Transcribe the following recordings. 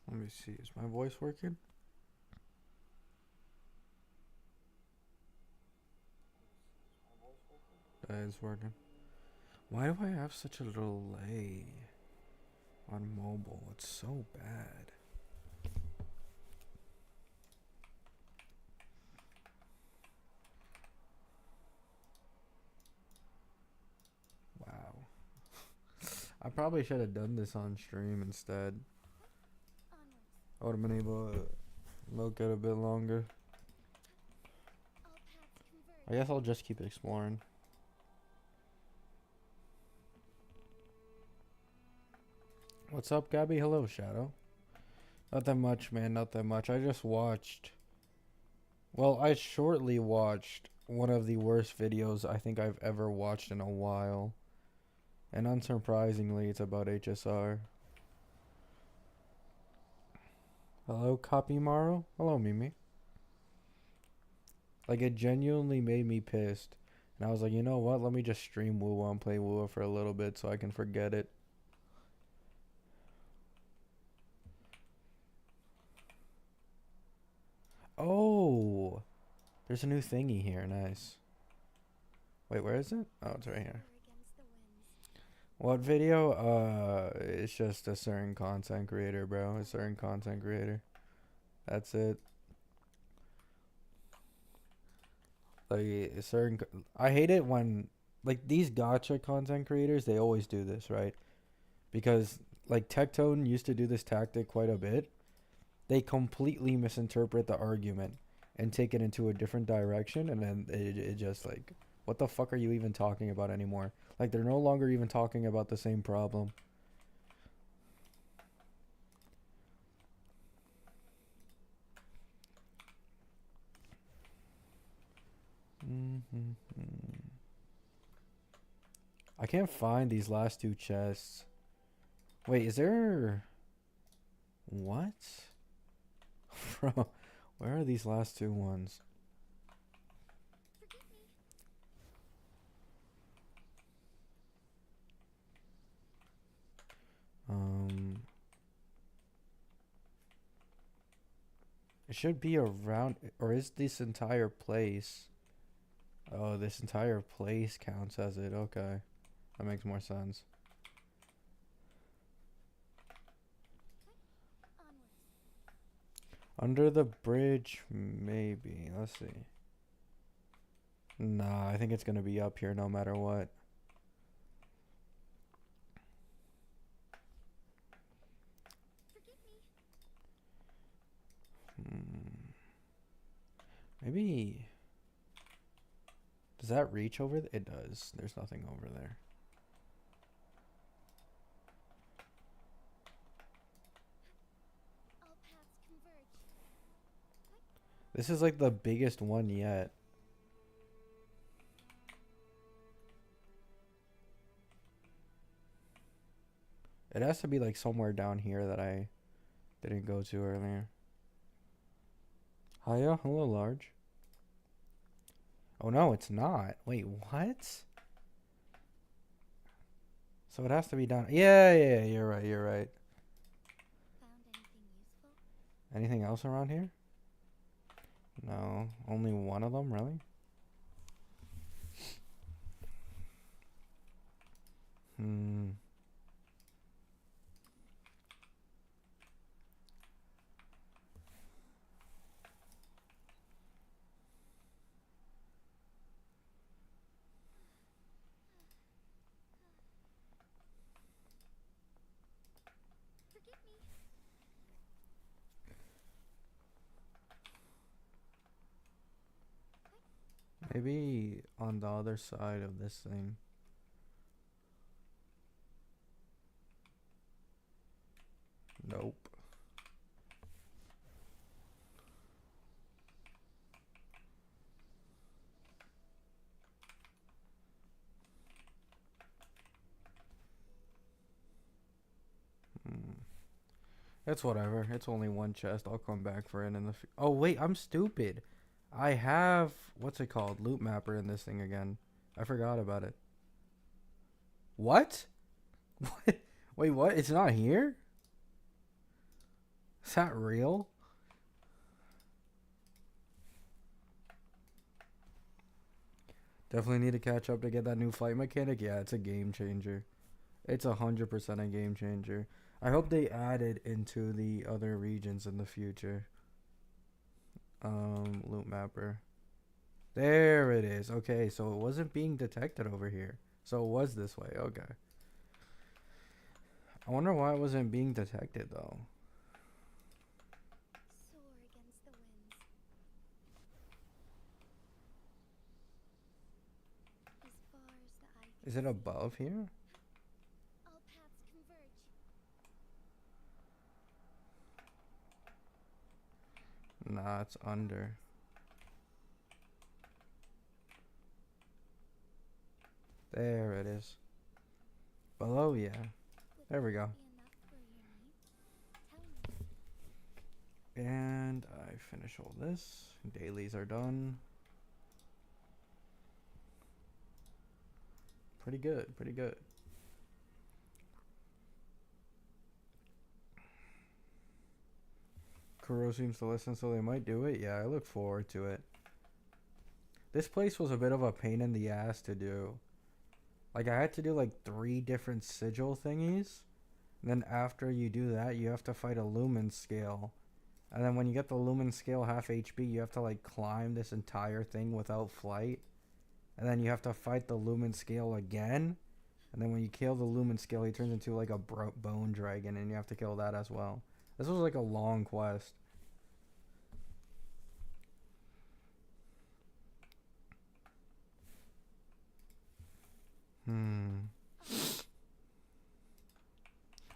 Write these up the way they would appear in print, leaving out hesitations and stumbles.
Let me see. Is my voice working? That is working. Why do I have such a delay on mobile? It's so bad. Wow. I probably should have done this on stream instead. I would have been able to milk it a bit longer. I guess I'll just keep exploring. What's up, Gabby? Hello, Shadow. Not that much, man. Not that much. I just watched. Well, I shortly watched one of the worst videos I think I've ever watched in a while. And unsurprisingly, it's about HSR. Hello, Copymaro. Hello, Mimi. Like, it genuinely made me pissed. And I was like, you know what? Let me just stream Wuwa and play Wuwa for a little bit so I can forget it. Oh! There's a new thingy here. Nice. Wait, where is it? Oh, it's right here. What video? It's just a certain content creator, bro. A certain content creator. That's it. Like, a certain... I hate it when... Like, these gotcha content creators, they always do this, right? Because, like, Tectone used to do this tactic quite a bit. They completely misinterpret the argument and take it into a different direction, and then it just, like... What the fuck are you even talking about anymore? Like, they're no longer even talking about the same problem. I can't find these last two chests. Wait, is there... What? Bro, where are these last two ones? It should be around... Or is this entire place... Oh, this entire place counts as it. Okay. That makes more sense. Under the bridge, maybe. Let's see. Nah, I think it's gonna be up here no matter what. Maybe... Does that reach over there? It does. There's nothing over there. This is like the biggest one yet. It has to be like somewhere down here that I didn't go to earlier. Hiya, hello, large. Oh no, it's not. Wait, what? So it has to be down. Yeah, you're right, you're right. Anything else around here? No, only one of them, really? Maybe on the other side of this thing. Nope. It's whatever. It's only one chest. I'll come back for it in the... Oh, wait. I'm stupid. I have... What's it called? Loot mapper in this thing again. I forgot about it. What? What? Wait, what? It's not here? Is that real? Definitely need to catch up to get that new fight mechanic. Yeah, it's a game changer. It's 100% a game changer. I hope they add it into the other regions in the future. Loot mapper. There it is. Okay, so it wasn't being detected over here. So it was this way. Okay. I wonder why it wasn't being detected though. Soar against the winds. As far as the eye can Is it see, above here? all paths converge. Nah, it's under. There it is. Below, yeah. Would There we that go. be enough for your needs? Tell me. And I finish all this. Dailies are done. Pretty good, pretty good. Kuro seems to listen, so they might do it. Yeah, I look forward to it. This place was a bit of a pain in the ass to do. Like, I had to do like 3 different sigil thingies. And then after you do that, you have to fight a lumen scale. And then when you get the lumen scale half HP, you have to like climb this entire thing without flight. And then you have to fight the lumen scale again. And then when you kill the lumen scale, he turns into like a bone dragon, and you have to kill that as well. This was like a long quest. Hmm.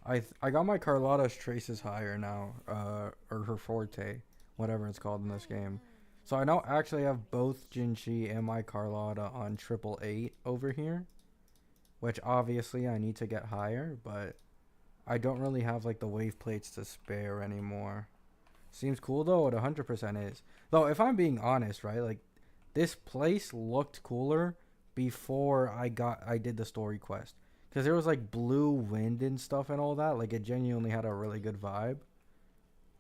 I got my Carlotta's traces higher now, or her forte, whatever it's called in this I game. alone So I can now stand actually have before both this ship. Jinchi and my Carlotta on triple eight over here, which obviously I need to get higher, but I don't really have like the wave plates to spare anymore. Seems cool though, it 100% is. Though if I'm being honest, right, like this place looked cooler before I did the story quest. Cuz there was like blue wind and stuff and all that, like it genuinely had a really good vibe.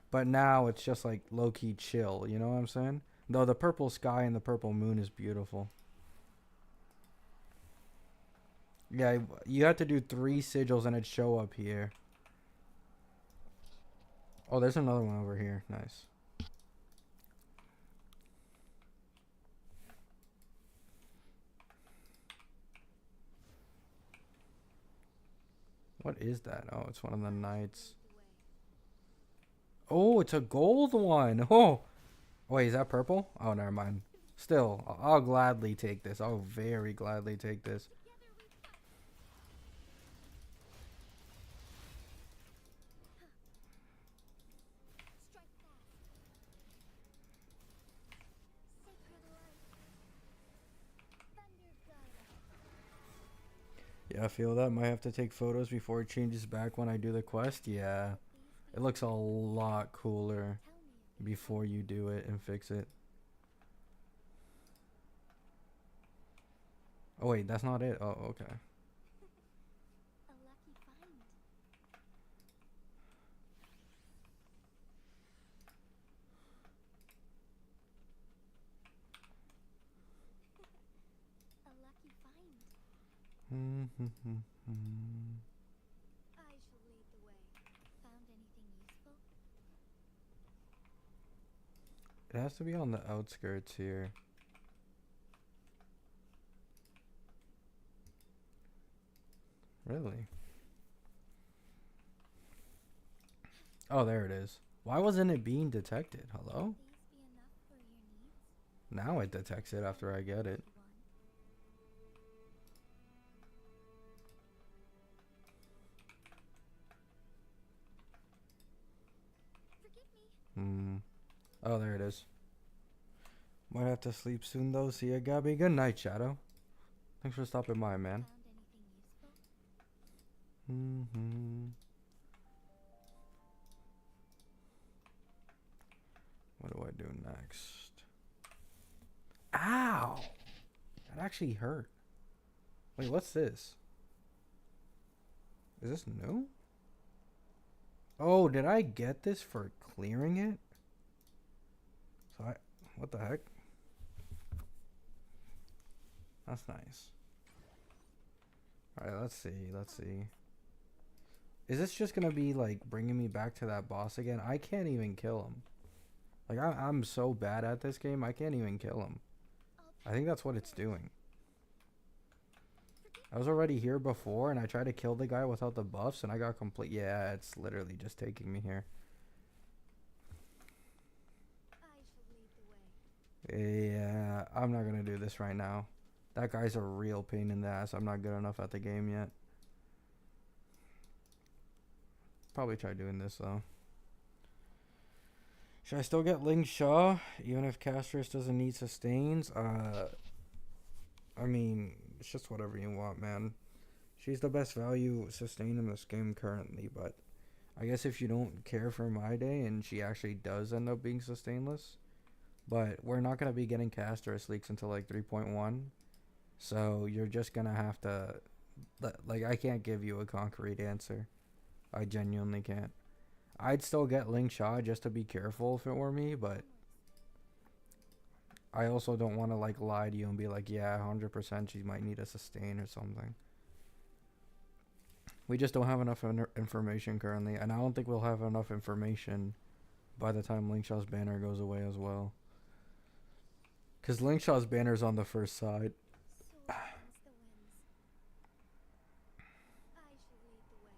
But now it's just like low key chill, you know what I'm saying? Though the purple sky and the purple moon is beautiful. Yeah, you had to do 3 sigils and it'd show up here. Oh, there's another one over here. Nice. What is that? Oh, it's one of the I shall knights. lead the way. Oh, it's a gold one. Oh, wait, is that purple? Oh, never mind. Still, I'll gladly take this. I'll very gladly take this. Together we fight. Strike fast. Sacred light. Thunder guide us. Yeah, I feel that. Might have to take photos before it changes back when I do the quest. Yeah, Could these be it looks a enough for your lot needs? cooler Tell me if they before you do it and fix it. Oh, wait, that's not it. Oh, okay. a lucky find. A lucky find. I shall lead the way. Found anything useful? It has to be on the outskirts here. Really? Oh, there it is. Why wasn't it being detected? Hello? These be enough for your needs? Now it detects it Tell after me, I get it. lucky one. Forgive me. Hmm. Oh, there it is. Might have to sleep soon though. See ya, Gabby. Good night, Shadow. Thanks for stopping by, man. Found anything useful? Hmm. What do I do next? Ow! That actually hurt. Wait, what's this? Is this new? Oh, did I get this for clearing it? So I, what the heck? That's nice. All right, let's see. Let's see. Is this just gonna be like bringing me back to that boss again? I can't even kill him. Like I'm so bad at this game, I can't even kill him. I'll I think pay that's what for it's it. doing. Forgive I was already here before, and I tried to kill the guy without the buffs, and I got complete. Yeah, it's literally just taking me here. I shall lead the way. Yeah, I'm not gonna do this right now. That guy's a real pain in the ass. I'm not good enough at the game yet. Probably try doing this though. Should I still get Ling Shaw even if Castris doesn't need sustains? I mean, it's just whatever you want, man. She's the best value sustain in this game currently, but I guess if you don't care for my day and she actually does end up being sustainless, but we're not gonna be getting Castris leaks until like 3.1, so you're just gonna have to like I can't give you a concrete answer. I genuinely can't. I'd still get Ling Shaw just to be careful if it were me, but I also don't want to like lie to you and be like, yeah, 100% she might need a sustain or something. We just don't have enough information currently, and I don't think we'll have enough information by the time Linkshaw's banner goes away as well. Because Linkshaw's banner's on the first side. Sword against the winds.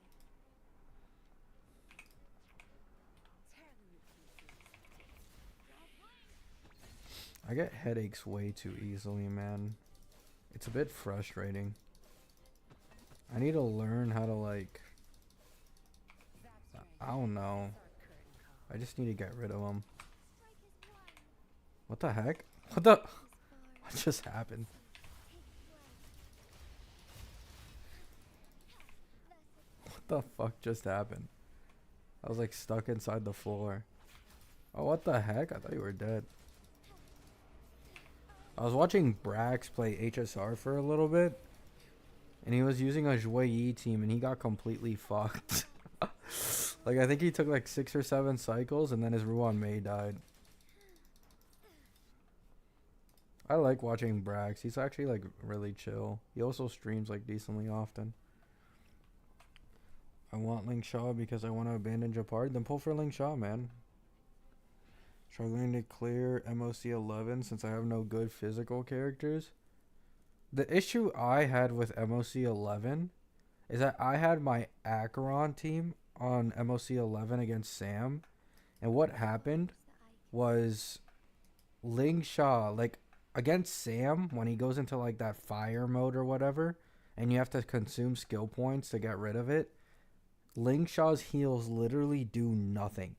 I shall lead the way. I get headaches way too easily, man. It's a bit frustrating. I need to learn how to like, I don't know. I just need to get rid of them. Strike is one. What the heck? What the? As far What as just happened? take flight. Thus What the fuck just happened? I was like stuck inside the floor. Oh, what the heck? I thought you were dead. I was watching Brax play HSR for a little bit, and he was using a Yi team, and he got completely fucked. Like, I think he took like 6 or 7 cycles, and then his Ruan Mei died. I like watching Brax. He's actually like really chill. He also streams like decently often. I want Ling Shaw because I want to abandon Japard. Then pull for Ling Shaw, man. Struggling to clear MOC 11 since I have no good physical characters. The issue I had with MOC 11 is that I had my Acheron team on MOC 11 against Sam, and what happened was Ling Shaw, like against Sam, when he goes into like that fire mode or whatever, and you have to consume skill points to get rid of it, Ling Shaw's heals literally do nothing.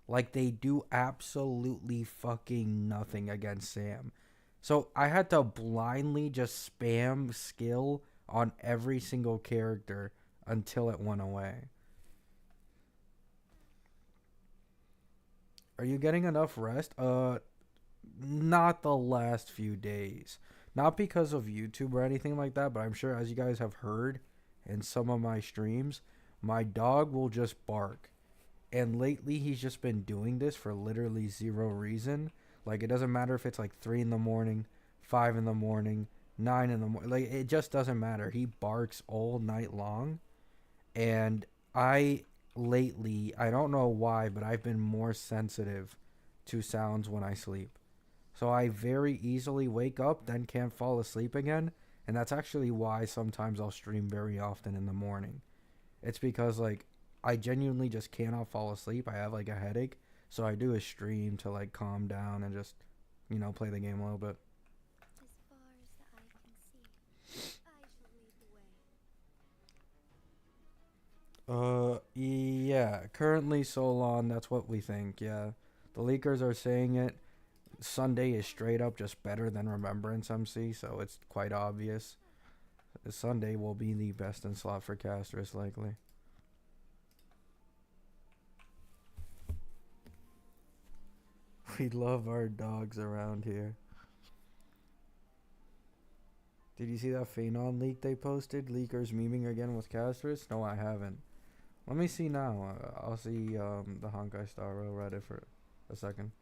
Like they do absolutely fucking nothing against Sam. So I had to blindly just spam skill on every single character until it went away. Are you getting enough rest? Not the last few days. Not because of YouTube or anything like that, but I'm sure as you guys have heard in some of my streams, my dog will just bark. And lately he's just been doing this for literally zero reason. Like it doesn't matter if it's like 3 in the morning, 5 in the morning, 9 in the morning. Like it just doesn't matter. He barks all night long. And I lately, I don't know why, but I've been more sensitive to sounds when I sleep. So I very easily wake up, then can't fall asleep again. And that's actually why sometimes I'll stream very often in the morning. It's because like I genuinely just cannot fall asleep. I have like a headache, so I do a stream to like calm down and just, play the game a little bit. As far as the eye can see. I shall lead the way. Yeah. Currently Solon, that's what we think. Yeah, the leakers are saying it. Sunday is straight up just better than Remembrance MC, so it's quite obvious. Sunday will be the best in slot for casters likely. We love our dogs around here. Did you see that Phenon leak they posted? Leakers memeing again with casters? No, I haven't. Let me see now. I'll see the Honkai Star Rail Reddit for a second.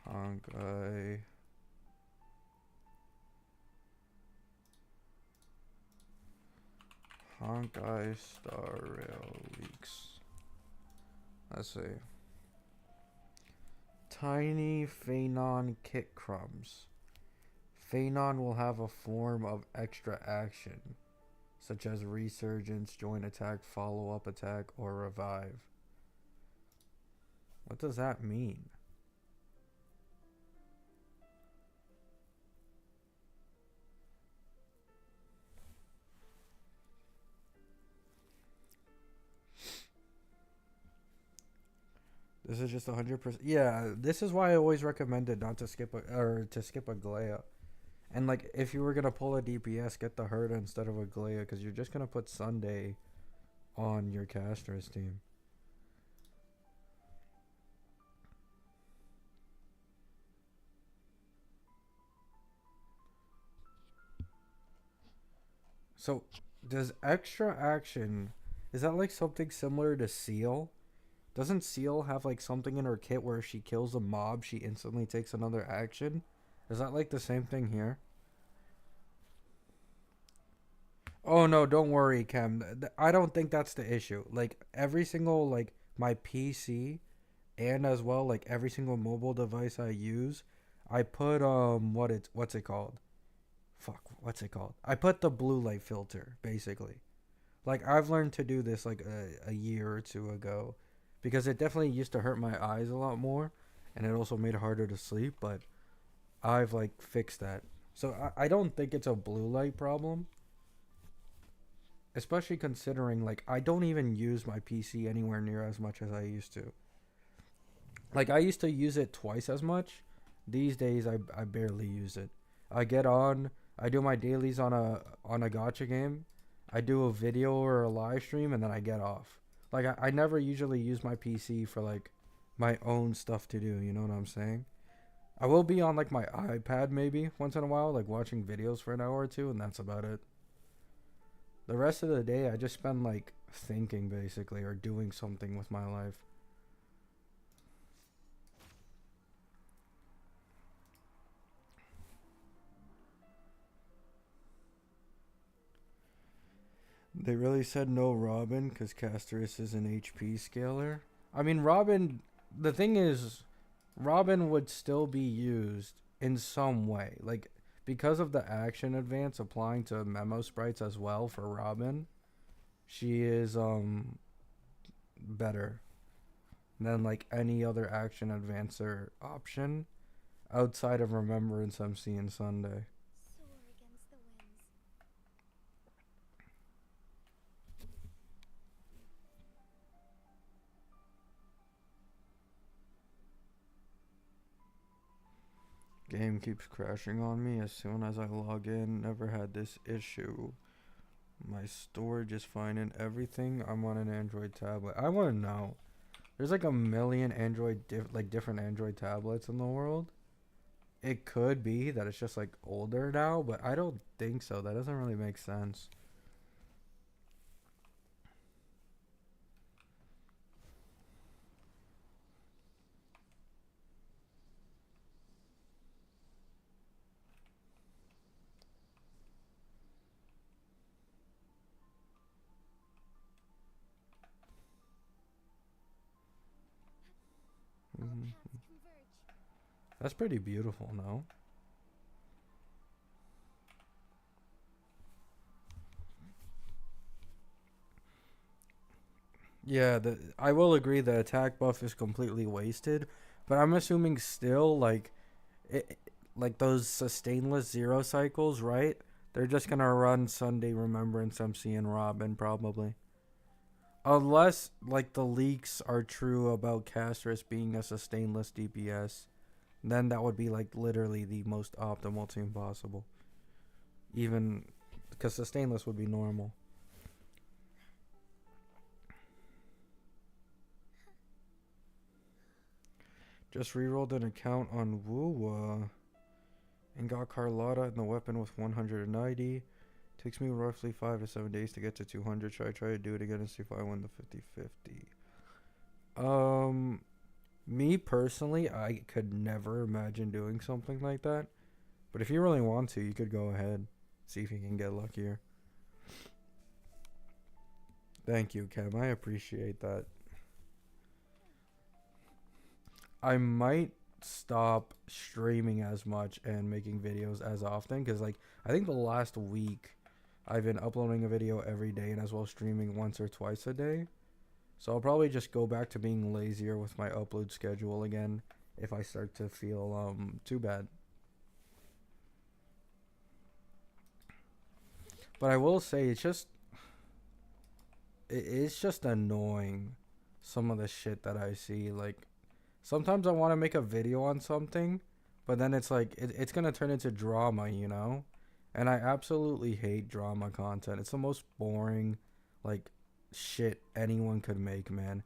Honkai. Honkai Star Rail leaks. Let's see. Tiny Phanon kit crumbs. Phanon will have a form of extra action, such as resurgence, joint attack, follow up attack, or revive. What does that mean? This is just 100%. Yeah, this is why I always recommended not to skip to skip a Glea. And like, if you were gonna pull a DPS, get the Herda instead of a Glea, because you're just gonna put Sunday on your caster's team. So, does extra action, is that like something similar to Seal? Doesn't Seal have like something in her kit where if she kills a mob, she instantly takes another action? Is that like the same thing here? Oh no, don't worry, Cam. I don't think that's the issue. Like every single like my PC and as well like every single mobile device I use, I put what's it called? Fuck, what's it called? I put the blue light filter basically. Like I've learned to do this like a year or two ago because it definitely used to hurt my eyes a lot more and it also made it harder to sleep, but I've like fixed that. So I don't think it's a blue light problem, especially considering like I don't even use my PC anywhere near as much as I used to. Like I used to use it twice as much. These days I barely use it. I get on, I do my dailies on a gotcha game. I do a video or a live stream and then I get off. Like I never usually use my PC for like my own stuff to do, you know what I'm saying? I will be on like my iPad maybe once in a while, like watching videos for an hour or two, and that's about it. The rest of the day I just spend like thinking basically or doing something with my life. They really said no Robin because Casterus is an HP scaler. I mean, Robin, the thing is, Robin would still be used in some way. Like, because of the action advance applying to memo sprites as well for Robin, she is better than like any other action advancer option outside of Remembrance MC and Sunday. Soar against the winds. Game keeps crashing on me as soon as I log in. Never had this issue. My storage is fine and everything. I'm on an Android tablet. I want to know. There's like a million different Android tablets in the world. It could be that it's just like older now, but I don't think so. That doesn't really make sense. All Mhm. paths converge. That's pretty beautiful, no? Yeah, I will agree the attack buff is completely wasted, but I'm assuming still it, like those sustainless zero cycles, right? They're just gonna run Sunday Remembrance MC and Robin probably. Unless like the leaks are true about Castris being a sustainless DPS, then that would be like literally the most optimal team possible. Even because sustainless would be normal. Just rerolled an account on Wuwa and got Carlotta and the weapon with 190. Takes me roughly 5 to 7 days to get to 200. Should I try to do it again and see if I win the 50-50? Me personally, I could never imagine doing something like that. But if you really want to, you could go ahead. See if you can get luckier. Thank you, Cam. I appreciate that. I might stop streaming as much and making videos as often because, like, I think the last week I've been uploading a video every day and as well streaming once or twice a day. So I'll probably just go back to being lazier with my upload schedule again if I start to feel too bad. But I will say it's just annoying, some of the shit that I see. Like, sometimes I want to make a video on something, but then it's like it's gonna turn into drama, you know? And I absolutely hate drama content. It's the most boring, like, shit anyone could make, man.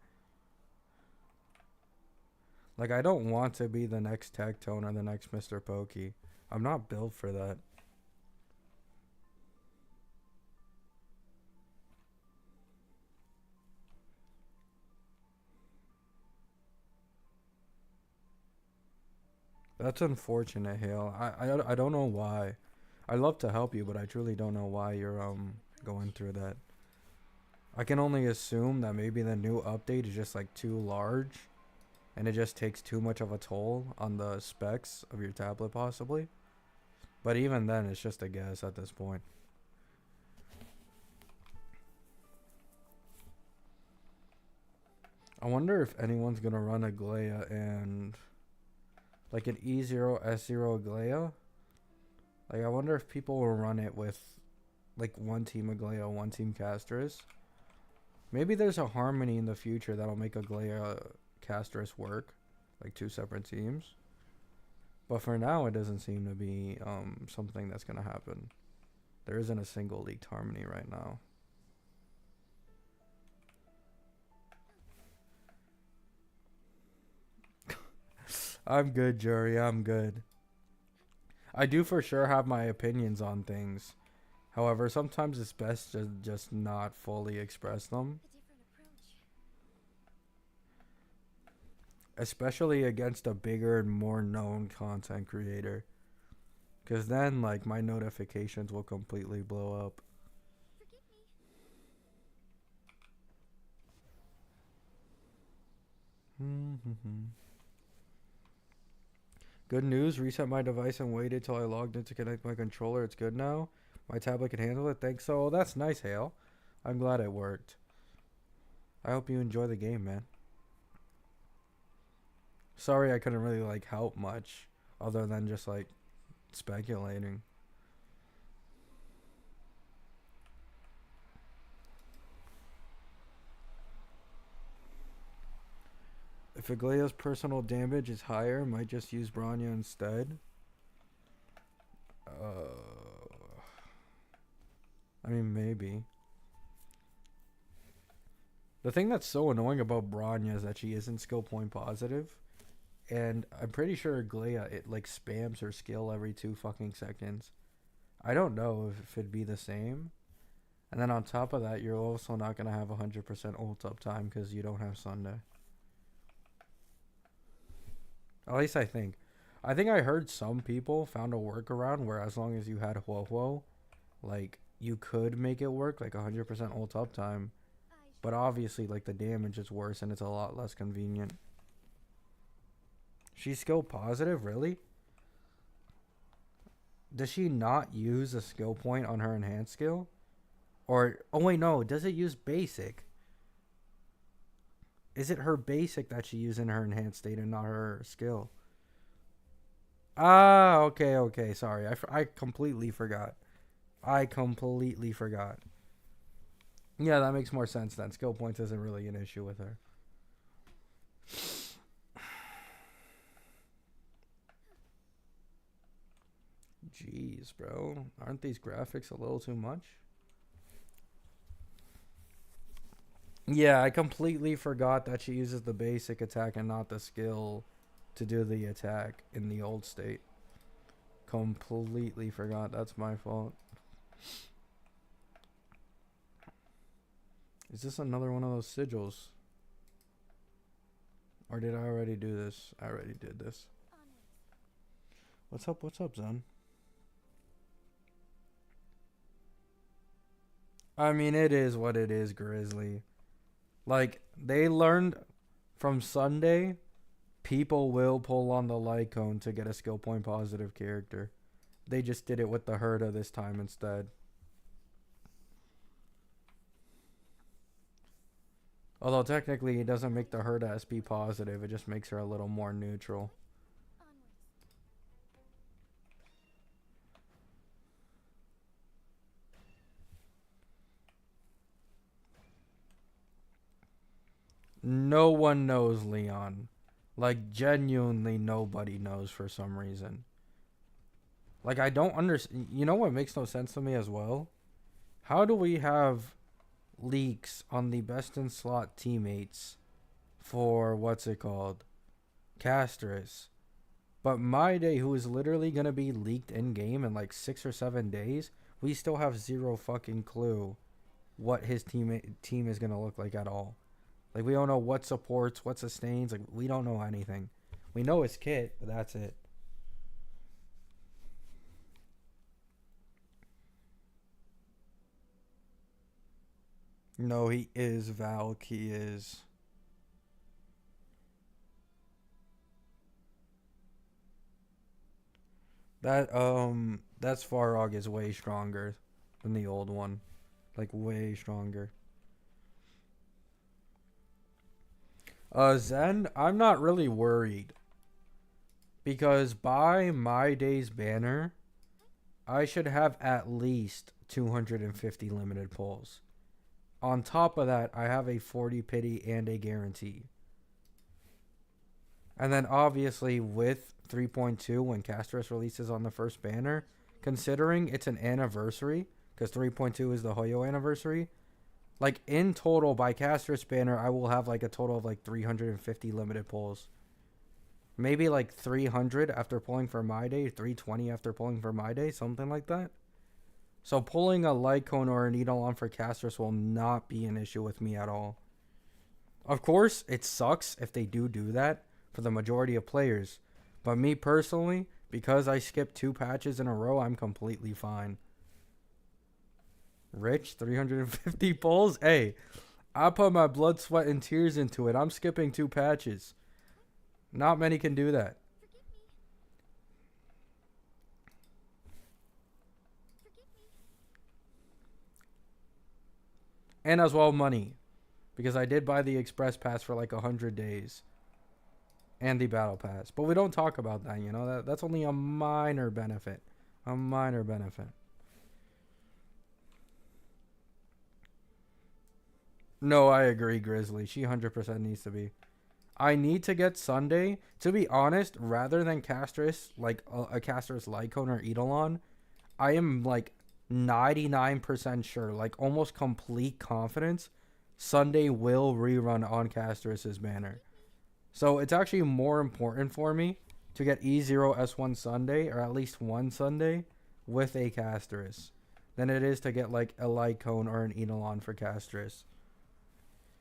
Like, I don't want to be the next Tectone or the next Mr. Pokey. I'm not built for that. That's unfortunate, Hale. I don't know why. I love to help you, but I truly don't know why you're going through that. I can only assume that maybe the new update is just like too large and it just takes too much of a toll on the specs of your tablet possibly. But even then, it's just a guess at this point. I wonder if anyone's gonna run a Glea and like an E0 S0 Glea. Like, I wonder if people will run it with like one team Aglea, one team Castris. Maybe there's a harmony in the future that'll make Aglea Castris work, like two separate teams. But for now, it doesn't seem to be something that's gonna happen. There isn't a single leaked harmony right now. I'm good, Jury. I'm good. I do for sure have my opinions on things. However, sometimes it's best to just not fully express them. Especially against a bigger and more known content creator. Because then, like, my notifications will completely blow up. Good news, reset my device and waited till I logged in to connect my controller. It's good now. My tablet can handle it. Thanks. So that's nice, Hale. I'm glad it worked. I hope you enjoy the game, man. Sorry I couldn't really, like, help much other than just, like, speculating. If Aglea's personal damage is higher, might just use Bronya instead. I mean, maybe. The thing that's so annoying about Bronya is that she isn't skill point positive. And I'm pretty sure Aglea, it like spams her skill every 2 fucking seconds. I don't know if it'd be the same. And then on top of that, you're also not going to have 100% ult up time because you don't have Sunday. At least I think. I think I heard some people found a workaround where as long as you had Huohuo, like, you could make it work, like 100% ult up time. But obviously, like, the damage is worse and it's a lot less convenient. She's skill positive, really? Does she not use a skill point on her enhanced skill? Or, oh wait, no, does it use basic? Is it her basic that she uses in her enhanced state and not her skill? Ah, okay, sorry. I completely forgot. I completely forgot. Yeah, that makes more sense then. Skill points isn't really an issue with her. Jeez, bro. Aren't these graphics a little too much? Yeah, I completely forgot that she uses the basic attack and not the skill to do the attack in the old state. Completely forgot. That's my fault. Is this another one of those sigils? Or did I already do this? I already did this. What's up? What's up, Zen? I mean, it is what it is, Grizzly. Like, they learned from Sunday, people will pull on the light cone to get a skill point positive character. They just did it with the Herda this time instead. Although technically it doesn't make the Herda SP positive, it just makes her a little more neutral. No one knows Leon. Like, genuinely nobody knows for some reason. Like, I don't understand. You know what makes no sense to me as well? How do we have leaks on the best in slot teammates for what's it called? Castris. But My Day, who is literally going to be leaked in game in like 6 or 7 days, we still have zero fucking clue what his team is going to look like at all. Like, we don't know what supports, what sustains. Like, we don't know anything. We know his kit, but that's it. No, he is Valk. He is. That's Farog is way stronger than the old one. Like, way stronger. Zen, I'm not really worried. Because by My Day's banner, I should have at least 250 limited pulls. On top of that, I have a 40 pity and a guarantee. And then obviously with 3.2, when Castris releases on the first banner, considering it's an anniversary, because 3.2 is the Hoyo anniversary, like in total by Castris banner, I will have like a total of like 350 limited pulls. Maybe like 300 after pulling for My Day, 320 after pulling for My Day, something like that. So pulling a light cone or an Eidolon for Castris will not be an issue with me at all. Of course, it sucks if they do that for the majority of players. But me personally, because I skipped 2 patches in a row, I'm completely fine. Rich, 350 pulls? Hey, I put my blood, sweat, and tears into it. I'm skipping 2 patches. Not many can do that. And as well money. Because I did buy the express pass for like 100 days. And the battle pass. But we don't talk about that, you know. That's only a minor benefit. A minor benefit. No, I agree, Grizzly. She 100% needs to be. I need to get Sunday. To be honest, rather than Castris, like a Castris Lycone or Eidolon, I am like 99% sure, like almost complete confidence, Sunday will rerun on Castris's banner. So it's actually more important for me to get E0S1 Sunday, or at least one Sunday, with a Castris, than it is to get like a Lycone or an Eidolon for Castris.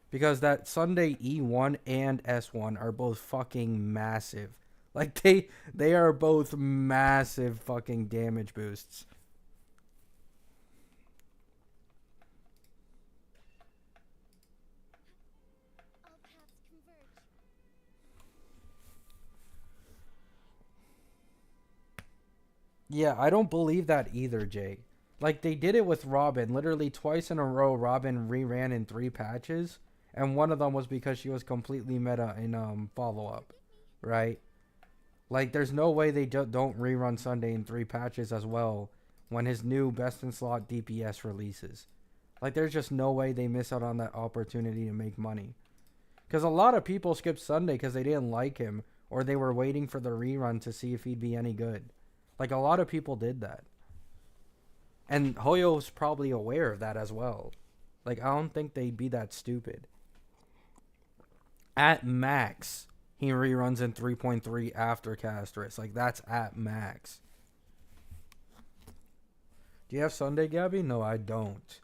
Because that Sunday E1 and S1 are both fucking massive. Like they are both massive fucking damage boosts. All paths converge. Yeah, I don't believe that either, Jay. Like they did it with Robin. Literally twice in a row, Robin reran in 3 patches. And one of them was because she was completely meta in follow up, right? Like there's no way they don't rerun Sunday in 3 patches as well when his new best in slot DPS releases. Like there's just no way they miss out on that opportunity to make money. Because a lot of people skipped Sunday because they didn't like him or they were waiting for the rerun to see if he'd be any good. Like a lot of people did that. And Hoyo's probably aware of that as well. Like I don't think they'd be that stupid. At max, he reruns in 3.3 after Castris. Like, that's at max. Do you have Sunday, Gabby? No, I don't.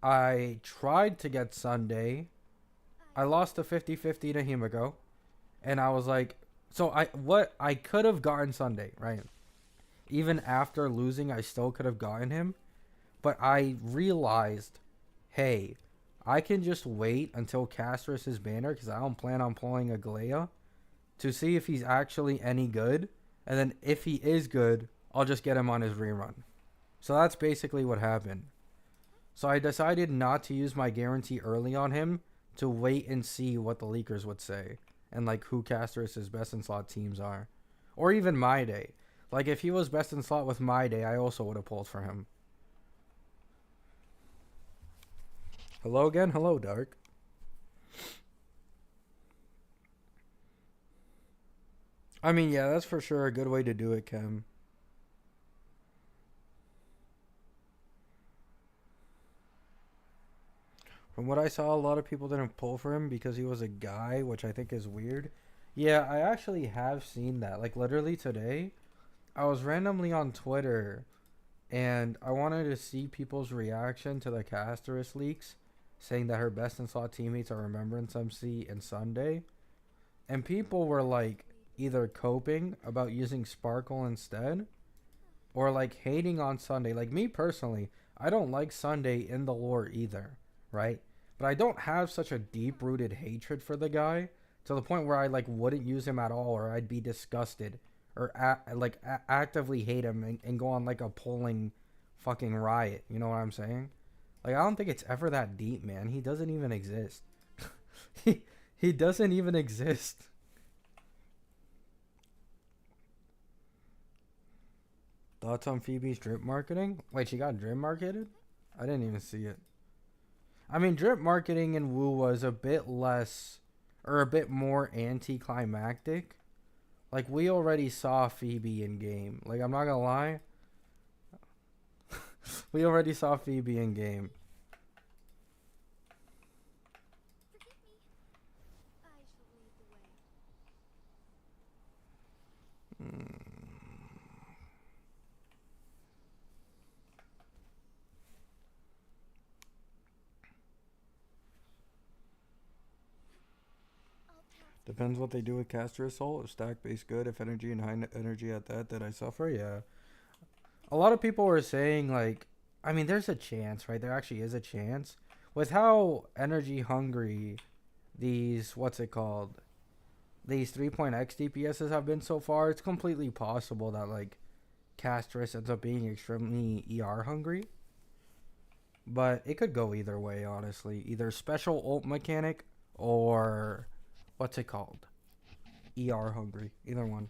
I tried to get Sunday. I lost to 50-50 to Himiko. And I was like, so I could have gotten Sunday, right? Even after losing, I still could have gotten him. But I realized, hey, I can just wait until Castris' banner because I don't plan on pulling a Galea to see if he's actually any good. And then if he is good, I'll just get him on his rerun. So that's basically what happened. So I decided not to use my guarantee early on him to wait and see what the leakers would say and like who Castris' best in slot teams are. Or even my day. Like if he was best in slot with my day, I also would have pulled for him. Hello again? Hello, Dark. I mean, yeah, that's for sure a good way to do it, Kim. From what I saw, a lot of people didn't pull for him because he was a guy, which I think is weird. Yeah, I actually have seen that. Like, literally today, I was randomly on Twitter and I wanted to see people's reaction to the Casterus leaks, saying that her best in slot teammates are Remembrance MC and Sunday. And people were like either coping about using Sparkle instead or like hating on Sunday. Like me personally, I don't like Sunday in the lore either, right? But I don't have such a deep rooted hatred for the guy to the point where I like wouldn't use him at all or I'd be disgusted or actively hate him and go on like a polling fucking riot. You know what I'm saying? Like I don't think it's ever that deep, man. He doesn't even exist. He doesn't even exist. Thoughts on Phoebe's drip marketing? Wait, she got drip marketed? I didn't even see it. I mean, drip marketing in Wuwa is a bit less, or a bit more anticlimactic. Like, we already saw Phoebe in game. Like, I'm not gonna lie. We already saw Phoebe in game. Forgive me. I shall lead the way. I'll pass the Depends what they do with caster assault. If stack base good, if energy and high energy at that, did I suffer? Yeah. A lot of people were saying like, I mean, there's a chance, right? There actually is a chance with how energy hungry these what's it called? These 3.x DPSs have been so far. It's completely possible that like Castris ends up being extremely ER hungry. But it could go either way, honestly. Either special ult mechanic or what's it called? ER hungry. Either one.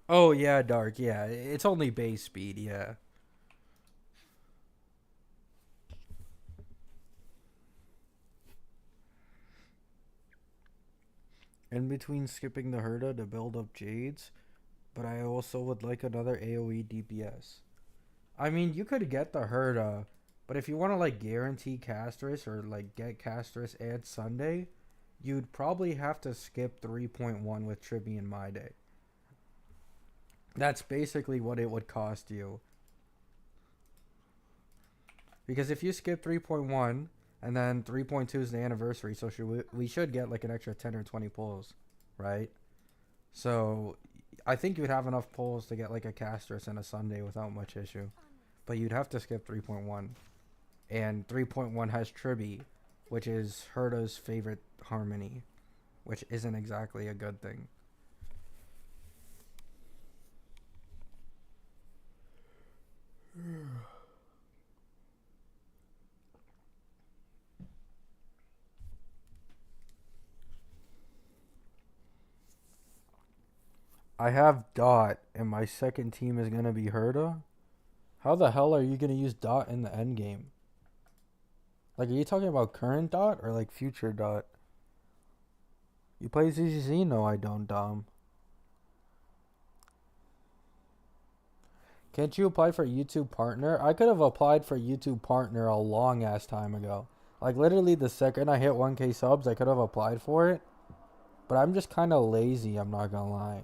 Oh yeah, Dark. Yeah, it's only base speed. Yeah. In between skipping the Herda to build up Jades, but I also would like another AoE DPS. I mean, you could get the Herda, but if you want to like guarantee Castris or like get Castris and Sunday, you'd probably have to skip 3.1 with Tribby in my day. That's basically what it would cost you. Because if you skip 3.1 and then 3.2 is the anniversary, so we should get like an extra 10 or 20 pulls, right? So I think you'd have enough pulls to get like a Castris and a Sunday without much issue. But you'd have to skip 3.1. And 3.1 has Tribby, which is Herda's favorite harmony, which isn't exactly a good thing. I have Dot, and my second team is gonna be Herda. How the hell are you gonna use Dot in the end game? Like, are you talking about current Dot or like future Dot? You play ZZZ? No, I don't, Dom. Can't you apply for YouTube Partner? I could have applied for YouTube Partner a long ass time ago. Like literally the second I hit 1K subs, I could have applied for it. But I'm just kind of lazy, I'm not gonna lie.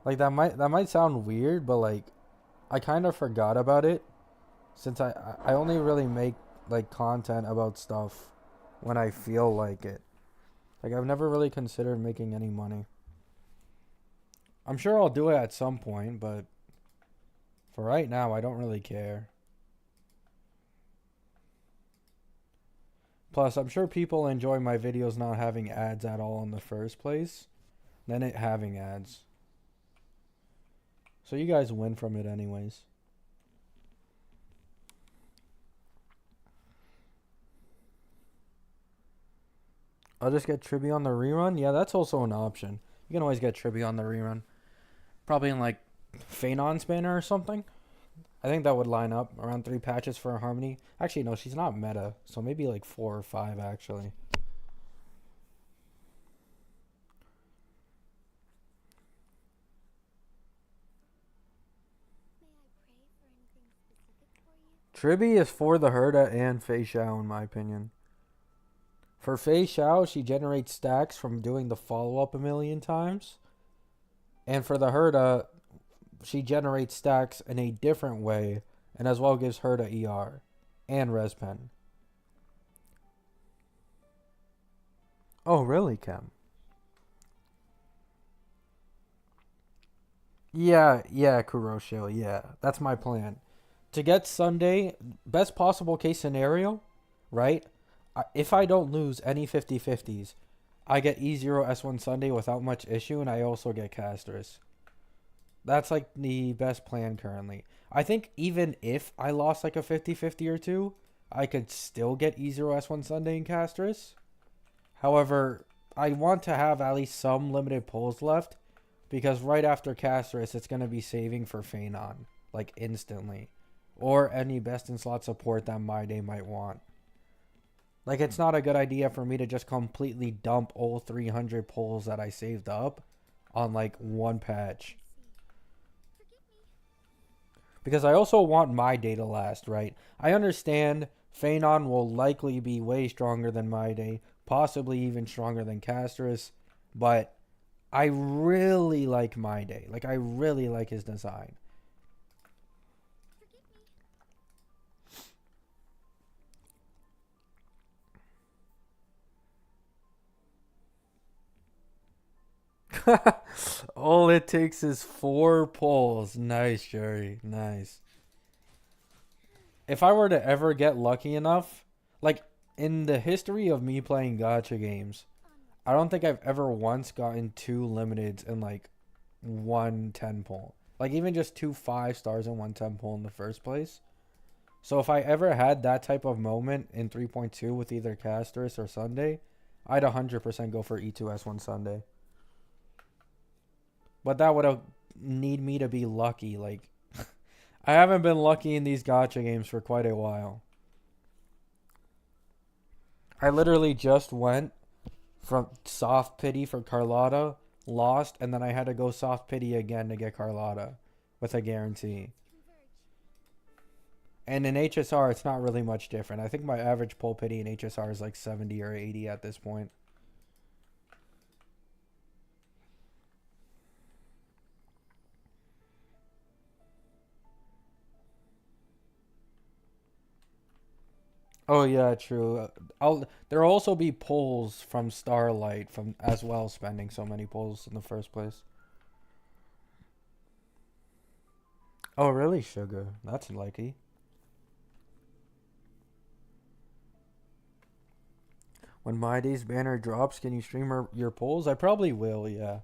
Like that might sound weird, but like I kind of forgot about it since I only really make like content about stuff when I feel like it. Like I've never really considered making any money. I'm sure I'll do it at some point, but for right now, I don't really care. Plus, I'm sure people enjoy my videos not having ads at all in the first place, than it having ads. So you guys win from it anyways. I'll just get Tribby on the rerun. Yeah, that's also an option. You can always get Tribby on the rerun. Probably in like Phanon Spanner or something. I think that would line up around 3 patches for a Harmony. Actually, no, she's not meta, so maybe like 4 or 5 actually. May I pray for anything specific for you? Tribby is for the Herda and Fei Xiao in my opinion. For Fei Xiao, she generates stacks from doing the follow-up a million times. And for the Herda, she generates stacks in a different way and as well gives Herda ER and Respen. Oh, really, Kem? Yeah, Kuroshio, yeah. That's my plan. To get Sunday, best possible case scenario, right? If I don't lose any 50-50s, I get E0 S1 Sunday without much issue, and I also get Casters. That's like the best plan currently. I think even if I lost like a 50-50 or two, I could still get E0 S1 Sunday in Casters. However, I want to have at least some limited pulls left because right after Castris, it's going to be saving for Phanon, like instantly. Or any best in slot support that my day might want. Like, it's not a good idea for me to just completely dump all 300 pulls that I saved up on like one patch. Because I also want my day to last, right? I understand Phanon will likely be way stronger than my day, possibly even stronger than Castris, but I really like my day. Like, I really like his design. All it takes is 4 pulls. Nice, Jerry. Nice. If I were to ever get lucky enough, like in the history of me playing gacha games, I don't think I've ever once gotten 2 limiteds in like one 10 pull. Like even just 2 5 stars and one 10 pull in the first place. So if I ever had that type of moment in 3.2 with either Castris or Sunday, I'd 100% go for E2S1 Sunday. But that would need me to be lucky. Like I haven't been lucky in these gacha games for quite a while. I literally just went from soft pity for Carlotta, lost, and then I had to go soft pity again to get Carlotta with a guarantee. And in HSR, it's not really much different. I think my average pull pity in HSR is like 70 or 80 at this point. Oh yeah, true. There'll also be pulls from Starlight from as well spending so many pulls in the first place. Oh really, Sugar? That's lucky. When My Day's banner drops, can you stream your pulls? I probably will, yeah.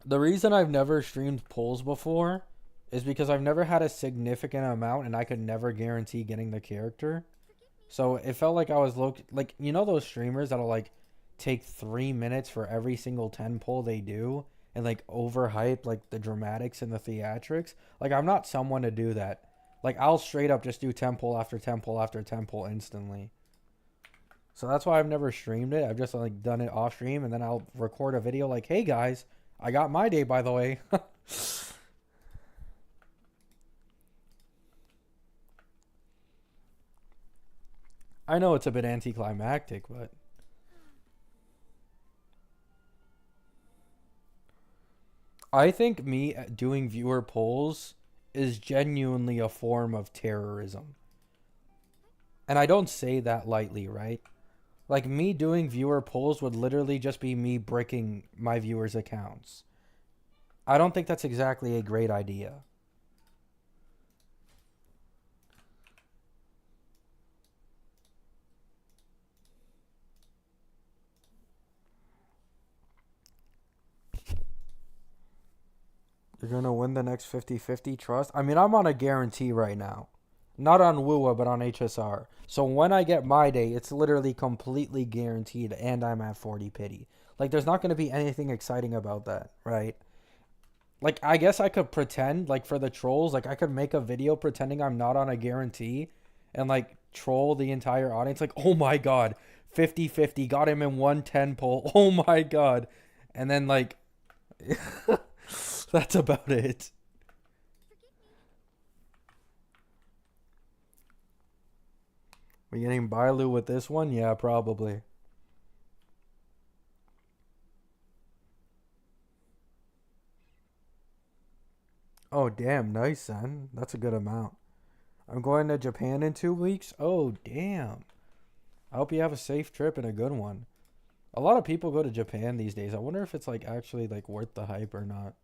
The reason I've never streamed pulls before is because I've never had a significant amount and I could never guarantee getting the character. So it felt like I was like you know those streamers that'll like take 3 minutes for every single 10 pull they do and like overhype like the dramatics and the theatrics. Like I'm not someone to do that. Like I'll straight up just do 10 pull after 10 pull after 10 pull instantly. So that's why I've never streamed it. I've just like done it off stream and then I'll record a video like, "Hey guys, I got my day by the way." I know it's a bit anticlimactic, but I think me doing viewer polls is genuinely a form of terrorism. And I don't say that lightly, right? Like me doing viewer polls would literally just be me bricking my viewers' accounts. I don't think that's exactly a great idea. You're going to win the next 50-50 trust? I mean, I'm on a guarantee right now. Not on Wuwa, but on HSR. So when I get my day, it's literally completely guaranteed and I'm at 40 pity. Like, there's not going to be anything exciting about that, right? Like, I guess I could pretend, like, for the trolls, like, I could make a video pretending I'm not on a guarantee and, like, troll the entire audience. Like, oh my god, 50-50, got him in 110 poll. Oh my god. And then, like, that's about it. We getting Bailu with this one? Yeah, probably. Oh, damn, nice, son. That's a good amount. I'm going to Japan in 2 weeks. Oh, damn. I hope you have a safe trip and a good one. A lot of people go to Japan these days. I wonder if it's like actually like worth the hype or not.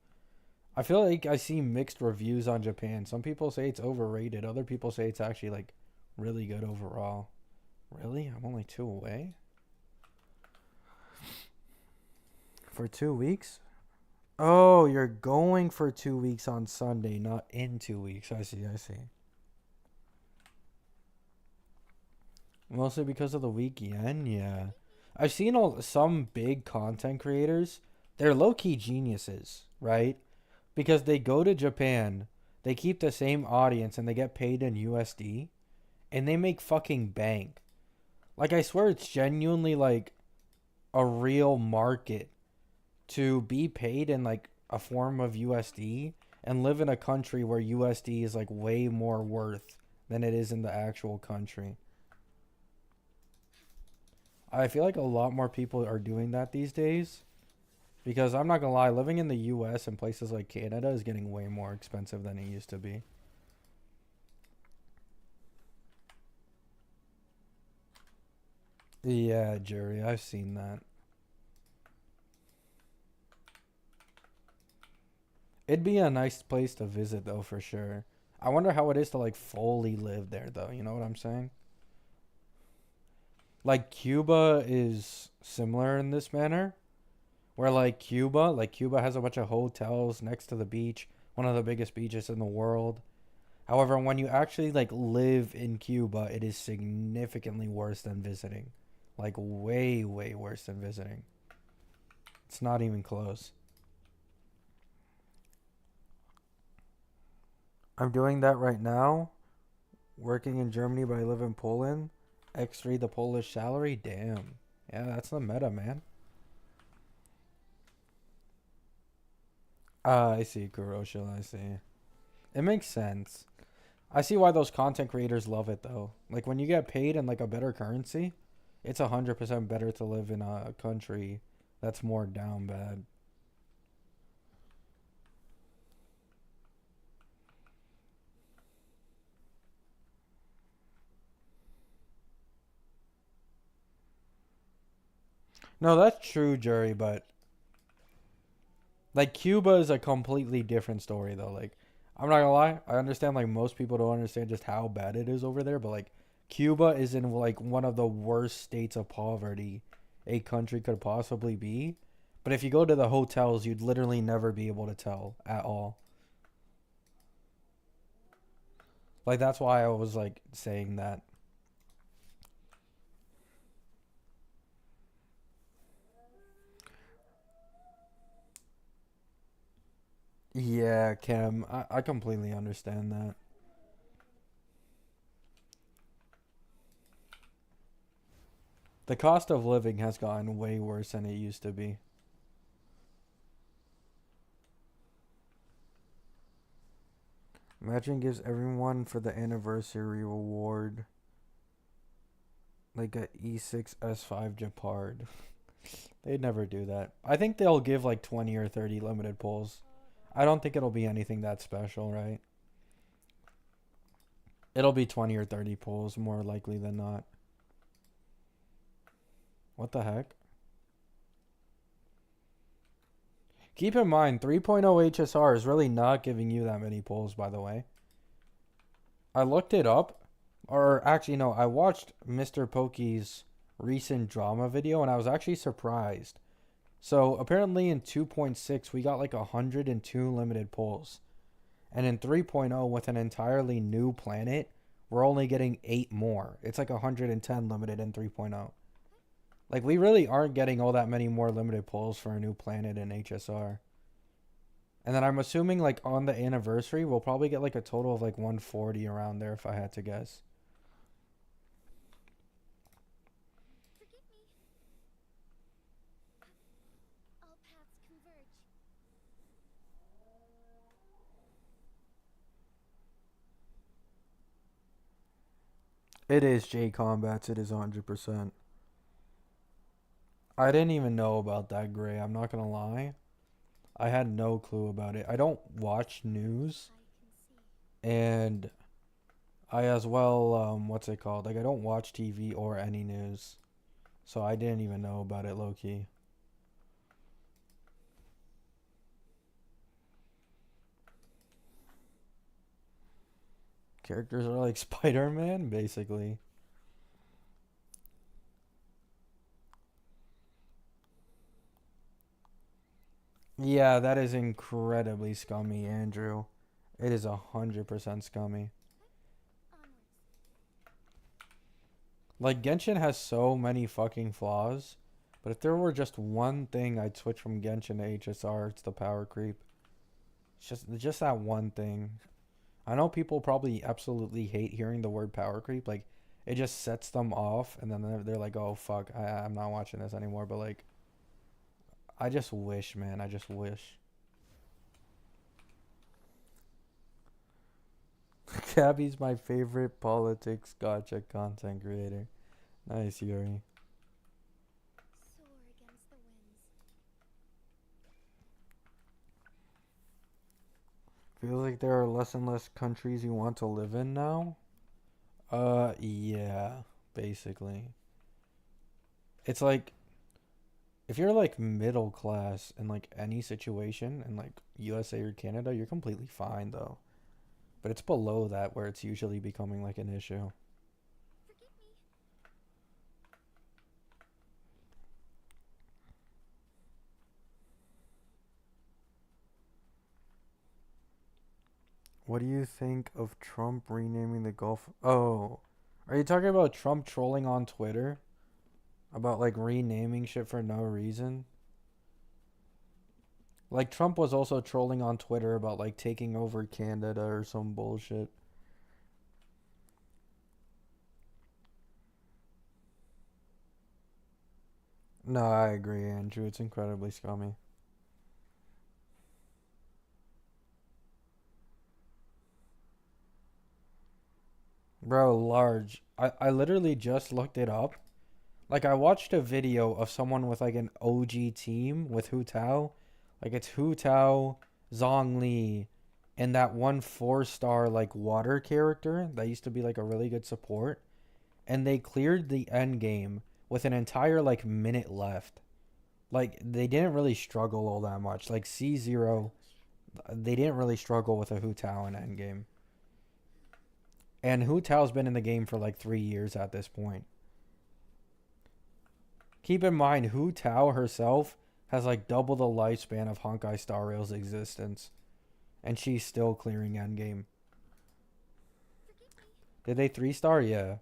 I feel like I see mixed reviews on Japan. Some people say it's overrated. Other people say it's actually like really good overall. Really? I'm only 2 away for 2 weeks. Oh, you're going for 2 weeks on Sunday, not in 2 weeks. I see. I see. Mostly because of the weak yen. Yeah, I've seen some big content creators. They're low key geniuses, right? Because they go to Japan, they keep the same audience, and they get paid in USD, and they make fucking bank. Like I swear, it's genuinely like a real market to be paid in like a form of USD and live in a country where USD is like way more worth than it is in the actual country. I feel like a lot more people are doing that these days because I'm not gonna lie, living in the US and places like Canada is getting way more expensive than it used to be. Yeah, Jerry, I've seen that. It'd be a nice place to visit though for sure. I wonder how it is to like fully live there though, you know what I'm saying? Like Cuba is similar in this manner, where like Cuba has a bunch of hotels next to the beach, one of the biggest beaches in the world. However, when you actually like live in Cuba, it is significantly worse than visiting. Like way, way worse than visiting. It's not even close. I'm doing that right now, working in Germany, but I live in Poland. X3 the Polish salary. Damn. Yeah, that's the meta, man. Ah, I see, Kuroshil. I see. It makes sense. I see why those content creators love it though. Like when you get paid in like a better currency, it's 100% better to live in a country that's more down bad. No, that's true, Jerry, but like Cuba is a completely different story though. Like I'm not gonna lie, I understand like most people don't understand just how bad it is over there, but like Cuba is in like one of the worst states of poverty a country could possibly be. But if you go to the hotels, you'd literally never be able to tell at all. Like that's why I was like saying that. Yeah, Cam, I completely understand that. The cost of living has gotten way worse than it used to be. Imagine gives everyone for the anniversary reward. like a E6 S5 Japard. They'd never do that. I think they'll give like 20 or 30 limited pulls. I don't think it'll be anything that special, right? It'll be 20 or 30 pulls more likely than not. What the heck? Keep in mind, 3.0 HSR is really not giving you that many pulls, by the way. I looked it up, or actually, no, I watched Mr. Pokey's recent drama video, and I was actually surprised. So, apparently in 2.6, we got like 102 limited pulls. And in 3.0, with an entirely new planet, we're only getting 8 more. It's like 110 limited in 3.0. Like, we really aren't getting all that many more limited pulls for a new planet in HSR. And then I'm assuming, like, on the anniversary, we'll probably get, like, a total of, like, 140 around there if I had to guess. Forgive me. All paths converge. It is J Combats. It is 100%. I didn't even know about that gray. I'm not going to lie. I had no clue about it. I don't watch news. I can see. And I as well, what's it called? Like, I don't watch TV or any news. So I didn't even know about it low key. Characters are like Spider-Man, basically. Yeah, that is incredibly scummy, Andrew. It is 100% scummy. Onwards. Like, Genshin has so many fucking flaws. But if there were just one thing I'd switch from Genshin to HSR, it's the power creep. It's just that one thing. I know people probably absolutely hate hearing the word power creep. Like, it just sets them off, and then they're like, "Oh fuck, I'm not watching this anymore." But like, I just wish, man. I just wish. Gabby's my favorite politics gotcha content creator. Nice, Yuri. Soar against the winds. Feels like there are less and less countries you want to live in now. Yeah, basically. It's like if you're like middle class in like any situation in like USA or Canada, you're completely fine though. But it's below that where it's usually becoming like an issue. Forgive me. What do you think of Trump renaming the Gulf? Oh, are you talking about Trump trolling on Twitter about like renaming shit for no reason? Like Trump was also trolling on Twitter about like taking over Canada or some bullshit. No, I agree, Andrew. It's incredibly scummy. Bro, large. I literally just looked it up. Like I watched a video of someone with like an OG team with Hu Tao. Like it's Hu Tao, Zhongli, and that one 4-star like water character that used to be like a really good support. And they cleared the end game with an entire like minute left. Like they didn't really struggle all that much. Like C0, they didn't really struggle with a Hu Tao in end game. And Hu Tao's been in the game for like 3 years at this point. Keep in mind, Hu Tao herself has like double the lifespan of Honkai Star Rail's existence, and she's still clearing endgame. Forgive me. Did they 3-star? Yeah.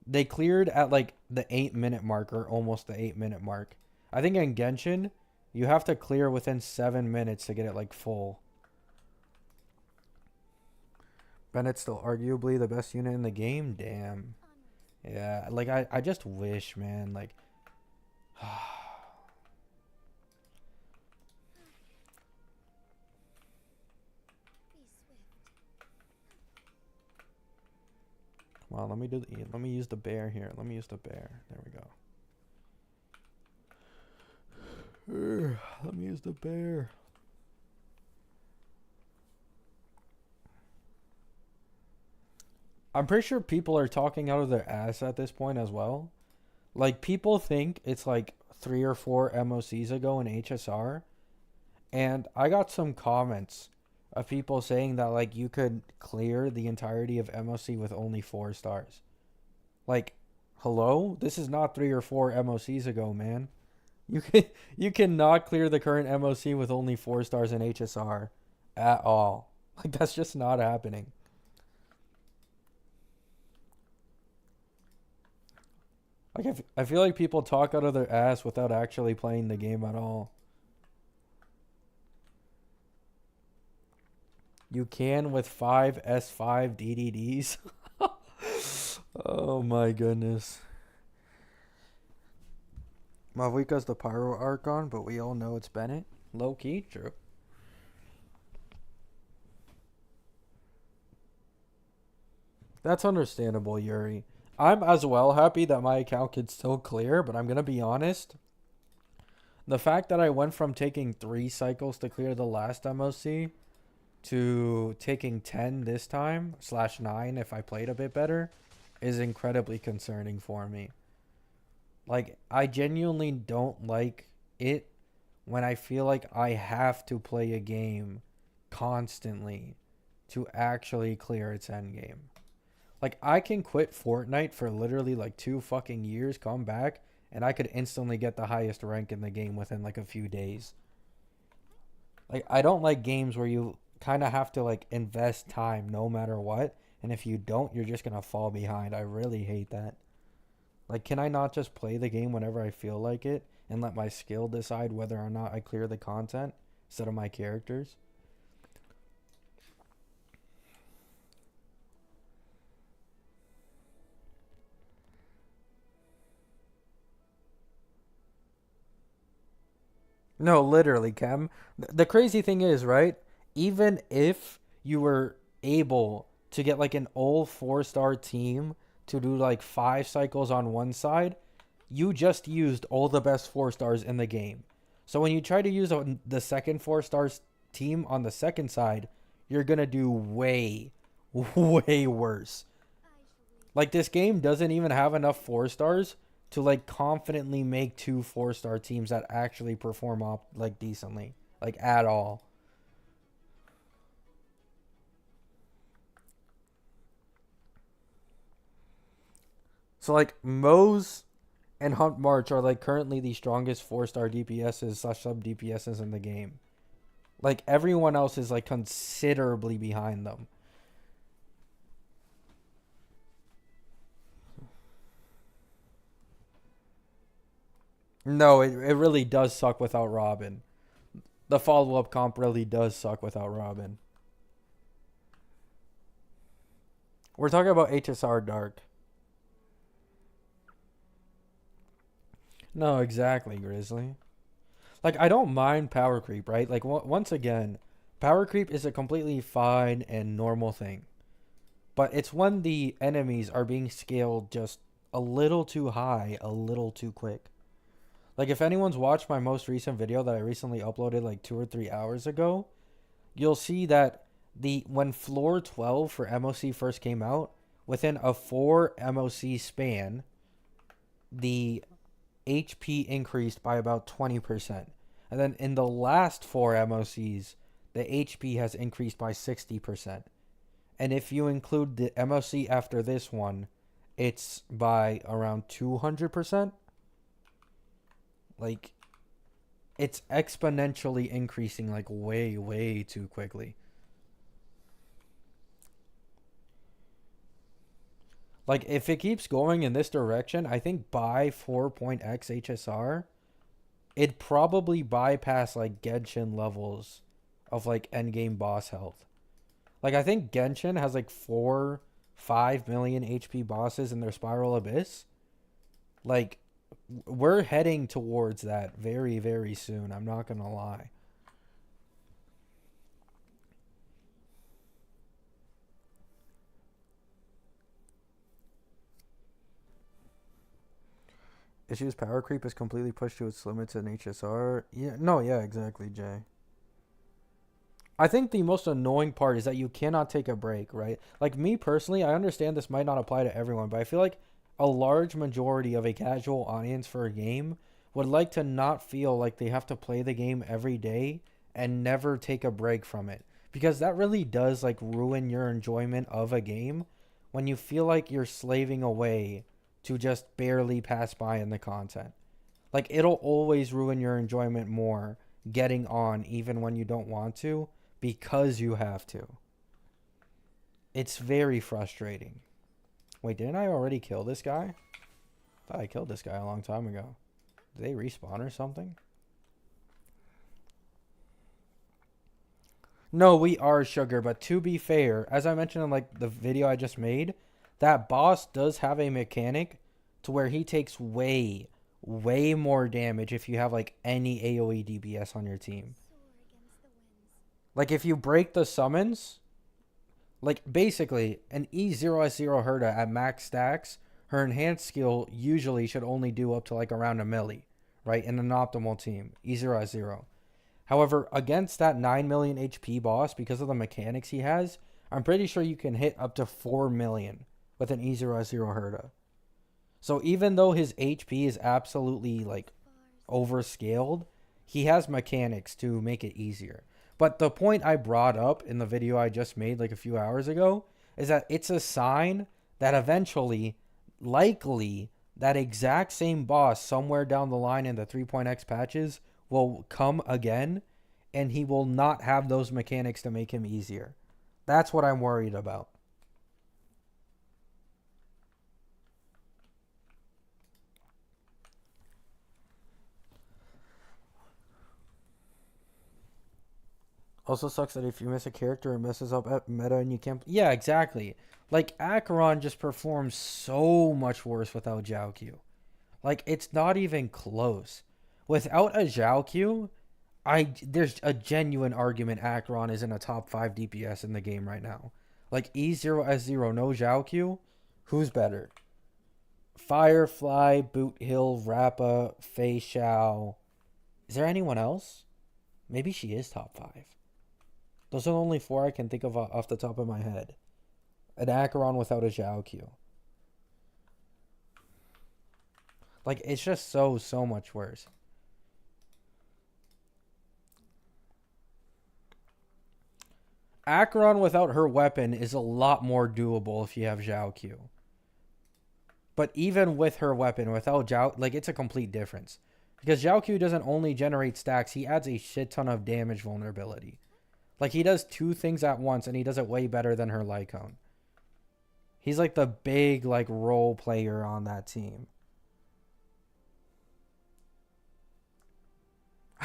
They cleared at like the 8 minute mark or almost the 8 minute mark. I think in Genshin, you have to clear within 7 minutes to get it like full. Bennett's still arguably the best unit in the game. Damn. Onwards. Yeah, like I just wish, man. Like, Be swift. come Come on, let me use the bear here. Let me use the bear. There we go. Let me use the bear. I'm pretty sure people are talking out of their ass at this point as well. Like, people think it's like 3 or 4 MOCs ago in HSR. And I got some comments of people saying that, like, you could clear the entirety of MOC with only 4 stars. Like, hello? This is not 3 or 4 MOCs ago, man. You can you cannot clear the current MOC with only 4 stars in HSR at all. Like, that's just not happening. Like, I feel like people talk out of their ass without actually playing the game at all. You can with 5 S5 DDDs. Oh my goodness. Mavuika's the Pyro Archon, but we all know it's Bennett. Low key, true. That's understandable, Yuri. I'm as well happy that my account can still clear, but I'm gonna be honest. The fact that I went from taking 3 cycles to clear the last MOC to taking 10 this time, /9 if I played a bit better, is incredibly concerning for me. Like, I genuinely don't like it when I feel like I have to play a game constantly to actually clear its endgame. Like, I can quit Fortnite for literally like 2 fucking years, come back, and I could instantly get the highest rank in the game within like a few days. Like, I don't like games where you kind of have to like invest time no matter what, and if you don't, you're just gonna fall behind. I really hate that. Like, can I not just play the game whenever I feel like it and let my skill decide whether or not I clear the content instead of my characters? No, literally, Cam. The crazy thing is, right? Even if you were able to get like an all 4 star team to do like 5 cycles on one side, you just used all the best 4 stars in the game. So when you try to use the second 4 stars team on the second side, you're gonna do way, way worse. Like, this game doesn't even have enough 4 stars to like confidently make 2 4 star teams that actually perform up like decently, like at all. So like Moe's and Hunt March are like currently the strongest 4 star DPSs / sub DPSs in the game. Like, everyone else is like considerably behind them. No, it really does suck without Robin. The follow up comp really does suck without Robin. We're talking about HSR Dark. No, exactly, Grizzly. Like, I don't mind power creep, right? Like, once again, power creep is a completely fine and normal thing. But it's when the enemies are being scaled just a little too high, a little too quick. Like, if anyone's watched my most recent video that I recently uploaded like 2 or 3 hours ago, you'll see that the when floor 12 for MOC first came out, within a 4 MOC span, the HP increased by about 20%. And then in the last 4 MOCs, the HP has increased by 60%. And if you include the MOC after this one, it's by around 200%. Like, it's exponentially increasing like way, way too quickly. Like, if it keeps going in this direction, I think by 4.x HSR, it'd probably bypass like Genshin levels of like endgame boss health. Like, I think Genshin has like 5 million HP bosses in their Spiral Abyss. Like, we're heading towards that very, very soon. I'm not gonna lie. Issues power creep is completely pushed to its limits in HSR. Yeah, no, yeah, exactly, Jay. I think the most annoying part is that you cannot take a break, right? Like me personally, I understand this might not apply to everyone, but I feel like a large majority of a casual audience for a game would like to not feel like they have to play the game every day and never take a break from it. Because that really does like ruin your enjoyment of a game when you feel like you're slaving away to just barely pass by in the content. Like it'll always ruin your enjoyment more getting on even when you don't want to because you have to. It's very frustrating. Wait, didn't I already kill this guy? I thought I killed this guy a long time ago. Did they respawn or something? No, we are sugar, but to be fair, as I mentioned in like the video I just made, that boss does have a mechanic to where he takes way more damage if you have like any AoE DPS on your team. Soar against the winds. Like if you break the summons, like basically an E0S0 Herda at max stacks, her enhanced skill usually should only do up to like around a milli, right? In an optimal team, E0S0. However, against that 9 million HP boss, because of the mechanics he has, I'm pretty sure you can hit up to 4 million with an E0S0 Herda. So even though his HP is absolutely like Bars. overscaled, he has mechanics to make it easier. But the point I brought up in the video I just made like a few hours ago is that it's a sign that eventually, likely, that exact same boss somewhere down the line in the 3.x patches will come again and he will not have those mechanics to make him easier. That's what I'm worried about. Also sucks that if you miss a character, it messes up meta and you can't. Yeah, exactly. Like Acheron just performs so much worse without Zhao Q. Like it's not even close. Without a Zhao Q, there's a genuine argument Acheron is in a top 5 DPS in the game right now. Like E0S0 no Zhao Q, who's better? Firefly, Boot Hill, Rappa, Fei Xiao. Is there anyone else? Maybe she is top 5. Those are the only 4 I can think of off the top of my head. An Acheron without a Zhao Q. Like, it's just so much worse. Acheron without her weapon is a lot more doable if you have Zhao Q. But even with her weapon, without Zhao, like, it's a complete difference. Because Zhao Q doesn't only generate stacks, he adds a shit ton of damage vulnerability. Like, he does 2 things at once, and he does it way better than her Lycone. He's like the big, like, role player on that team.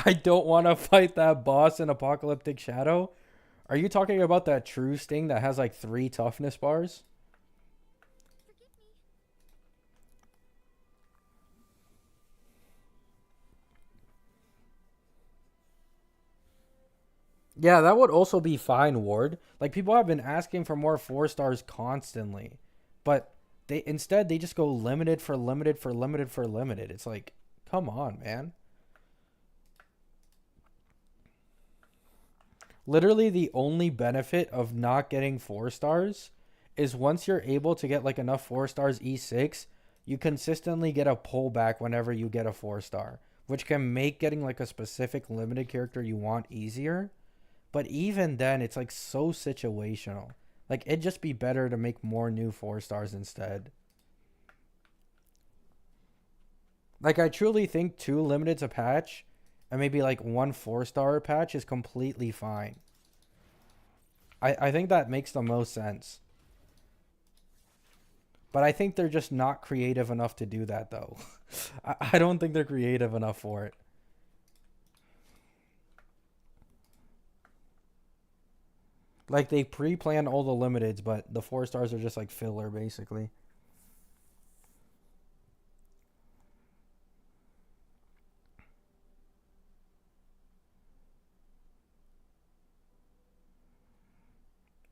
I don't want to fight that boss in Apocalyptic Shadow. Are you talking about that true sting that has like 3 toughness bars? Forgive me. Yeah, that would also be fine, Ward. Like people have been asking for more 4 stars constantly. But they just go limited for limited for limited for limited. It's like, come on, man. Literally the only benefit of not getting 4 stars is once you're able to get like enough 4 stars E6, you consistently get a pullback whenever you get a 4 star, which can make getting like a specific limited character you want easier. But even then, it's like so situational. Like it'd just be better to make more new 4 stars instead. Like I truly think 2 limiteds a patch and maybe like 1 4 star patch is completely fine. I think that makes the most sense. But I think they're just not creative enough to do that though. I don't think they're creative enough for it. Like they pre-plan all the limiteds, but the 4 stars are just like filler basically.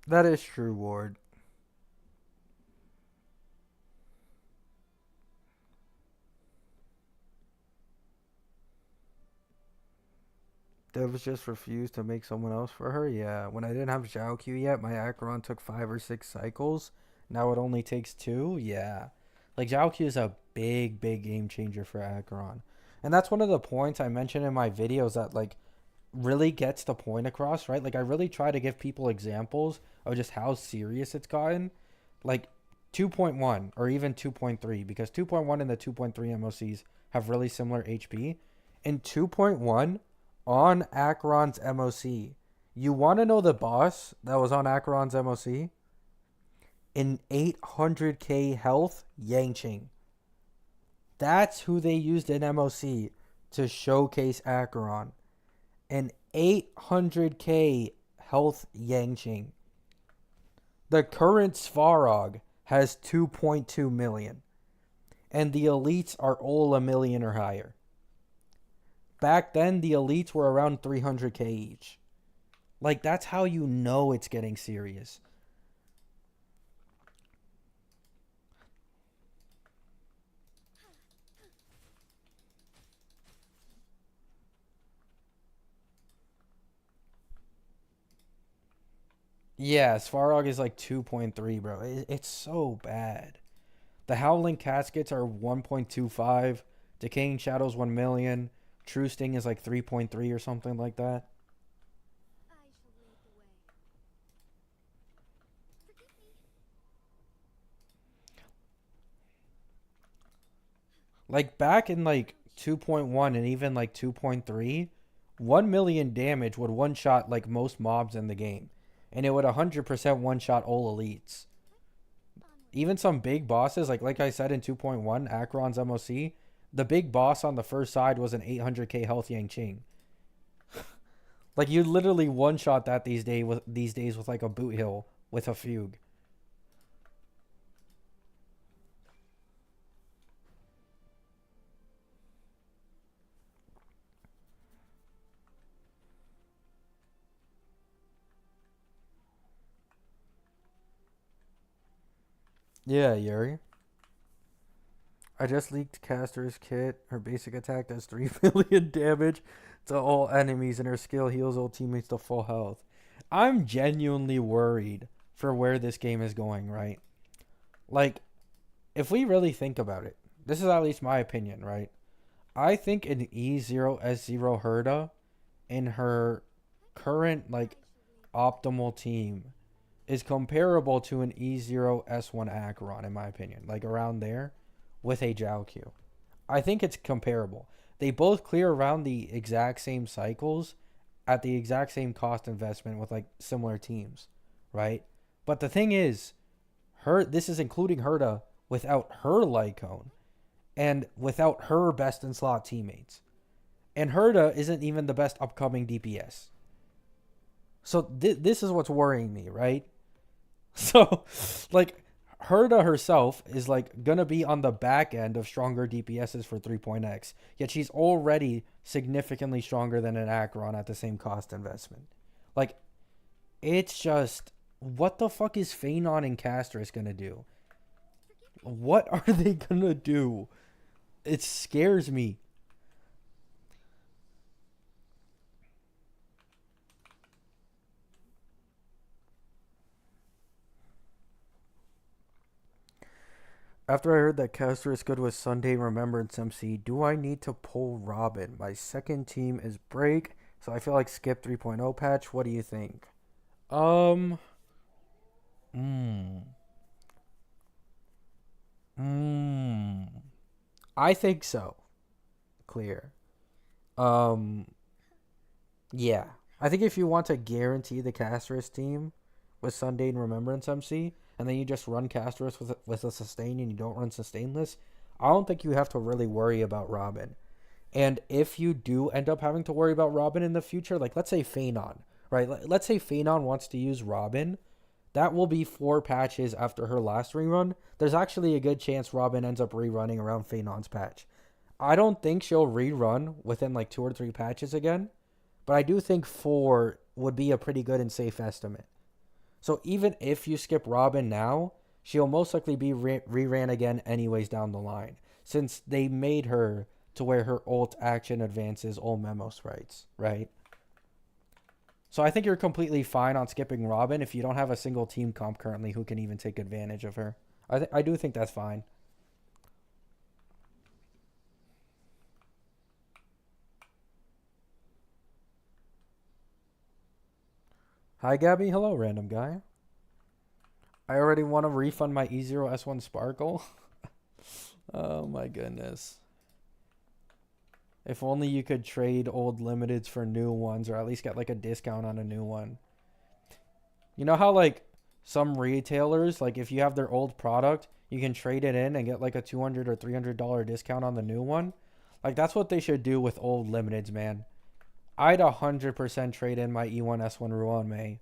That is true, Ward. Devs just refused to make someone else for her. Yeah, when I didn't have Zhao Q yet, my Acheron took 5 or 6 cycles. Now it only takes 2. Yeah, like Zhao Q is a big, big game changer for Acheron, and that's one of the points I mentioned in my videos that like really gets the point across, right? Like I really try to give people examples of just how serious it's gotten. Like 2.1 or even 2.3 because 2.1 and the 2.3 MOCs have really similar HP. In 2.1 on Acheron's MOC, you want to know the boss that was on Acheron's MOC? In 800k health, Yangqing. That's who they used in MOC to showcase Acheron. An 800k health Yangqing. The current Svarog has 2.2 million, and the elites are all a million or higher. Back then, the elites were around 300k each. Like, that's how you know it's getting serious. Yeah, Svarog is like 2.3, bro. It's so bad. The Howling Caskets are 1.25. Decaying Shadows 1 million. True Sting is like 3.3 or something like that. I shall lead the way. Forgive me. Like back in like 2.1 and even like 2.3, 1 million damage would one shot like most mobs in the game. And it would 100% one shot all elites. Onward. Even some big bosses, like I said in 2.1, Acheron's MOC, the big boss on the first side was an 800k health Yang Ching. Like you literally one shot that these days with like a boot hill with a fugue. Yeah, Yuri. I just leaked Caster's kit. Her basic attack does 3 million damage to all enemies, and her skill heals all teammates to full health. I'm genuinely worried for where this game is going, right? Like, if we really think about it, this is at least my opinion, right? I think an E0S0 Herda in her current, I like, shall lead the way. optimal team is comparable to an E0S1 Acheron, in my opinion. Like, around there with a Jiao Q. I think it's comparable. They both clear around the exact same cycles at the exact same cost investment with like similar teams, right? But the thing is, her this is including Herda without her Lycone and without her best in slot teammates. And Herda isn't even the best upcoming DPS. So this is what's worrying me, right? So like Herda herself is like gonna be on the back end of stronger DPSs for 3.x, yet she's already significantly stronger than an Acheron at the same cost investment. Like it's just what the fuck is Phanon and Castris gonna do? Forgive me. What are they gonna do? It scares me. After I heard that Castor is good with Sunday Remembrance MC, do I need to pull Robin? My second team is Break, so I feel like skip 3.0 patch. What do you think? Um, mm, mm, I think so. Clear. Um, yeah. I think if you want to guarantee the Castorus team with Sunday and Remembrance MC, and then you just run Castorus with a sustain and you don't run sustainless, I don't think you have to really worry about Robin. And if you do end up having to worry about Robin in the future, like let's say Phanon, right? Let's say Phanon wants to use Robin. That will be 4 patches after her last rerun. There's actually a good chance Robin ends up rerunning around Phanon's patch. I don't think she'll rerun within like 2 or 3 patches again, but I do think 4 would be a pretty good and safe estimate. So even if you skip Robin now, she'll most likely be reran again anyways down the line, since they made her to where her ult action advances all memo sprites, right? So I think you're completely fine on skipping Robin if you don't have a single team comp currently who can even take advantage of her. I do think that's fine. Hi, Gabby. Hello, random guy. I already want to refund my E0S1 Sparkle. Oh my goodness. If only you could trade old limiteds for new ones or at least get like a discount on a new one. You know how like some retailers, like if you have their old product, you can trade it in and get like a $200 or $300 discount on the new one? Like that's what they should do with old limiteds, man. I'd 100% trade in my E1S1 Ruan May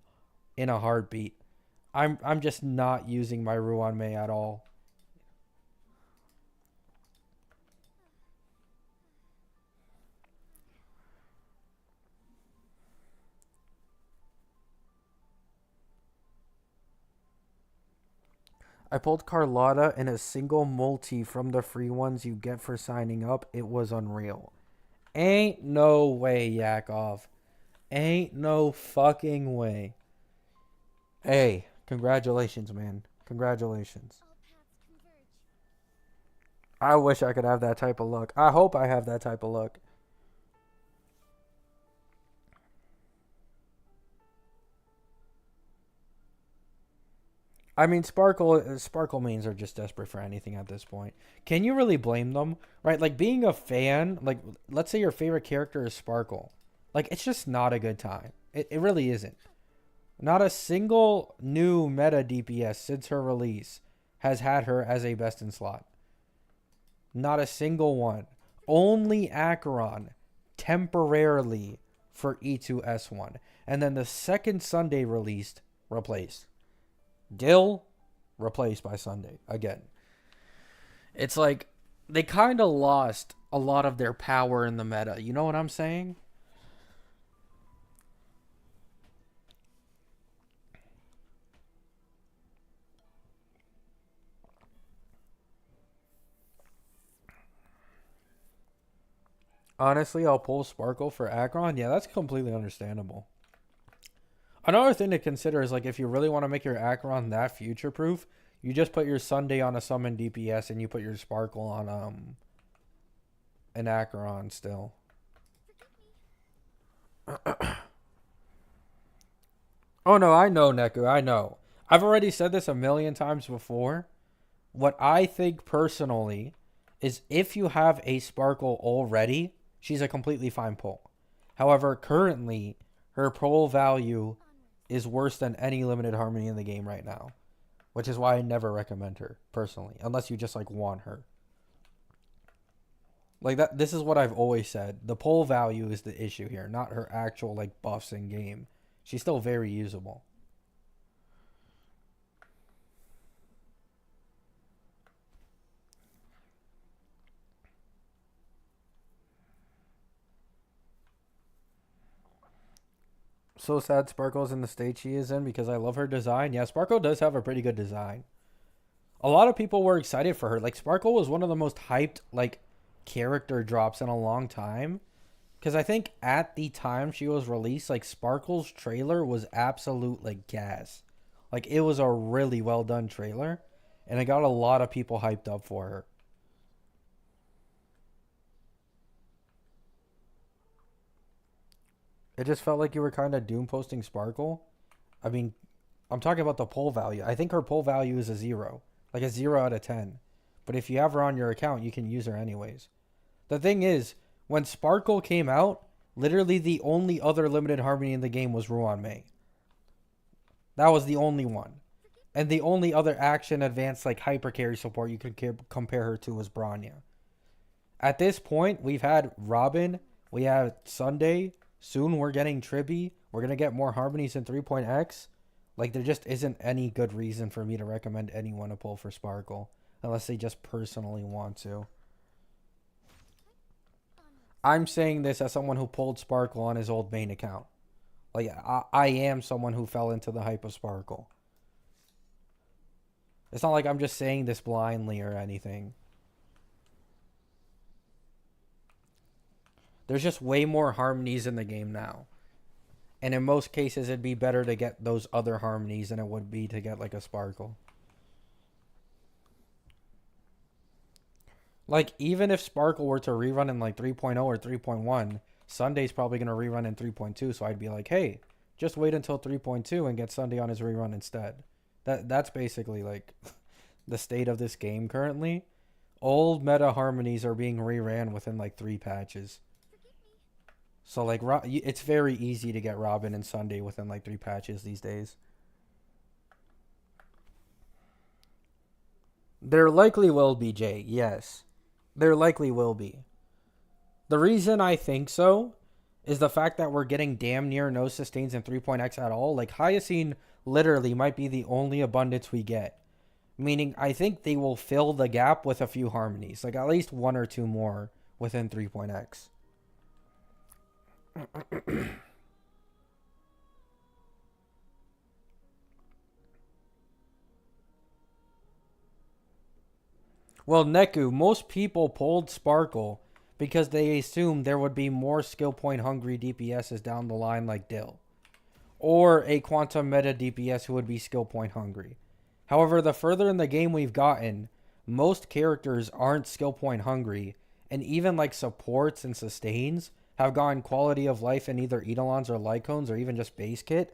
in a heartbeat. I'm just not using my Ruan May at all. I pulled Carlotta in a single multi from the free ones you get for signing up. It was unreal. Ain't no way, Yakov. Ain't no fucking way. Hey, congratulations, man. Congratulations. All paths converge. I wish I could have that type of luck. I hope I have that type of luck. I mean, Sparkle mains are just desperate for anything at this point. Can you really blame them? Right? Like being a fan, like let's say your favorite character is Sparkle. Like it's just not a good time. It really isn't. Not a single new meta DPS since her release has had her as a best in slot. Not a single one. Only Acheron temporarily for E2S1. And then the second Sunday released, replaced. Dill, replaced by Sunday again. It's like they kind of lost a lot of their power in the meta. You know what I'm saying? Honestly, I'll pull Sparkle for Acheron. Yeah, that's completely understandable. Another thing to consider is like if you really want to make your Acheron that future proof, you just put your Sunday on a summon DPS and you put your Sparkle on an Acheron still. Oh no, I know, Neku, I know. I've already said this a million times before. What I think personally is if you have a Sparkle already, she's a completely fine pull. However, currently her pull value is worse than any limited harmony in the game right now, which is why I never recommend her personally, unless you just like want her. Like that, this is what I've always said. The pull value is the issue here, not her actual like buffs in game. She's still very usable. So sad Sparkle's in the state she is in because I love her design. Yeah, Sparkle does have a pretty good design. A lot of people were excited for her. Like Sparkle was one of the most hyped like character drops in a long time. Because I think at the time she was released, like Sparkle's trailer was absolute like gas. Like it was a really well done trailer, and it got a lot of people hyped up for her. It just felt like you were kind of doom posting Sparkle. I mean, I'm talking about the pull value. I think her pull value is a zero, like a 0 out of 10. But if you have her on your account, you can use her anyways. The thing is, when Sparkle came out, literally the only other limited harmony in the game was Ruan May. That was the only one. And the only other action advanced like hyper carry support you could compare her to was Branya. At this point, we've had Robin, we have Sunday, soon we're getting Tribby, we're going to get more harmonies in 3.x. Like there just isn't any good reason for me to recommend anyone to pull for Sparkle unless they just personally want to. I'm saying this as someone who pulled Sparkle on his old main account. Like I am someone who fell into the hype of Sparkle. It's not like I'm just saying this blindly or anything. There's just way more harmonies in the game now. And in most cases, it'd be better to get those other harmonies than it would be to get like a sparkle. Like, even if Sparkle were to rerun in like 3.0 or 3.1, Sunday's probably going to rerun in 3.2. So I'd be like, hey, just wait until 3.2 and get Sunday on his rerun instead. That's basically like the state of this game currently. Old meta harmonies are being reran within like 3 patches. So like it's very easy to get Robin and Sunday within like 3 patches these days. There likely will be, Jay. Yes. There likely will be. The reason I think so is the fact that we're getting damn near no sustains in 3.x at all. Like Hyacine literally might be the only abundance we get. Meaning I think they will fill the gap with a few harmonies. Like at least one or two more within 3.x. Well, Neku, most people pulled Sparkle because they assumed there would be more skill point hungry DPSs down the line like Dill. Or a quantum meta DPS who would be skill point hungry. However, the further in the game we've gotten, most characters aren't skill point hungry, and even like supports and sustains have gotten quality of life in either Eidolons or Lycones or even just base kit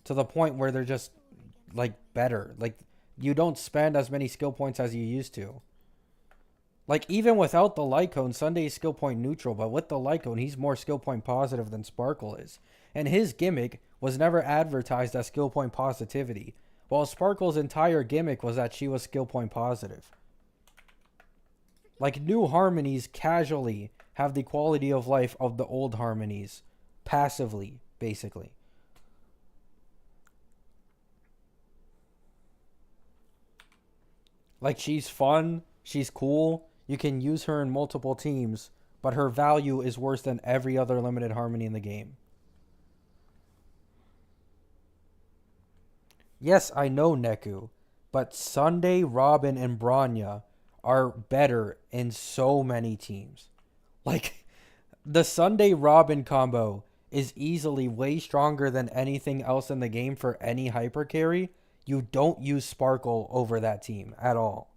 to the point where they're just like better. Like you don't spend as many skill points as you used to. Like, even without the Lycone, Sunday is skill point neutral, but with the Lycone, he's more skill point positive than Sparkle is. And his gimmick was never advertised as skill point positivity, while Sparkle's entire gimmick was that she was skill point positive. Like, new harmonies casually have the quality of life of the old harmonies, passively, basically. Like, she's fun, she's cool, you can use her in multiple teams, but her value is worse than every other limited harmony in the game. Yes, I know Neku, but Sunday, Robin, and Branya are better in so many teams. Like, the Sunday Robin combo is easily way stronger than anything else in the game for any hyper carry. You don't use Sparkle over that team at all.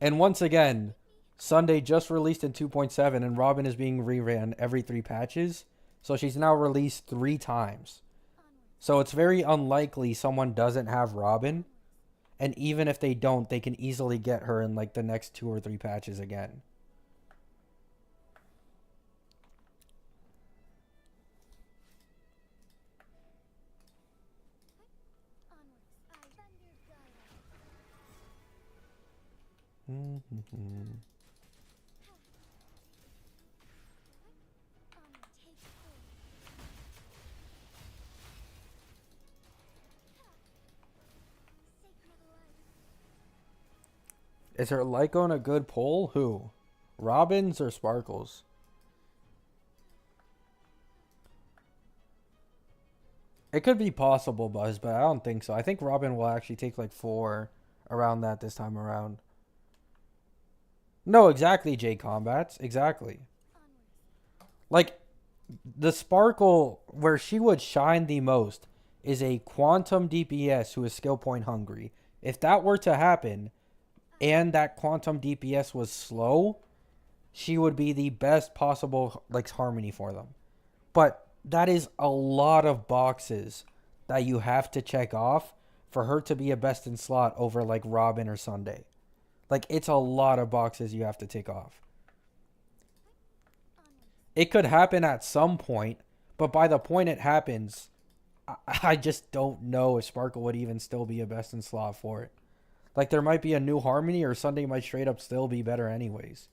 And once again, Sunday just released in 2.7 and Robin is being reran every 3 patches. So she's now released 3 times. So it's very unlikely someone doesn't have Robin. And even if they don't, they can easily get her in like the next 2 or 3 patches again. Mm-hmm. Is her Lycone a good pull? Who? Robins or Sparkles? It could be possible, Buzz, but I don't think so. I think Robin will actually take like 4 around that this time around. No, exactly, J Combats. Exactly. Like, the Sparkle where she would shine the most is a Quantum DPS who is skill point hungry. If that were to happen, and that Quantum DPS was slow, she would be the best possible like harmony for them. But that is a lot of boxes that you have to check off for her to be a best in slot over like Robin or Sunday. Like it's a lot of boxes you have to tick off. It could happen at some point, but by the point it happens, I just don't know if Sparkle would even still be a best in slot for it. Like there might be a new harmony or Sunday might straight up still be better anyways.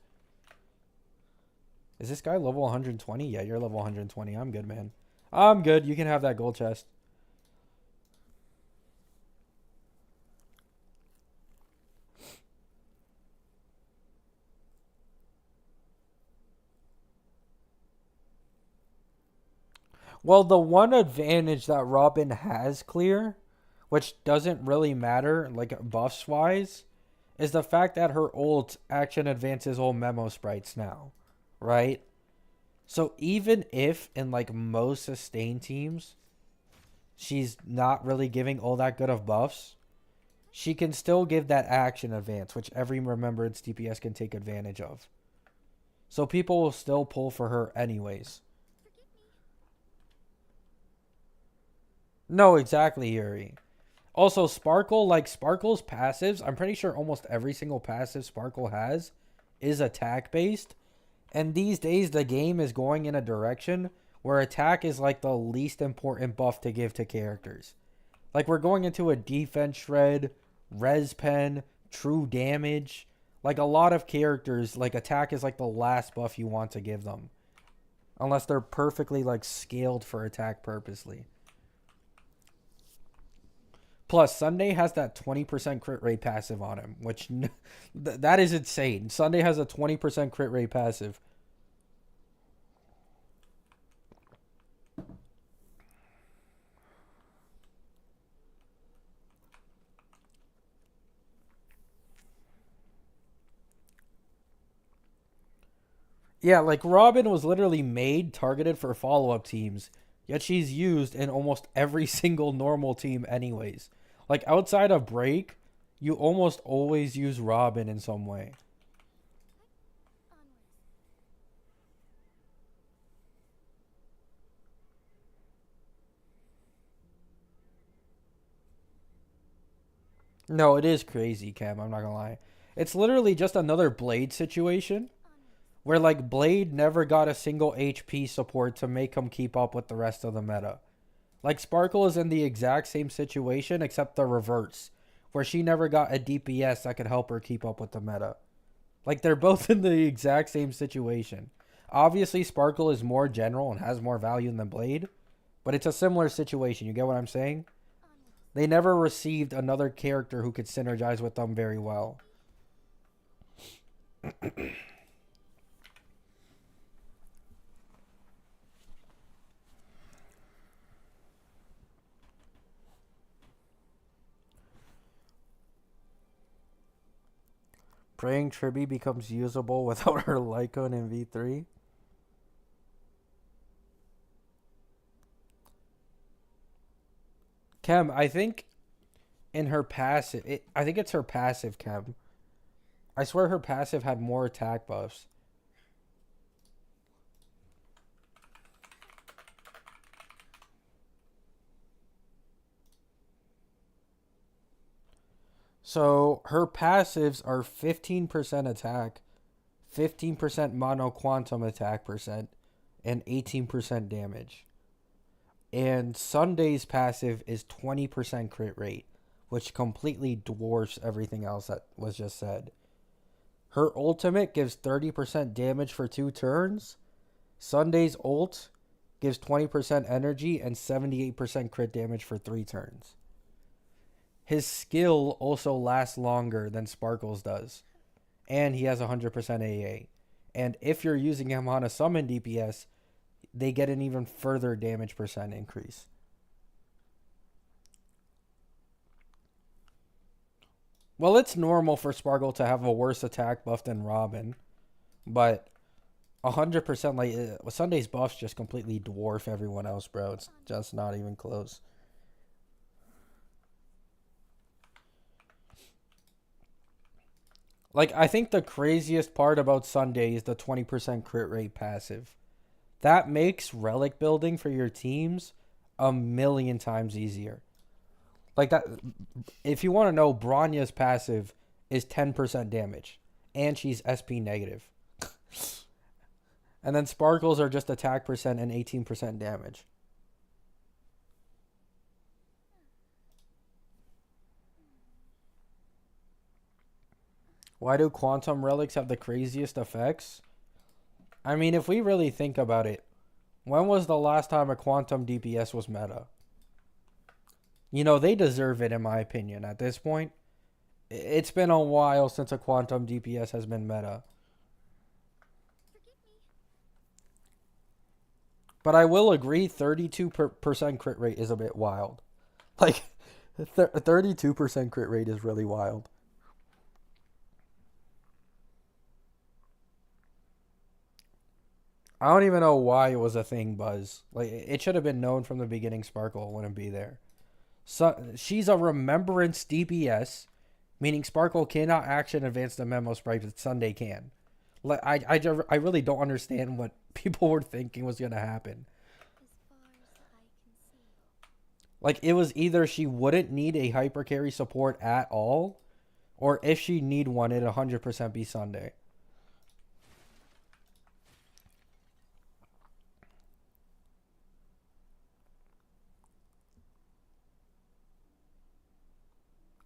Is this guy level 120? Yeah, you're level 120. I'm good, man. I'm good. You can have that gold chest. Well, the one advantage that Robin has clear, which doesn't really matter, like buffs wise, is the fact that her ult action advances all memo sprites now. right? So even if in like most sustain teams, she's not really giving all that good of buffs, she can still give that action advance, which every remembrance DPS can take advantage of. So people will still pull for her anyways. No, exactly, Yuri. Also, Sparkle, like Sparkle's passives, I'm pretty sure almost every single passive Sparkle has is attack based. And these days, the game is going in a direction where attack is like the least important buff to give to characters. Like, we're going into a defense shred, res pen, true damage. Like, a lot of characters, like, attack is like the last buff you want to give them. Unless they're perfectly, like, scaled for attack purposely. Plus, Sunday has that 20% crit rate passive on him, which that is insane. Sunday has a 20% crit rate passive. Yeah, like Robin was literally made targeted for follow up teams, yet she's used in almost every single normal team, anyways. Like outside of Break, you almost always use Robin in some way. No, it is crazy, Cam. I'm not gonna lie. It's literally just another Blade situation where like Blade never got a single HP support to make him keep up with the rest of the meta. Like Sparkle is in the exact same situation except the reverse, where she never got a DPS that could help her keep up with the meta. Like they're both in the exact same situation. Obviously, Sparkle is more general and has more value than Blade, but it's a similar situation. You get what I'm saying? They never received another character who could synergize with them very well. Praying Tribby becomes usable without her Lycon in V3. Chem, I think in her passive, I think it's her passive, Chem. I swear her passive had more attack buffs. So her passives are 15% attack, 15% mono quantum attack percent, and 18% damage. And Sunday's passive is 20% crit rate, which completely dwarfs everything else that was just said. Her ultimate gives 30% damage for 2 turns. Sunday's ult gives 20% energy and 78% crit damage for 3 turns. His skill also lasts longer than Sparkle's does. And he has 100% AA. And if you're using him on a summon DPS, they get an even further damage percent increase. Well, it's normal for Sparkle to have a worse attack buff than Robin, but 100% like Sunday's buffs just completely dwarf everyone else, bro. It's just not even close. Like I think the craziest part about Sunday is the 20% crit rate passive. That makes relic building for your teams a million times easier. Like that, if you want to know, Bronya's passive is 10% damage, and she's SP negative. And then Sparkles are just attack percent and 18% damage. Why do quantum relics have the craziest effects? I mean, if we really think about it, when was the last time a quantum DPS was meta? You know, they deserve it, in my opinion, at this point. It's been a while since a quantum DPS has been meta. But I will agree, 32% crit rate is a bit wild. Like, 32% crit rate is really wild. I don't even know why it was a thing, Buzz. Like it should have been known from the beginning. Sparkle wouldn't be there. So she's a remembrance DPS, meaning Sparkle cannot action advance the memo sprite, but Sunday can. Like I really don't understand what people were thinking was gonna happen. As far as I can see. Like it was either she wouldn't need a hyper carry support at all, or if she need one, it'd 100% be Sunday.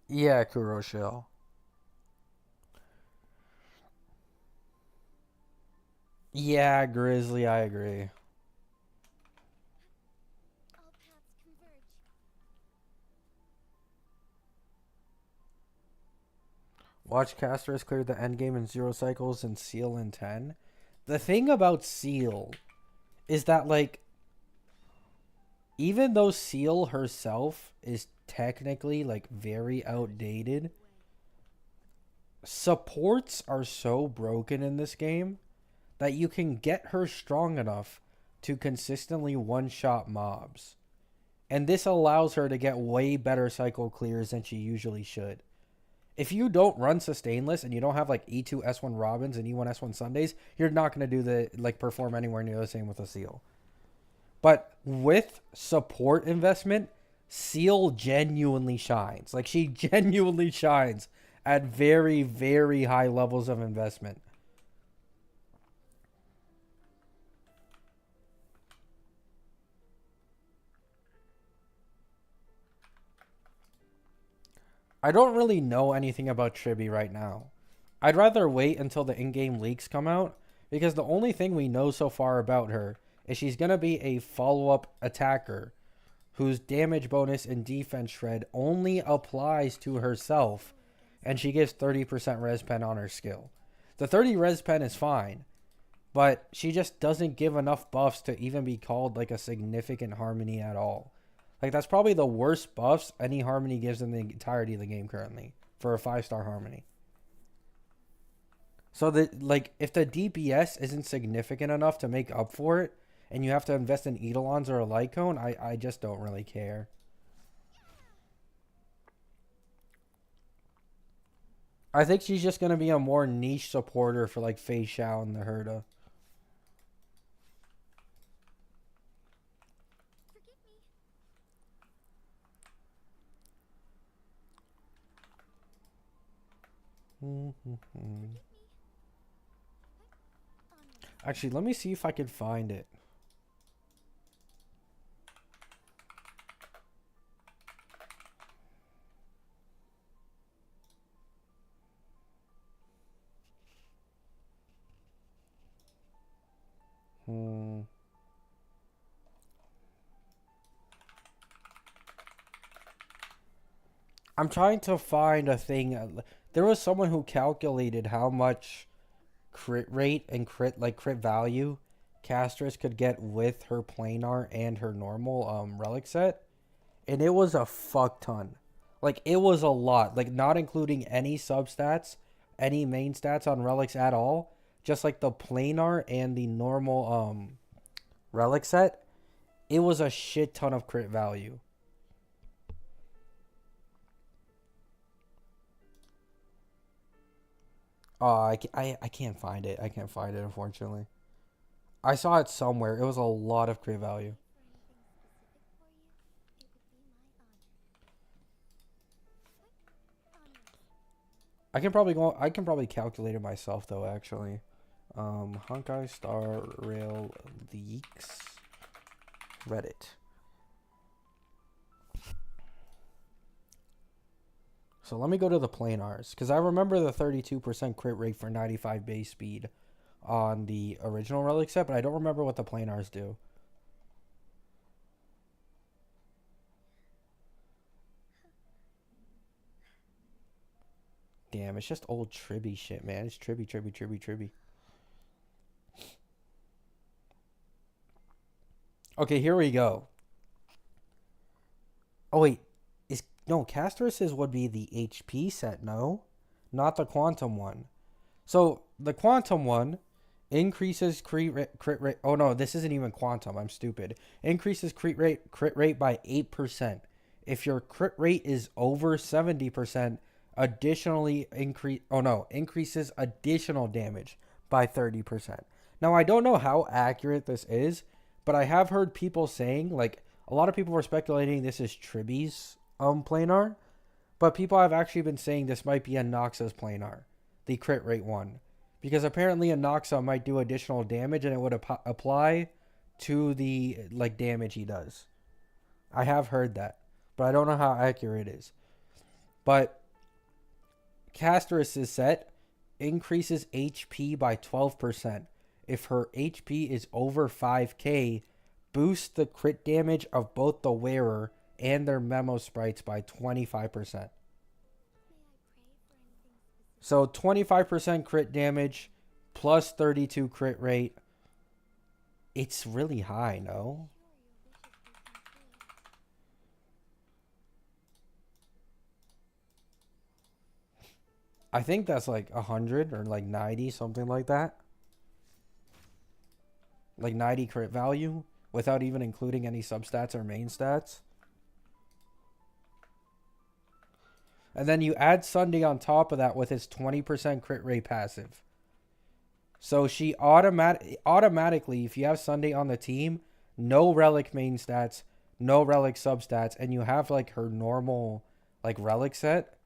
Yeah, Kuroshell. Yeah, Grizzly, I agree. All paths converge. Watch Casters clear the endgame in 0 cycles and Seal in 10. The thing about Seal is that, like, even though Seal herself is technically, like, very outdated, supports are so broken in this game that you can get her strong enough to consistently one-shot mobs. And this allows her to get way better cycle clears than she usually should. If you don't run sustainless and you don't have like E2 S1 Robins and E1 S1 Sundays, you're not going to do the like perform anywhere near the same with a Seal. But with support investment, Seal genuinely shines. Like she genuinely shines at very very high levels of investment. I don't really know anything about Triby right now. I'd rather wait until the in-game leaks come out because the only thing we know so far about her is she's going to be a follow-up attacker whose damage bonus and defense shred only applies to herself and she gives 30% res pen on her skill. The 30 res pen is fine, but she just doesn't give enough buffs to even be called like a significant harmony at all. Like that's probably the worst buffs any harmony gives in the entirety of the game currently for a 5-star harmony. So that like if the DPS isn't significant enough to make up for it, and you have to invest in Eidolons or a light cone, I just don't really care. I think she's just gonna be a more niche supporter for like Fei Xiao and the Herda. Forgive me. Forgive me. Onward. Actually, let me see if I can find it. Hmm. I'm trying to find a thing. There was someone who calculated how much crit rate and crit value Castress could get with her planar and her normal relic set, and it was a fuck ton. Like it was a lot. Like not including any substats, any main stats on relics at all. Just like the planar and the normal relic set, it was a shit ton of crit value. Oh, I can't find it. I can't find it, unfortunately. I saw it somewhere. It was a lot of crit value. I can probably calculate it myself though. Actually, Honkai Star Rail leaks Reddit. So let me go to the planars because I remember the 32% crit rate for 95 base speed on the original relic set, but I don't remember what the planars do. Damn, it's just old Tribby shit, man. It's Tribby. Okay, here we go. Oh wait, is no Castor's would be the HP set, no, not the Quantum one. So the Quantum one Increases crit rate. Oh no, this isn't even quantum. I'm stupid. Increases crit rate by 8%. If your crit rate is over 70%, additionally increases additional damage by 30%. Now I don't know how accurate this is, but I have heard people saying, like, a lot of people were speculating this is Triby's planar, but people have actually been saying this might be a Noxa's planar, the crit rate one. Because apparently a Noxa might do additional damage and it would apply to the like damage he does. I have heard that, but I don't know how accurate it is. But Caster's set increases HP by 12%. If her HP is over 5k, boosts the crit damage of both the wearer and their memo sprites by 25%. So 25% crit damage plus 32 crit rate. It's really high, no? I think that's like 100 or like 90, something like that. Like 90 crit value without even including any substats or main stats. And then you add Sunday on top of that with his 20% crit rate passive. So she automatically, if you have Sunday on the team, no relic main stats, no relic substats, and you have like her normal like relic set,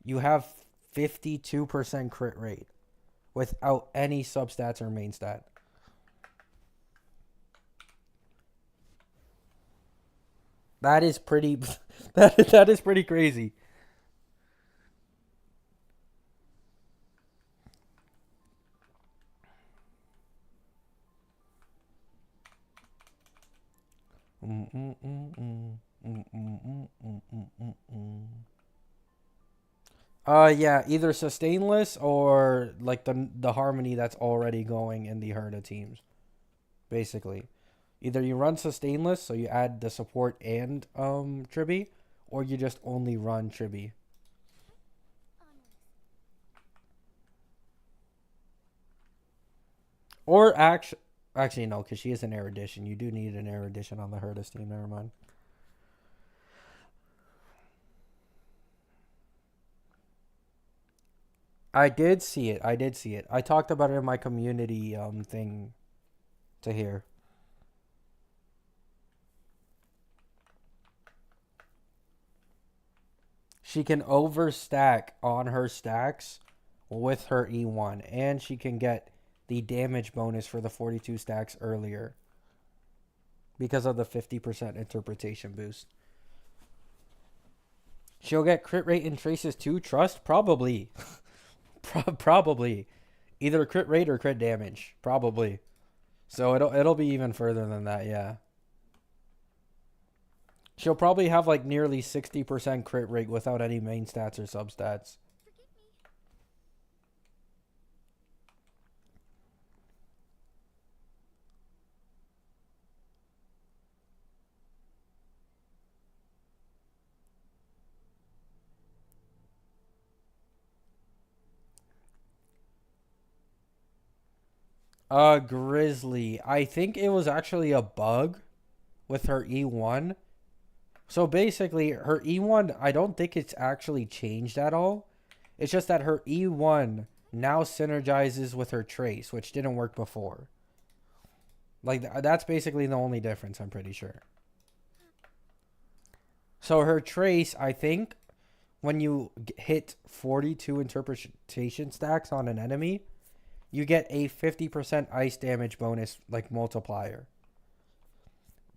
you have 52% crit rate without any substats or main stat. That is pretty that is pretty crazy. Yeah, either sustainless or like the harmony that's already going in the Herda teams. Basically, either you run sustainless, so you add the support and Triby, or you just only run Triby. Or actually no, because she is an erudition. You do need an erudition on the Herda team. Never mind. I did see it. I did see it. I talked about it in my community thing to hear. She can overstack on her stacks with her E1, and she can get the damage bonus for the 42 stacks earlier because of the 50% interpretation boost. She'll get crit rate and traces too. Trust? Probably. Probably. Either crit rate or crit damage. Probably. So it'll be even further than that, yeah. She'll probably have like nearly 60% crit rate without any main stats or substats. Grizzly. I think it was actually a bug with her E1. So basically, her E1, I don't think it's actually changed at all. It's just that her E1 now synergizes with her trace, which didn't work before. Like, that's basically the only difference, I'm pretty sure. So her trace, I think, when you hit 42 interpretation stacks on an enemy, you get a 50% ice damage bonus, like, multiplier.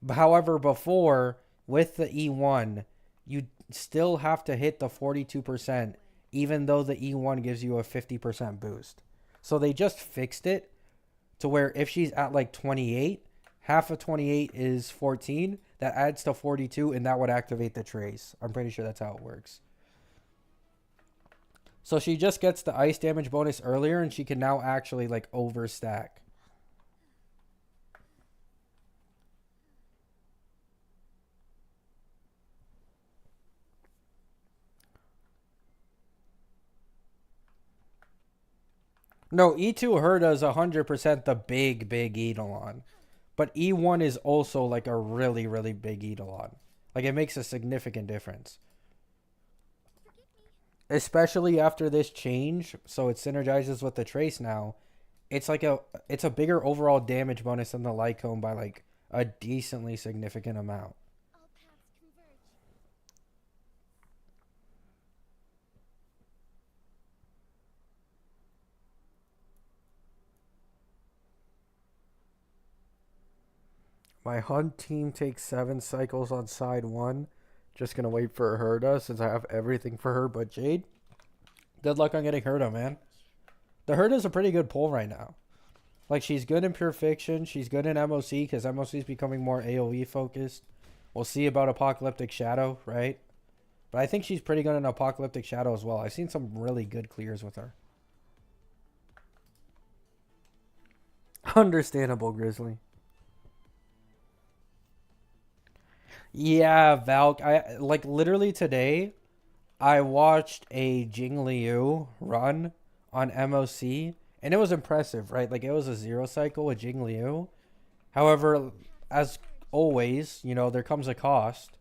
However, before, with the E1, you still have to hit the 42%, even though the E1 gives you a 50% boost. So they just fixed it to where if she's at like 28, half of 28 is 14. That adds to 42, and that would activate the trace. I'm pretty sure that's how it works. So she just gets the ice damage bonus earlier, and she can now actually like overstack. No, E2 Herda is 100% the big Eidolon. But E1 is also like a really big Eidolon. Like it makes a significant difference. Especially after this change, so it synergizes with the trace now. It's like it's a bigger overall damage bonus than the Lycone by like a decently significant amount. All paths converge. My hunt team takes 7 cycles on side one. Just gonna wait for Herda since I have everything for her but Jade. Good luck on getting Herda, man. The Herda's a pretty good pull right now. Like she's good in Pure Fiction, she's good in MOC because MOC is becoming more AOE focused. We'll see about Apocalyptic Shadow, right? But I think she's pretty good in Apocalyptic Shadow as well. I've seen some really good clears with her. Understandable, Grizzly. Yeah, Valk. I like literally today. I watched a Jing Liu run on MOC, and it was impressive, right? Like it was a 0 cycle with Jing Liu. However, as always, there comes a cost,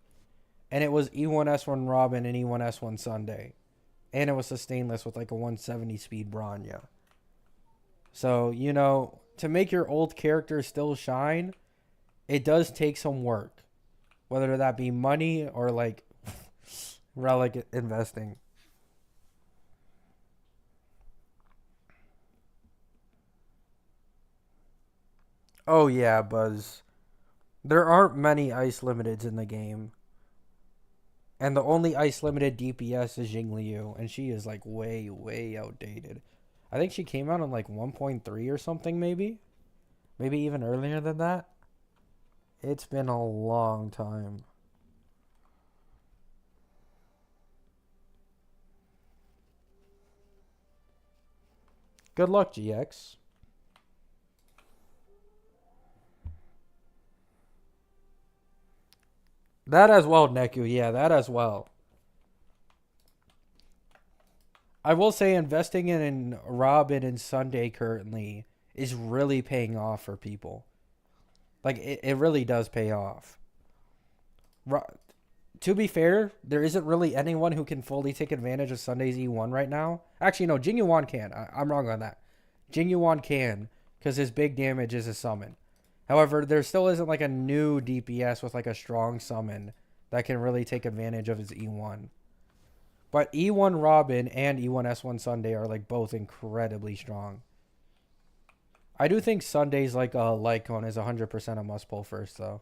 and it was E1S1 Robin and E1S1 Sunday, and it was a stainless with like a 170 speed Bronya. So to make your old character still shine, it does take some work, whether that be money or like relic investing. Oh yeah, Buzz. There aren't many ice limiteds in the game. And the only ice limited DPS is Jing Liu, and she is like way outdated. I think she came out on like 1.3 or something, maybe? Maybe even earlier than that? It's been a long time. Good luck, GX. That as well, Neku. Yeah, that as well. I will say investing in Robin and Sunday currently is really paying off for people. Like, it really does pay off. To be fair, there isn't really anyone who can fully take advantage of Sunday's E1 right now. Actually, no, Jing Yuan can. I'm wrong on that. Jing Yuan can, because his big damage is a summon. However, there still isn't like a new DPS with like a strong summon that can really take advantage of his E1. But E1 Robin and E1 S1 Sunday are like both incredibly strong. I do think Sunday's like a Lycone is 100% a must pull first though.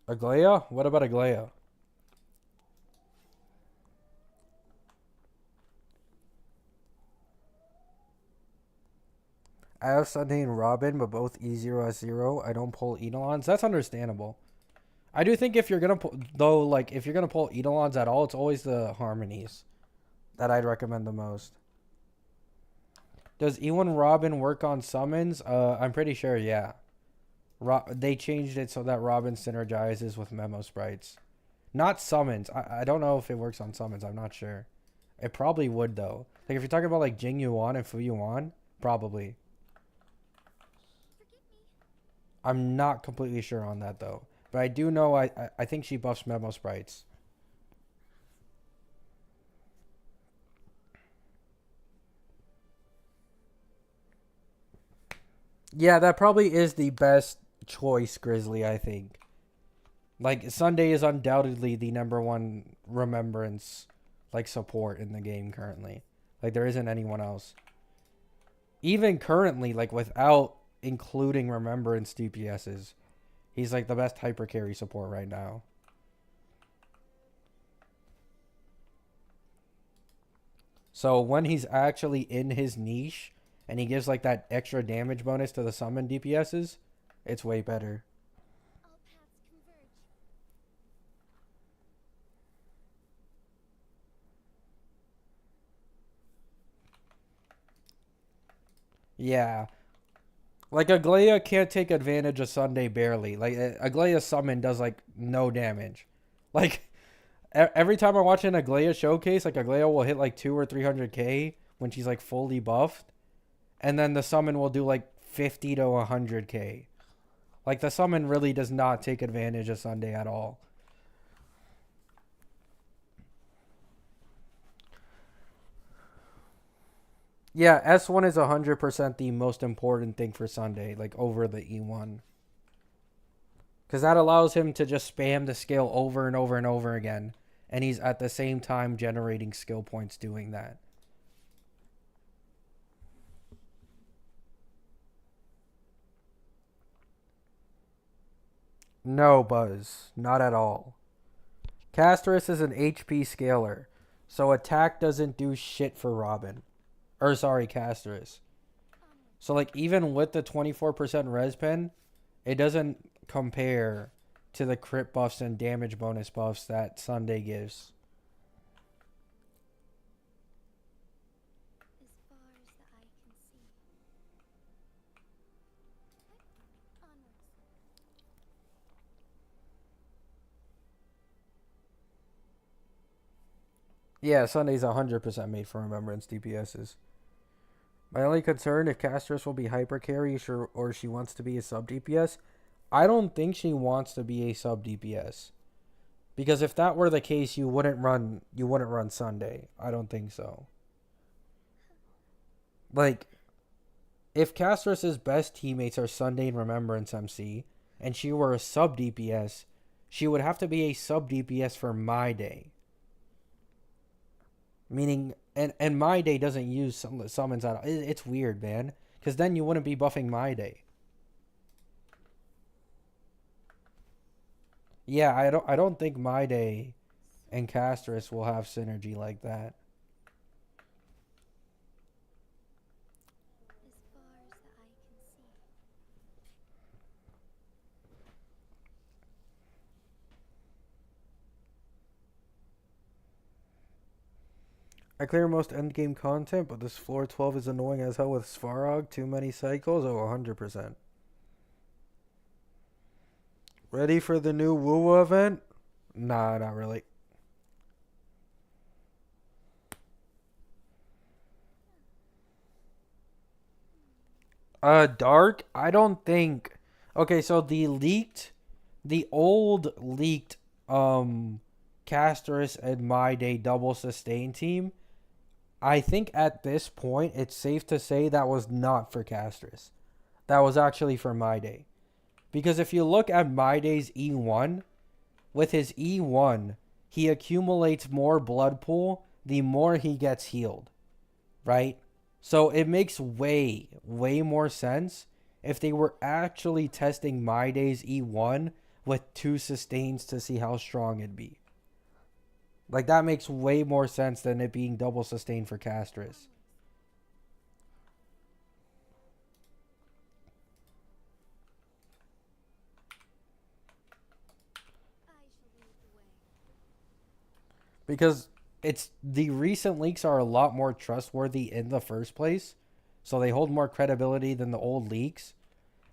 Aglaya? What about Aglaya? I have Sunday and Robin, but both E0S0. I don't pull Eidolons. That's understandable. I do think if you're gonna pull, though, like if you're gonna pull Eidolons at all, it's always the harmonies that I'd recommend the most. Does E1 Robin work on summons? I'm pretty sure, yeah. They changed it so that Robin synergizes with memo sprites. Not summons. I don't know if it works on summons. I'm not sure. It probably would though. Like if you're talking about like Jing Yuan and Fu Yuan, probably. I'm not completely sure on that though. But I do know I think she buffs memo sprites. Yeah, that probably is the best choice, Grizzly, I think. Like Sunday is undoubtedly the number one remembrance like support in the game currently. Like there isn't anyone else. Even currently, like without including remembrance DPSs, he's like the best hyper carry support right now. So when he's actually in his niche and he gives like that extra damage bonus to the summon DPSs, it's way better. All paths converge. Yeah. Like Aglaya can't take advantage of Sunday barely. Like Aglaya's summon does like no damage. Like every time I watch an Aglaya showcase, like Aglaya will hit like 2 or 300k when she's like fully buffed, and then the summon will do like 50 to 100k. Like the summon really does not take advantage of Sunday at all. Yeah, S1 is 100% the most important thing for Sunday, like over the E1. Because that allows him to just spam the skill over and over and over again. And he's at the same time generating skill points doing that. No, Buzz. Not at all. Castris is an HP scaler. So attack doesn't do shit for Robin. Or sorry, Castris. So like even with the 24% res pen, it doesn't compare to the crit buffs and damage bonus buffs that Sunday gives. As far as the eye can see. Onwards. Yeah, Sunday's 100% made for Remembrance DPSs. My only concern if Castris will be hyper carry or she wants to be a sub DPS. I don't think she wants to be a sub DPS. Because if that were the case, you wouldn't run Sunday. I don't think so. Like if Castris's best teammates are Sunday and Remembrance MC and she were a sub DPS, she would have to be a sub DPS for my day. Meaning, and my day doesn't use summons at all. It's weird, man. Because then you wouldn't be buffing my day. Yeah, I don't think my day and Castris will have synergy like that. As far as the eye can see. I clear most endgame content, but this floor 12 is annoying as hell with Svarog. Too many cycles. Oh, 100%. Ready for the new Wuwa event? Nah, not really. Dark? I don't think. Okay, so the old leaked, Castris and My Day double sustain team. I think at this point, it's safe to say that was not for Castris. That was actually for My Day. Because if you look at My Day's E1, with his E1, he accumulates more blood pool the more he gets healed, right? So it makes way more sense if they were actually testing My Day's E1 with two sustains to see how strong it'd be. Like that makes way more sense than it being double sustained for Castris. I shall lead the way. Because it's the recent leaks are a lot more trustworthy in the first place. So they hold more credibility than the old leaks.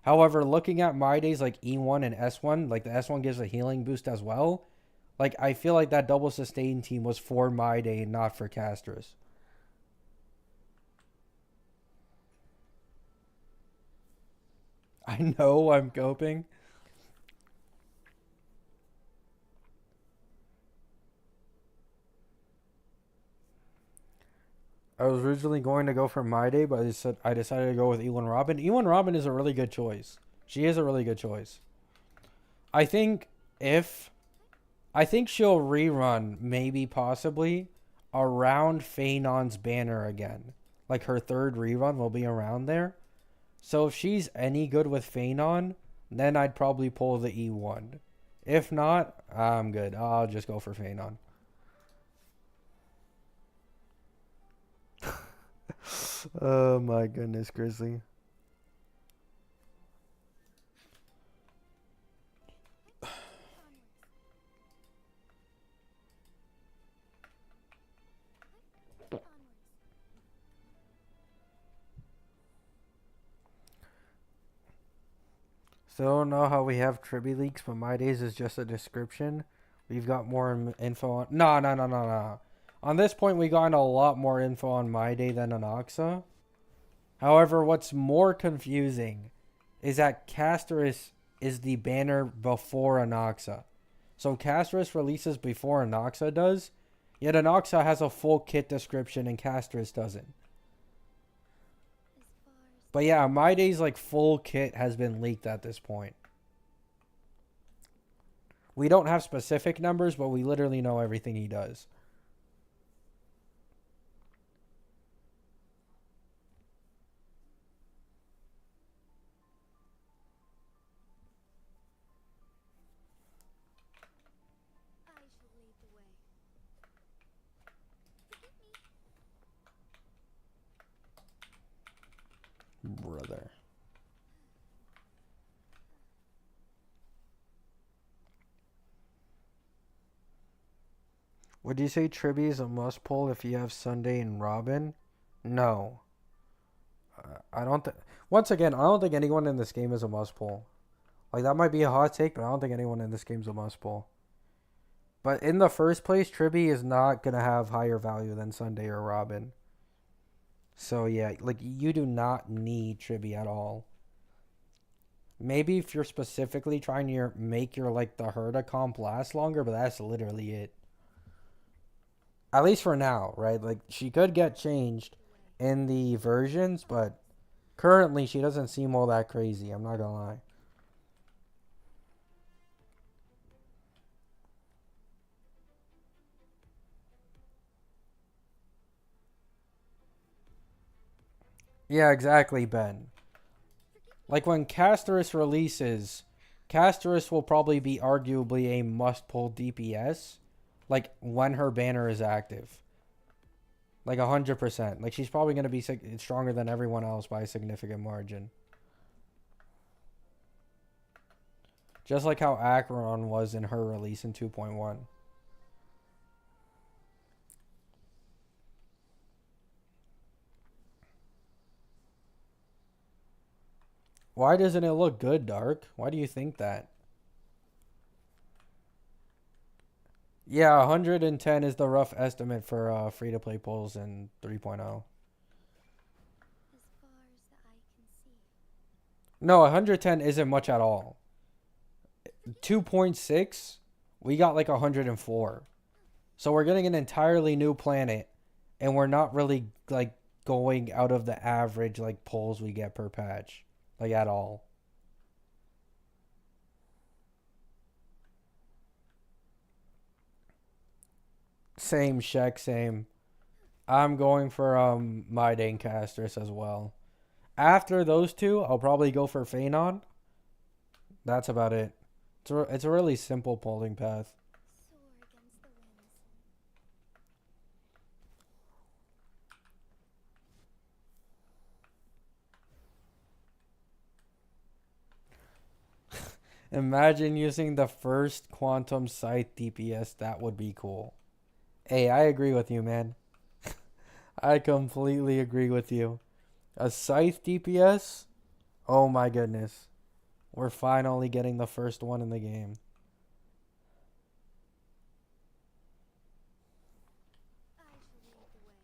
However, looking at My Days like E1 and S1, like the S1 gives a healing boost as well. Like I feel like that double sustain team was for My Day and not for Castris. I know I'm coping. I was originally going to go for My Day, but I decided to go with E1 Robin. E1 Robin is a really good choice. She is a really good choice. I think if I think she'll rerun, maybe possibly, around Phaenon's banner again. Like her third rerun will be around there. So if she's any good with Phaenon, then I'd probably pull the E1. If not, I'm good. I'll just go for Phaenon. Oh my goodness, Grizzly. Onwards. Onwards. Still don't know how we have Tribby leaks, but my days is just a description. We've got more info on. No, no, no, no, no. On this point, we got a lot more info on my day than Anoxa. However, what's more confusing is that Casterus is the banner before Anoxa. So Casterus releases before Anoxa does, yet Anoxa has a full kit description and Casterus doesn't. But yeah, my day's like full kit has been leaked at this point. We don't have specific numbers, but we literally know everything he does. I shall lead the way. Forgive me. Brother. Would you say Tribby is a must pull if you have Sunday and Robin? No. I don't think. Once again, I don't think anyone in this game is a must pull. Like, that might be a hot take, but I don't think anyone in this game is a must pull. But in the first place, Tribby is not going to have higher value than Sunday or Robin. So, yeah, like, you do not need Tribby at all. Maybe if you're specifically trying to make your, like, the Herda comp last longer, but that's literally it. At least for now, right? Like, she could get changed in the versions, but currently she doesn't seem all that crazy. I'm not gonna lie. Yeah, exactly, Ben. Like, when Casterus releases, Casterus will probably be arguably a must-pull DPS, like, when her banner is active. Like, 100%. Like, she's probably going to be stronger than everyone else by a significant margin. Just like how Acheron was in her release in 2.1. Why doesn't it look good, Dark? Why do you think that? Yeah, 110 is the rough estimate for free-to-play polls in 3.0. As far as the eye can see. No, 110 isn't much at all. 2.6, we got like 104. So we're getting an entirely new planet, and we're not really like going out of the average like polls we get per patch, like at all. Same Shek, same. I'm going for my Casters as well. After those two, I'll probably go for Phanon. That's about it. It's a really simple polling path. Soar against the winds. Imagine using the first Quantum Scythe DPS. That would be cool. Hey, I agree with you, man. I completely agree with you. A Scythe DPS? Oh my goodness. We're finally getting the first one in the game. I shall lead the way.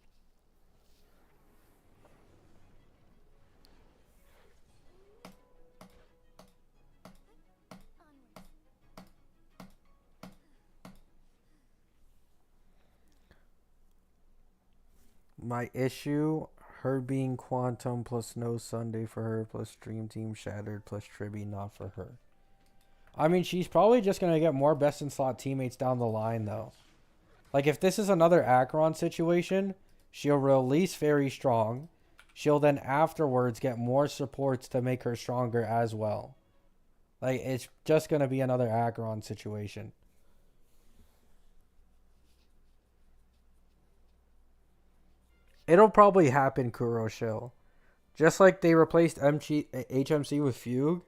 Onwards. My issue, her being Quantum plus no Sunday for her plus Dream Team Shattered plus Tribby not for her. I mean, she's probably just going to get more best in slot teammates down the line though. Like if this is another Acheron situation, she'll release very strong. She'll then afterwards get more supports to make her stronger as well. Like it's just going to be another Acheron situation. It'll probably happen, Kuroshil. Just like they replaced HMC with Fugue,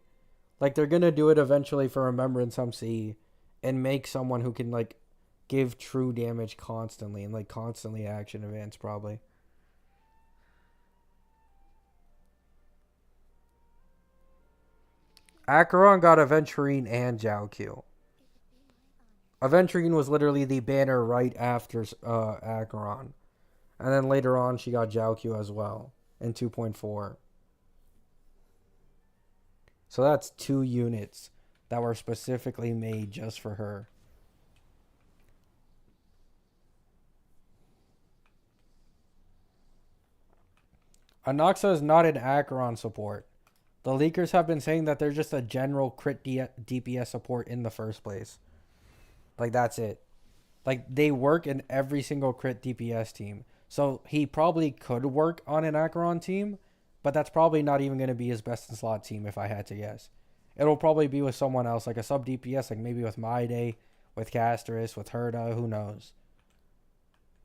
like they're gonna do it eventually for Remembrance MC and make someone who can like give true damage constantly and like constantly action advance probably. Acheron got Aventurine and Jiaoqiu. Aventurine was literally the banner right after Acheron. And then later on, she got Jiaoqiu as well in 2.4. So that's 2 units that were specifically made just for her. Anoxa is not an Acheron support. The leakers have been saying that they're just a general crit DPS support in the first place. Like, that's it. Like, they work in every single crit DPS team. So he probably could work on an Acheron team, but that's probably not even going to be his best in slot team if I had to guess. It'll probably be with someone else, like a sub DPS, like maybe with My Day, with Castris, with Herda, who knows.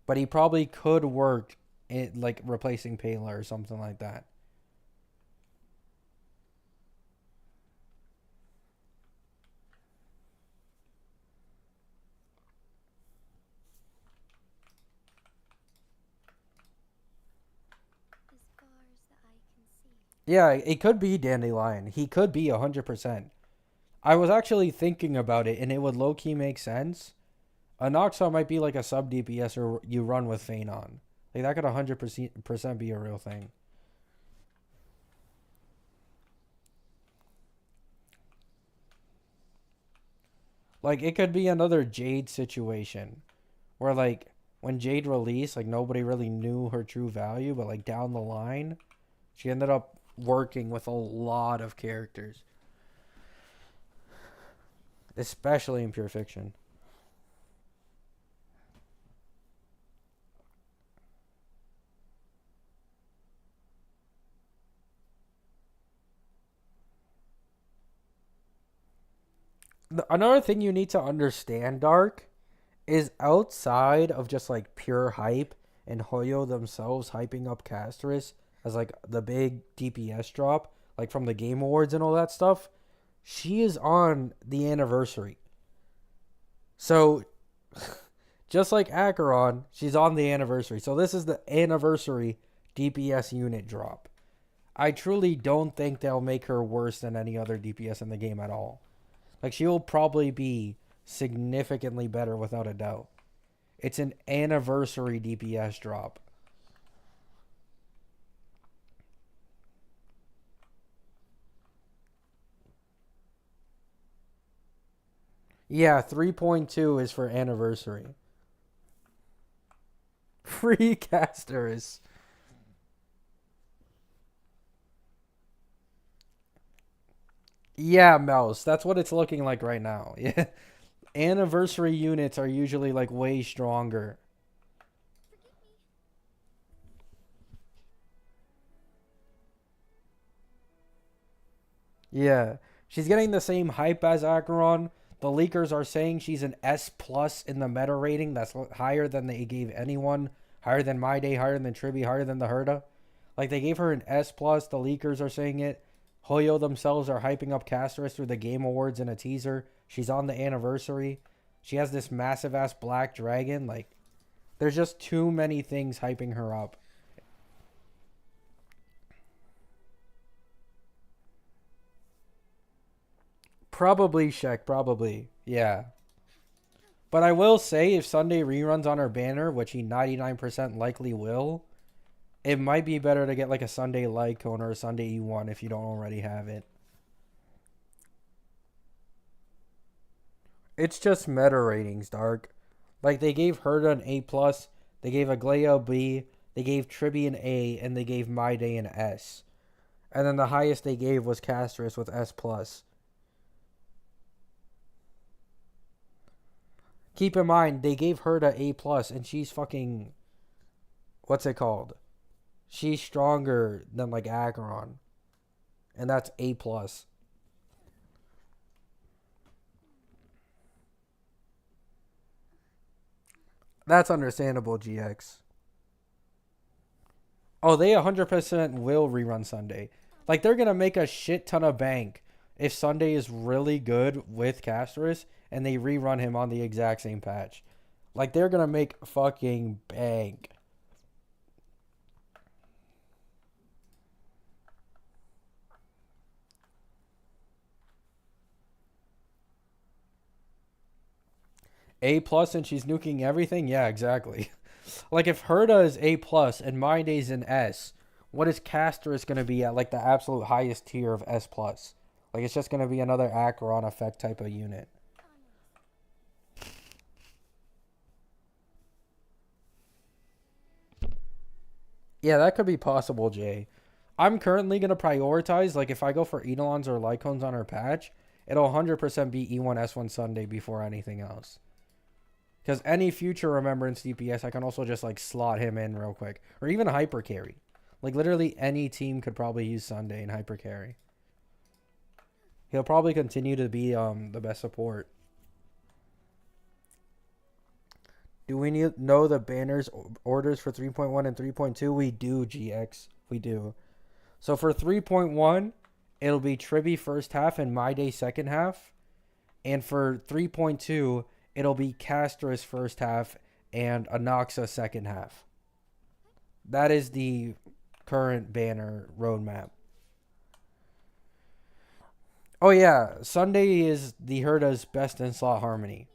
But he probably could work in, like, replacing Pela or something like that. As far as the eye can see. Yeah, it could be Dandelion. He could be 100%. I was actually thinking about it, and it would low-key make sense. Anoxa might be like a sub DPS or you run with Feign on. Like, that could 100% be a real thing. Like, it could be another Jade situation where, like, when Jade released, like, nobody really knew her true value, but, like, down the line, she ended up working with a lot of characters, especially in Pure Fiction. Another thing you need to understand, Dark, is outside of just like pure hype and Hoyo themselves hyping up Castris as like the big DPS drop, like from the Game Awards and all that stuff, she is on the anniversary. So just like Acheron, she's on the anniversary. So this is the anniversary DPS unit drop. I truly don't think they'll make her worse than any other DPS in the game at all. Like, she will probably be significantly better without a doubt. It's an anniversary DPS drop. Yeah, 3.2 is for anniversary. Free casters. Yeah, Mouse. That's what it's looking like right now. Yeah. Anniversary units are usually like way stronger. Yeah. She's getting the same hype as Acheron. The leakers are saying she's an S plus in the meta rating. That's higher than they gave anyone. Higher than My Day, higher than Tribi, higher than the Herda. Like, they gave her an S plus. The leakers are saying it. Hoyo themselves are hyping up Castris through the Game Awards in a teaser. She's on the anniversary. She has this massive ass black dragon. Like, there's just too many things hyping her up. Probably Shek, probably. Yeah. But I will say, if Sunday reruns on her banner, which he 99% likely will, it might be better to get like a Sunday Lycone or a Sunday E1 if you don't already have it. It's just meta ratings, Dark. Like, they gave Herda an A plus, they gave Aglaya a B, they gave Tribi an A, and they gave My Day an S. And then the highest they gave was Castris with S plus. Keep in mind, they gave Herda A plus, and she's fucking, what's it called? She's stronger than like Acheron, and that's A plus. That's understandable, GX. Oh, they 100% will rerun Sunday. Like, they're gonna make a shit ton of bank if Sunday is really good with Castris and they rerun him on the exact same patch. Like, they're gonna make fucking bank. A plus and she's nuking everything? Yeah, exactly. Like if Herda is A plus and My Day's an S, what is Casterus gonna be at like the absolute highest tier of S plus? Like it's just gonna be another Acheron effect type of unit. Yeah, that could be possible, Jay. I'm currently gonna prioritize like if I go for Eidolons or Lycones on her patch, it'll 100% be E1 S1 Sunday before anything else. Because any future Remembrance DPS, I can also just like slot him in real quick, or even hyper carry. Like literally any team could probably use Sunday in hyper carry. He'll probably continue to be the best support. Do we know the banners orders for 3.1 and 3.2? We do, GX. We do. So for 3.1, it'll be Tribby first half and My Day second half. And for 3.2, it'll be Casterus first half and Anoxa second half. That is the current banner roadmap. Oh yeah, Sunday is the Herda's best in slot harmony.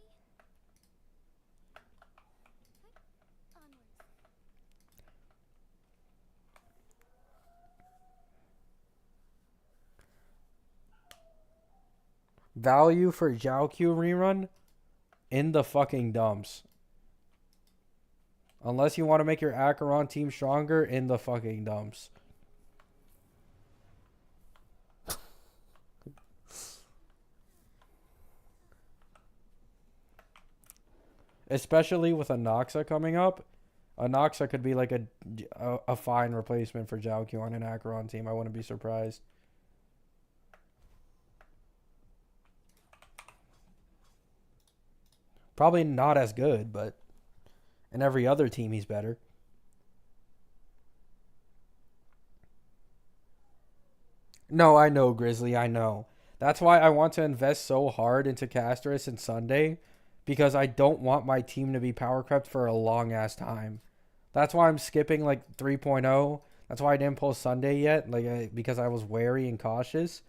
Value for Jiaoqiu rerun in the fucking dumps. Unless you want to make your Acheron team stronger, in the fucking dumps. Especially with Anoxa coming up. Anoxa could be like a fine replacement for Jiaoqiu on an Acheron team. I wouldn't be surprised. Probably not as good, but in every other team he's better. No, I know, Grizzly, I know. That's why I want to invest so hard into Casterus and Sunday, because I don't want my team to be power crept for a long ass time. That's why I'm skipping like 3.0. That's why I didn't pull Sunday yet, because I was wary and cautious.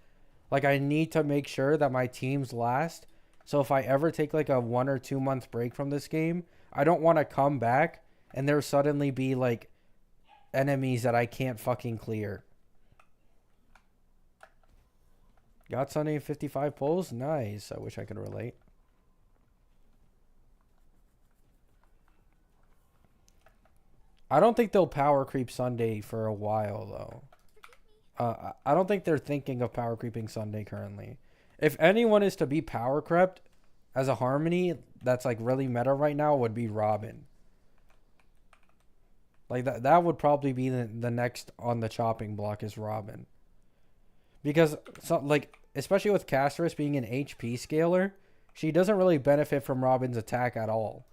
Like I need to make sure that my teams last. So if I ever take like a 1 or 2 month break from this game, I don't want to come back and there suddenly be like enemies that I can't fucking clear. Got Sunday 55 pulls? Nice. I wish I could relate. I don't think they'll power creep Sunday for a while, though. I don't think they're thinking of power creeping Sunday currently. If anyone is to be power crept as a harmony that's like really meta right now, would be Robin. Like that would probably be the next on the chopping block is Robin. Because like especially with Casterus being an HP scaler, she doesn't really benefit from Robin's attack at all.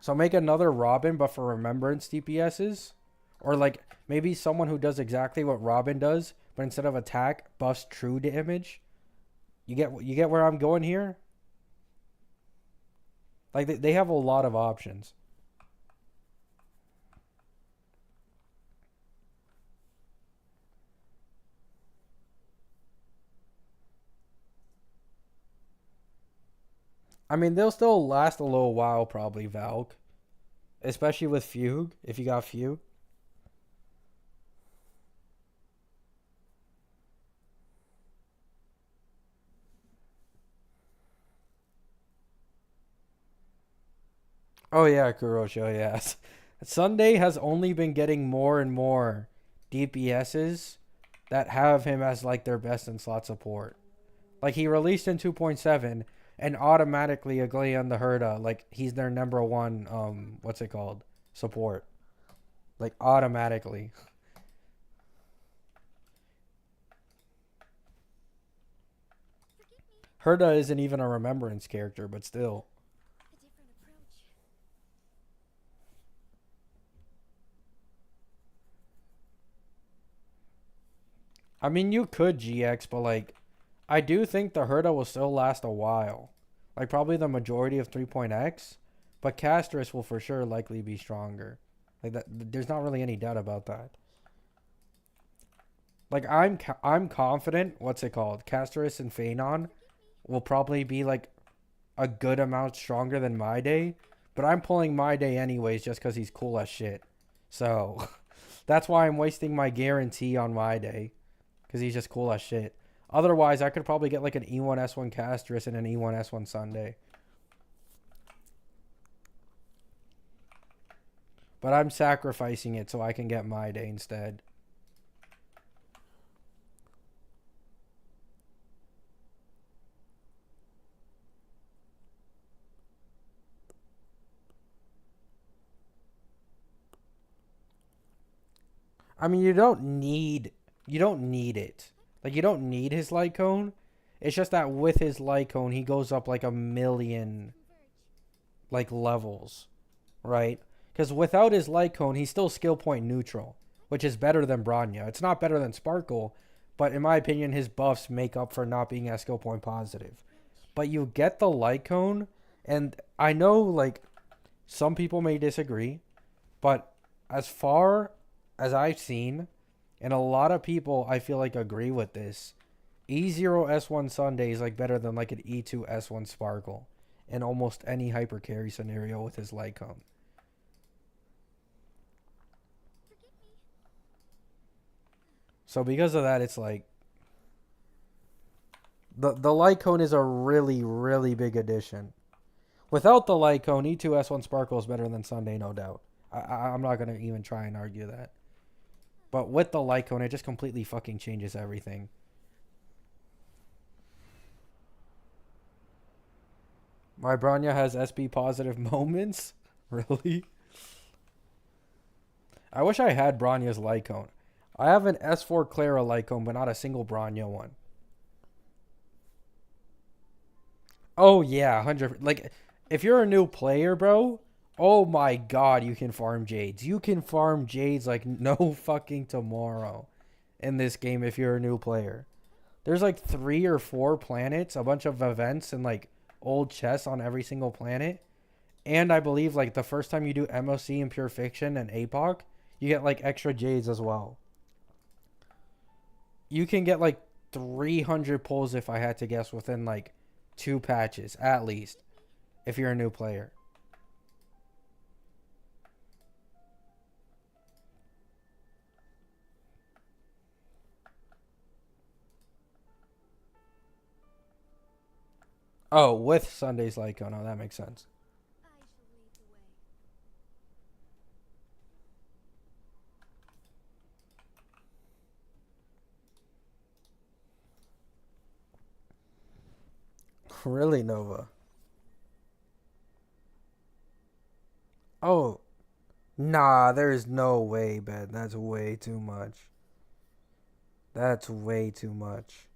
So make another Robin but for remembrance DPSs. Or like maybe someone who does exactly what Robin does, but instead of attack, buffs true damage. You get where I'm going here? Like they have a lot of options. I mean, they'll still last a little while probably, Valk. Especially with Fugue, if you got Fugue. Oh yeah, Kurosho, yes. Sunday has only been getting more and more DPSs that have him as like their best in slot support. Like he released in 2.7 and automatically Aglayan the Herda, like he's their number one what's it called? Support. Like automatically. Herda isn't even a remembrance character, but still. A different approach. I mean you could GX, but like I do think the Herda will still last a while. Like probably the majority of 3.x, but Castrus will for sure likely be stronger. Like that there's not really any doubt about that. Like I'm confident, what's it called? Castrus and Phanon will probably be like a good amount stronger than my day, but I'm pulling my day anyways just because he's cool as shit. So that's why I'm wasting my guarantee on my day because he's just cool as shit. Otherwise, I could probably get like an E1S1 Castris and an E1S1 Sunday. But I'm sacrificing it so I can get my day instead. I mean, you don't need it. Like you don't need his light cone. It's just that with his light cone, he goes up like a million like levels, right? Because without his light cone, he's still skill point neutral, which is better than Bronya. It's not better than Sparkle, but in my opinion, his buffs make up for not being as skill point positive. But you get the light cone, and I know like some people may disagree, but as far as I've seen, and a lot of people I feel like agree with this, E0S1 Sunday is like better than like an E2S1 Sparkle in almost any hyper carry scenario with his light cone. So because of that, it's like the light cone is a really really big addition. Without the light cone, E2S1 Sparkle is better than Sunday, no doubt. I'm not gonna even try and argue that. But with the light cone, it just completely fucking changes everything. My Bronya has SB positive moments? Really? I wish I had Bronya's light cone. I have an S4 Clara light cone, but not a single Bronya one. Oh yeah, 100. Like, if you're a new player, bro, oh my god, you can farm Jades. You can farm Jades like no fucking tomorrow in this game if you're a new player. There's like 3 or 4 planets, a bunch of events, and like old chests on every single planet. And I believe like the first time you do MOC and Pure Fiction and APOC, you get like extra Jades as well. You can get like 300 pulls if I had to guess within like 2 patches at least if you're a new player. Oh, with Sunday's Lyco. No, that makes sense. I shall lead the way. Really, Nova? Oh, nah, there's no way, Ben. That's way too much. That's way too much.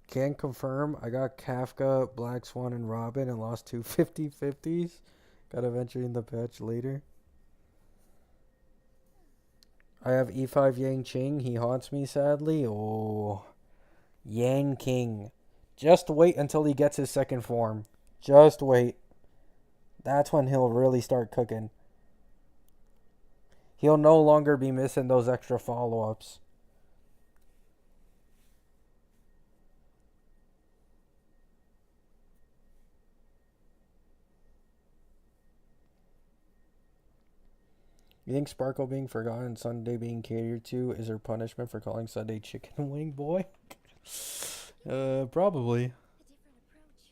Can confirm I got Kafka, Black Swan, and Robin and lost two 50/50s. Gotta venture in the patch later. I have E5 Yang Ching. He haunts me sadly. Oh, Yang King. Just wait until he gets his second form. Just wait. That's when he'll really start cooking. He'll no longer be missing those extra follow ups. You think Sparkle being forgotten, Sunday being catered to, is her punishment for calling Sunday chicken wing boy? Probably. A different approach.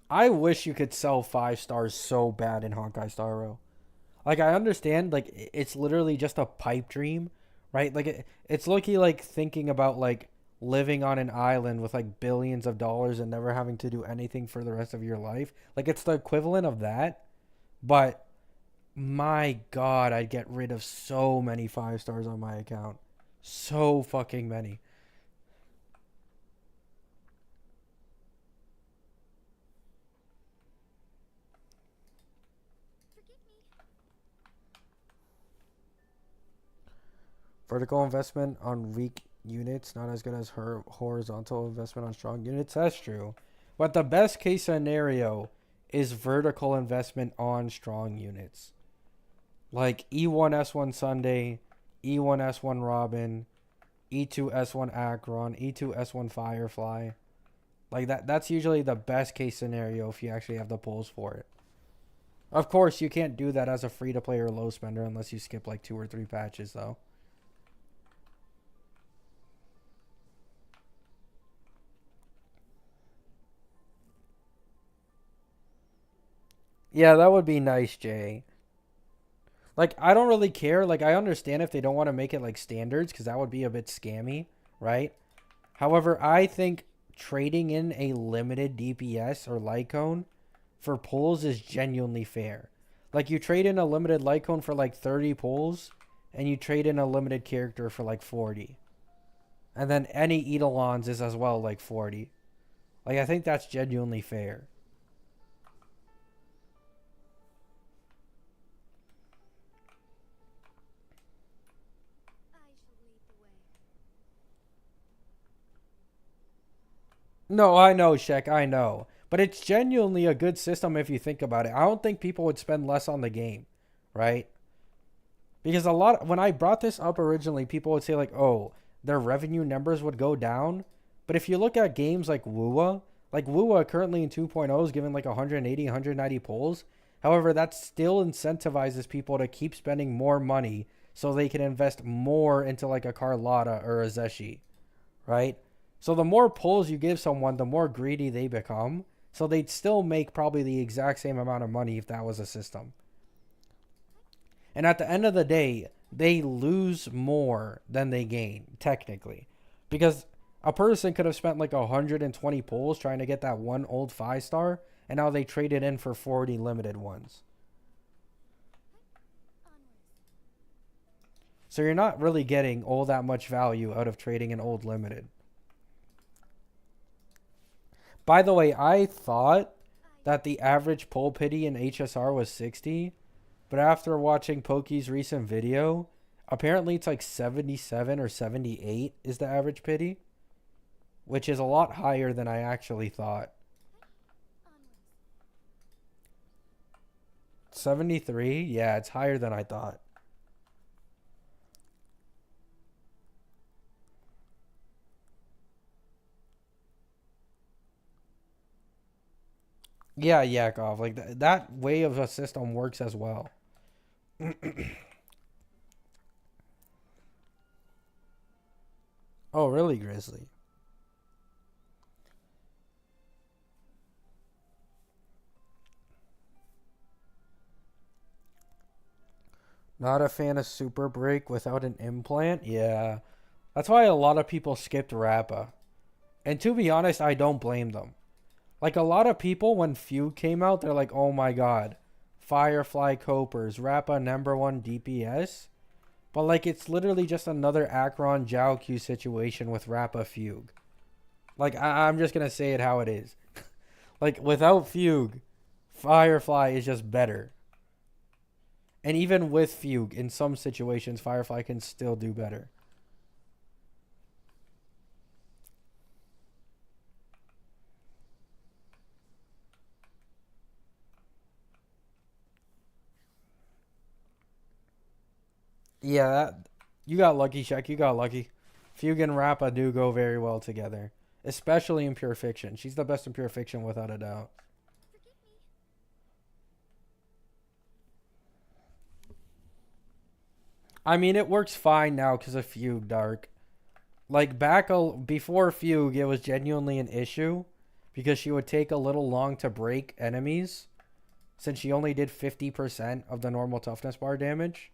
I wish you could sell 5 stars so bad in Honkai Star Rail. Like I understand, like it's literally just a pipe dream, right? Like it's lucky, like thinking about like living on an island with like billions of dollars and never having to do anything for the rest of your life. Like it's the equivalent of that, but my god, I'd get rid of so many 5 stars on my account. So fucking many. Forgive me. Vertical investment on weak units, not as good as her horizontal investment on strong units. That's true. But the best case scenario is vertical investment on strong units. Like E1 S1 Sunday, E1 S1 Robin, E2 S1 Akron, E2 S1 Firefly. Like that's usually the best case scenario if you actually have the pulls for it. Of course, you can't do that as a free to play or low spender unless you skip like 2 or 3 patches though. Yeah, that would be nice, Jay. Like I don't really care. Like I understand if they don't want to make it like standards cuz that would be a bit scammy, right? However, I think trading in a limited DPS or Lycone for pulls is genuinely fair. Like you trade in a limited Lycone for like 30 pulls and you trade in a limited character for like 40. And then any Eidolons is as well like 40. Like I think that's genuinely fair. I shall lead the way. No, I know, Shek, I know. But it's genuinely a good system if you think about it. I don't think people would spend less on the game, right? Because a lot when I brought this up originally, people would say like, "Oh, their revenue numbers would go down." But if you look at games like Wuwa currently in 2.0 is given like 180, 190 pulls. However, that still incentivizes people to keep spending more money so they can invest more into like a Carlotta or a Zeshi, right? So the more pulls you give someone, the more greedy they become. So they'd still make probably the exact same amount of money if that was a system. And at the end of the day, they lose more than they gain, technically. Because a person could have spent like 120 pulls trying to get that one old 5 star, and now they trade it in for 40 limited ones. So you're not really getting all that much value out of trading an old limited. By the way, I thought that the average pull pity in HSR was 60, but after watching Pokey's recent video, apparently it's like 77 or 78 is the average pity, which is a lot higher than I actually thought. 73? Yeah, it's higher than I thought. Yeah, Yakov, like that way of a system works as well. Oh, really, Grizzly? Not a fan of Super Break without an implant? Yeah. That's why a lot of people skipped Rappa. And to be honest, I don't blame them. Like a lot of people, when Fugue came out, they're like, oh my god, Firefly Copers, Rappa #1 DPS. But like, it's literally just another Akron Jiaoqiu situation with Rappa Fugue. Like, I'm just gonna say it how it is. Like, without Fugue, Firefly is just better. And even with Fugue, in some situations, Firefly can still do better. Yeah, you got lucky, Shek. You got lucky. Fugue and Rappa do go very well together, especially in Pure Fiction. She's the best in Pure Fiction without a doubt. I mean, it works fine now because of Fugue Dark. Like before Fugue, it was genuinely an issue because she would take a little long to break enemies since she only did 50% of the normal toughness bar damage.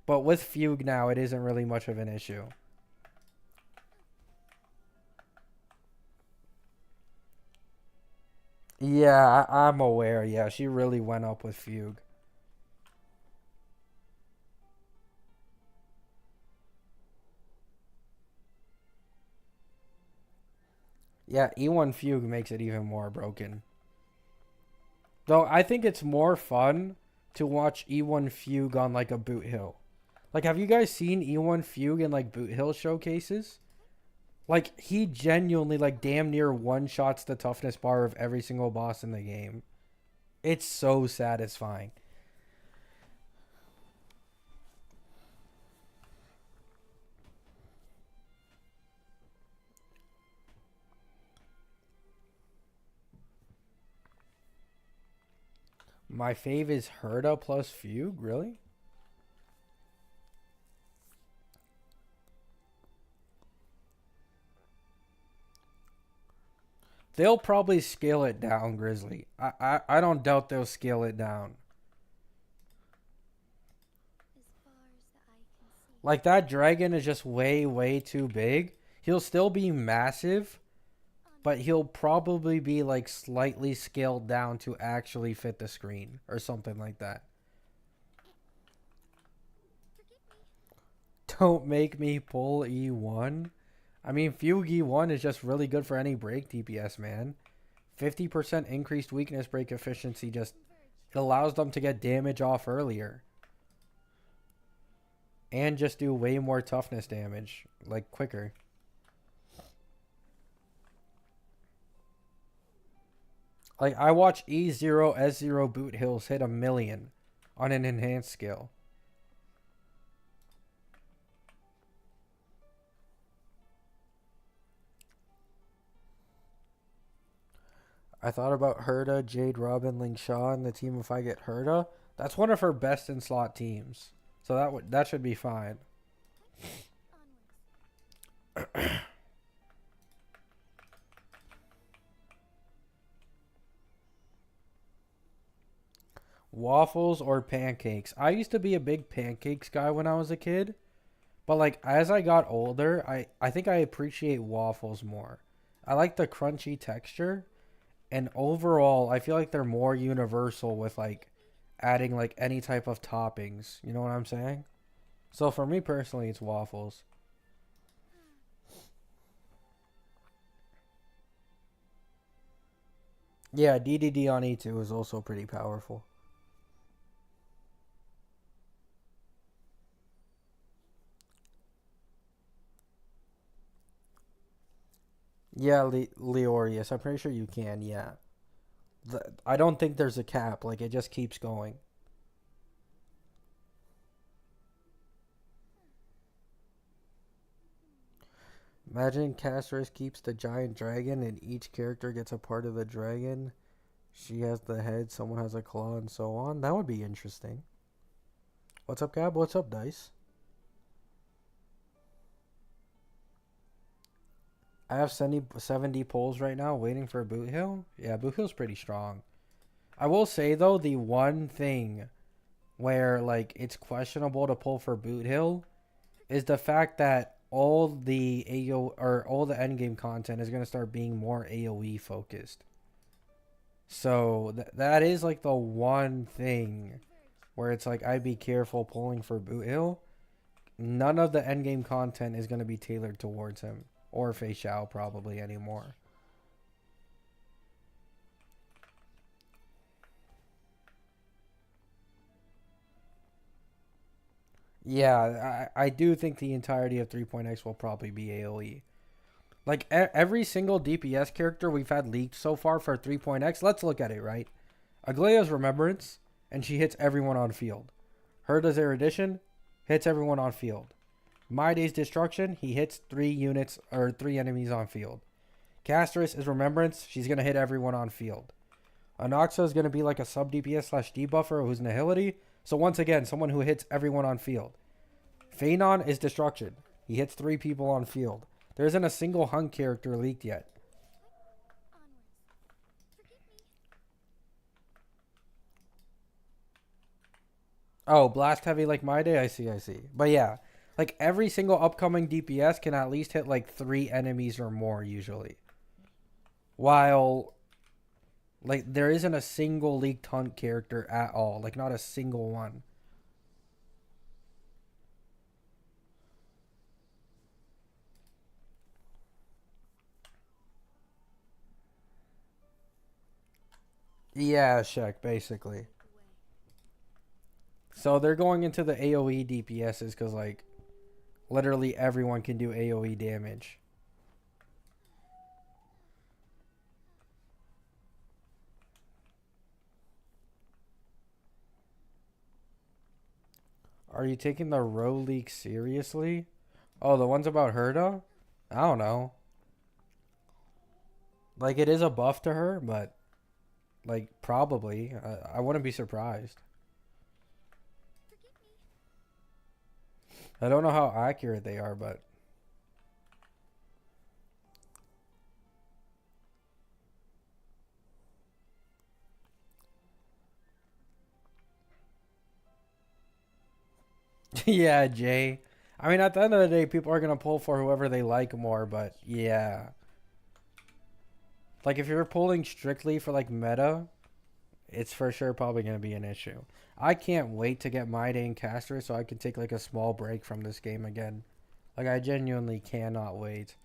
But with Fugue now, it isn't really much of an issue. Yeah, I'm aware. Yeah, she really went up with Fugue. Yeah, E1 Fugue makes it even more broken. Though I think it's more fun to watch E1 Fugue on like a boot hill. Like, have you guys seen E1 Fugue in like boot hill showcases? Like, he genuinely like damn near one shots the toughness bar of every single boss in the game. It's so satisfying. My fave is Herda plus Fugue, really? They'll probably scale it down, Grizzly. I don't doubt they'll scale it down. As far as the eye can see. Like that dragon is just way, way too big. He'll still be massive, but he'll probably be like slightly scaled down to actually fit the screen or something like that. Don't make me pull E1. I mean, Fugue E1 is just really good for any break DPS, man. 50% increased weakness break efficiency just it allows them to get damage off earlier. And just do way more toughness damage, like quicker. Like I watch E0 S0 boot hills hit 1,000,000 on an enhanced skill. I thought about Herda, Jade, Robin, Ling Shaw in the team if I get Herda. That's one of her best in slot teams. So that should be fine. Waffles or pancakes? I used to be a big pancakes guy when I was a kid. But like as I got older, I think I appreciate waffles more. I like the crunchy texture. And overall, I feel like they're more universal with like adding like any type of toppings. You know what I'm saying? So for me personally, it's waffles. Yeah, DDD on E2 is also pretty powerful. Yeah, Leorius. I'm pretty sure you can. Yeah. I don't think there's a cap. Like it just keeps going. Imagine Castris keeps the giant dragon and each character gets a part of the dragon. She has the head, someone has a claw, and so on. That would be interesting. What's up, Gab? What's up, Dice? I have 70 polls right now waiting for Boot Hill. Yeah, Boot Hill's pretty strong. I will say, though, the one thing where, like, it's questionable to pull for Boot Hill is the fact that all the AO or all the endgame content is going to start being more AoE focused. So that is like the one thing where it's like I'd be careful pulling for Boot Hill. None of the endgame content is going to be tailored towards him or Fei Xiao probably anymore. Yeah, I do think the entirety of 3.x will probably be AoE. Like every single DPS character we've had leaked so far for 3.x, let's look at it, right? Aglaya's Remembrance, and she hits everyone on field. Herda's Erudition hits everyone on field. My Day's Destruction, he hits 3 units or 3 enemies on field. Castris is Remembrance, she's going to hit everyone on field. Anoxa is going to be like a sub DPS slash debuffer who's Nihility. So once again, someone who hits everyone on field. Phanon is Destruction. He hits 3 people on field. There isn't a single hung character leaked yet. Oh, Blast Heavy like My Day? I see, I see. But yeah, like every single upcoming DPS can at least hit like 3 enemies or more usually. While like there isn't a single leaked hunt character at all. Like not a single one. Yeah, Shek, basically. So they're going into the AoE DPSs because like literally everyone can do AoE damage. Are you taking the relic seriously? Oh, the ones about Herda? I don't know. Like, it is a buff to her, but, like, probably. I wouldn't be surprised. I don't know how accurate they are, but. Yeah, Jay. I mean, at the end of the day, people are going to pull for whoever they like more, but yeah. Like, if you're pulling strictly for, like, meta, it's for sure probably going to be an issue. I can't wait to get my day in caster so I can take, like, a small break from this game again. Like, I genuinely cannot wait.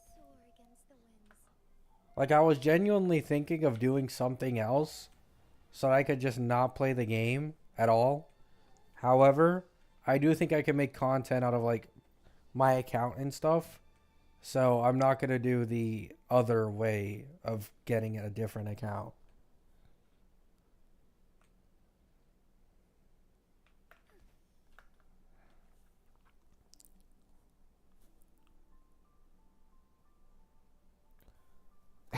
Soar against the winds. Like, I was genuinely thinking of doing something else so I could just not play the game at all. However, I do think I can make content out of, like, my account and stuff. So I'm not going to do the other way of getting a different account.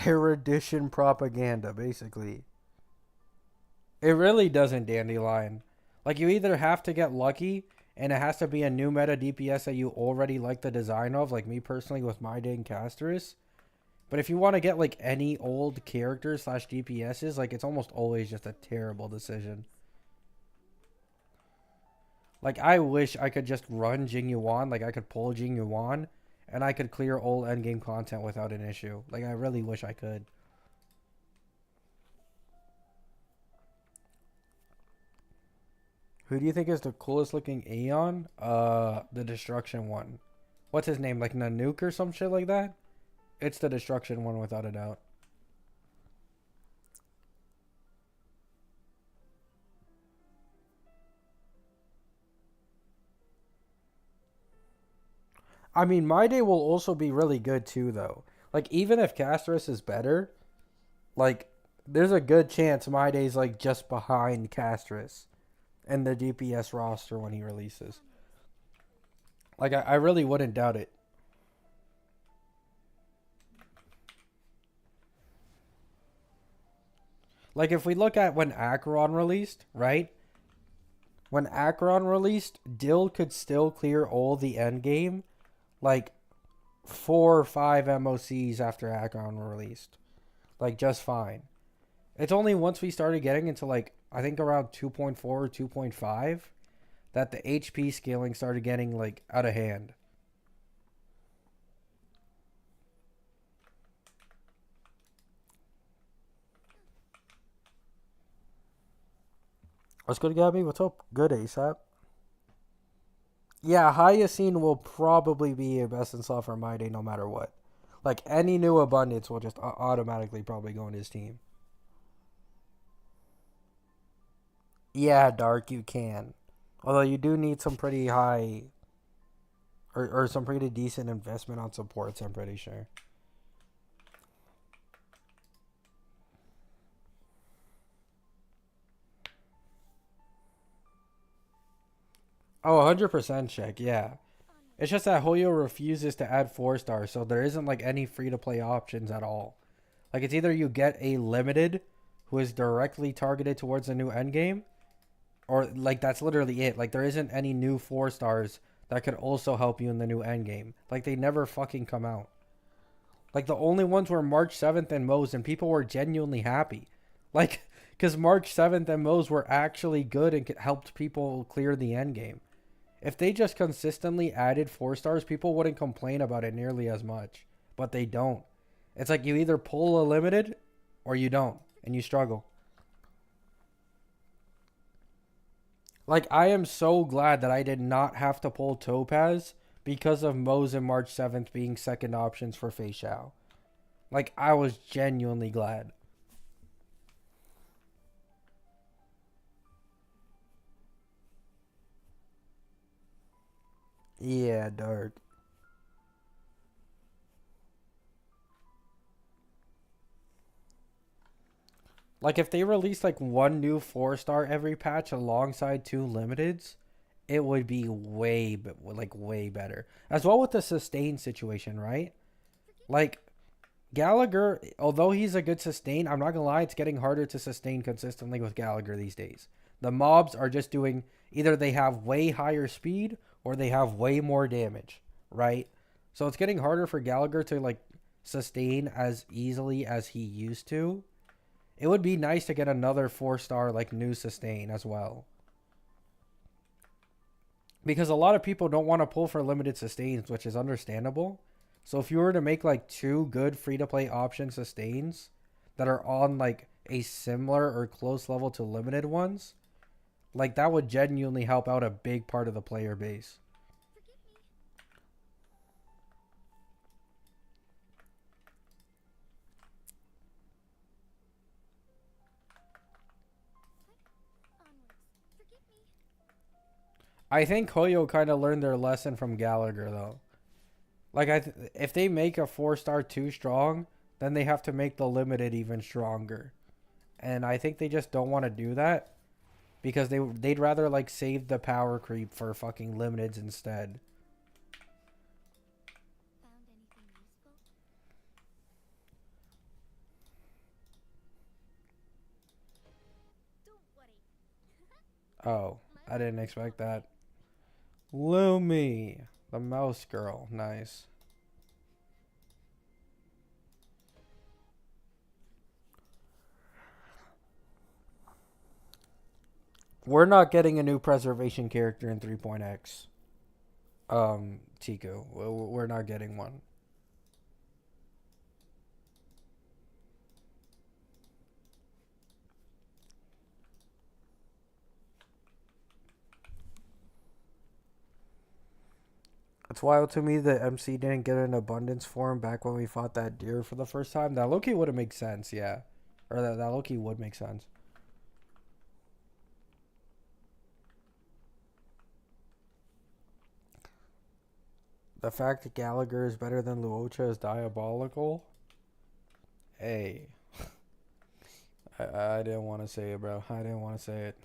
Erudition propaganda, basically. It really doesn't, Dandelion. Like, you either have to get lucky, and it has to be a new meta DPS that you already like the design of, like me personally with my dang Casterus. But if you want to get, like, any old characters slash DPSs, like, it's almost always just a terrible decision. Like, I wish I could just run Jing Yuan, like, I could pull Jing Yuan, and I could clear old endgame content without an issue. Like, I really wish I could. Who do you think is the coolest looking Aeon? The Destruction one. What's his name? Like Nanook or some shit like that? It's the Destruction one without a doubt. I mean, my day will also be really good too, though. Like, even if Casterus is better, like, there's a good chance my day's, like, just behind Casterus in the DPS roster when he releases. Like, I really wouldn't doubt it. Like, if we look at when Acheron released, right? When Acheron released, Dill could still clear all the endgame, like, 4 or 5 MOCs after Acheron released. Like, just fine. It's only once we started getting into, like, I think around 2.4 or 2.5 that the HP scaling started getting, like, out of hand. What's good, Gabby? What's up? Good, ASAP. Yeah, Hyacinth will probably be a best in slot for my day no matter what. Like, any new abundance will just automatically probably go in his team. Yeah, Dark, you can. Although you do need some pretty high or some pretty decent investment on supports, I'm pretty sure. Oh, 100% check, yeah. It's just that Hoyo refuses to add 4 stars, so there isn't like any free to play options at all. Like, it's either you get a limited who is directly targeted towards the new endgame, or like that's literally it. Like, there isn't any new 4 stars that could also help you in the new endgame. Like, they never fucking come out. Like, the only ones were March 7th and Moe's, and people were genuinely happy. Like, because March 7th and Moe's were actually good and helped people clear the endgame. If they just consistently added 4 stars, people wouldn't complain about it nearly as much. But they don't. It's like you either pull a limited or you don't, and you struggle. Like, I am so glad that I did not have to pull Topaz because of Moe's and March 7th being second options for Fei Xiao. Like, I was genuinely glad. Yeah, Dark. Like if they released like one new 4-star every patch alongside two limiteds, it would be way better. As well with the sustain situation, right? Like Gallagher, although he's a good sustain, I'm not gonna lie, it's getting harder to sustain consistently with Gallagher these days. The mobs are just doing either they have way higher speed or they have way more damage, right? So it's getting harder for Gallagher to like sustain as easily as he used to. It would be nice to get another 4-star like new sustain as well. Because a lot of people don't want to pull for limited sustains, which is understandable. So if you were to make like two good free to play option sustains that are on like a similar or close level to limited ones, like that would genuinely help out a big part of the player base. I think Hoyo kind of learned their lesson from Gallagher though. Like if they make a 4-star too strong, then they have to make the limited even stronger. And I think they just don't want to do that because they'd rather like save the power creep for fucking limiteds instead. Found anything useful? Don't worry. Oh, I didn't expect that. Lumi, the mouse girl. Nice. We're not getting a new preservation character in 3.x. Tiku. We're not getting one. It's wild to me that MC didn't get an abundance form back when we fought that deer for the first time. That Loki would have made sense, yeah. Or that Loki would make sense. The fact that Gallagher is better than Luocha is diabolical. Hey, I didn't want to say it, bro. I didn't want to say it.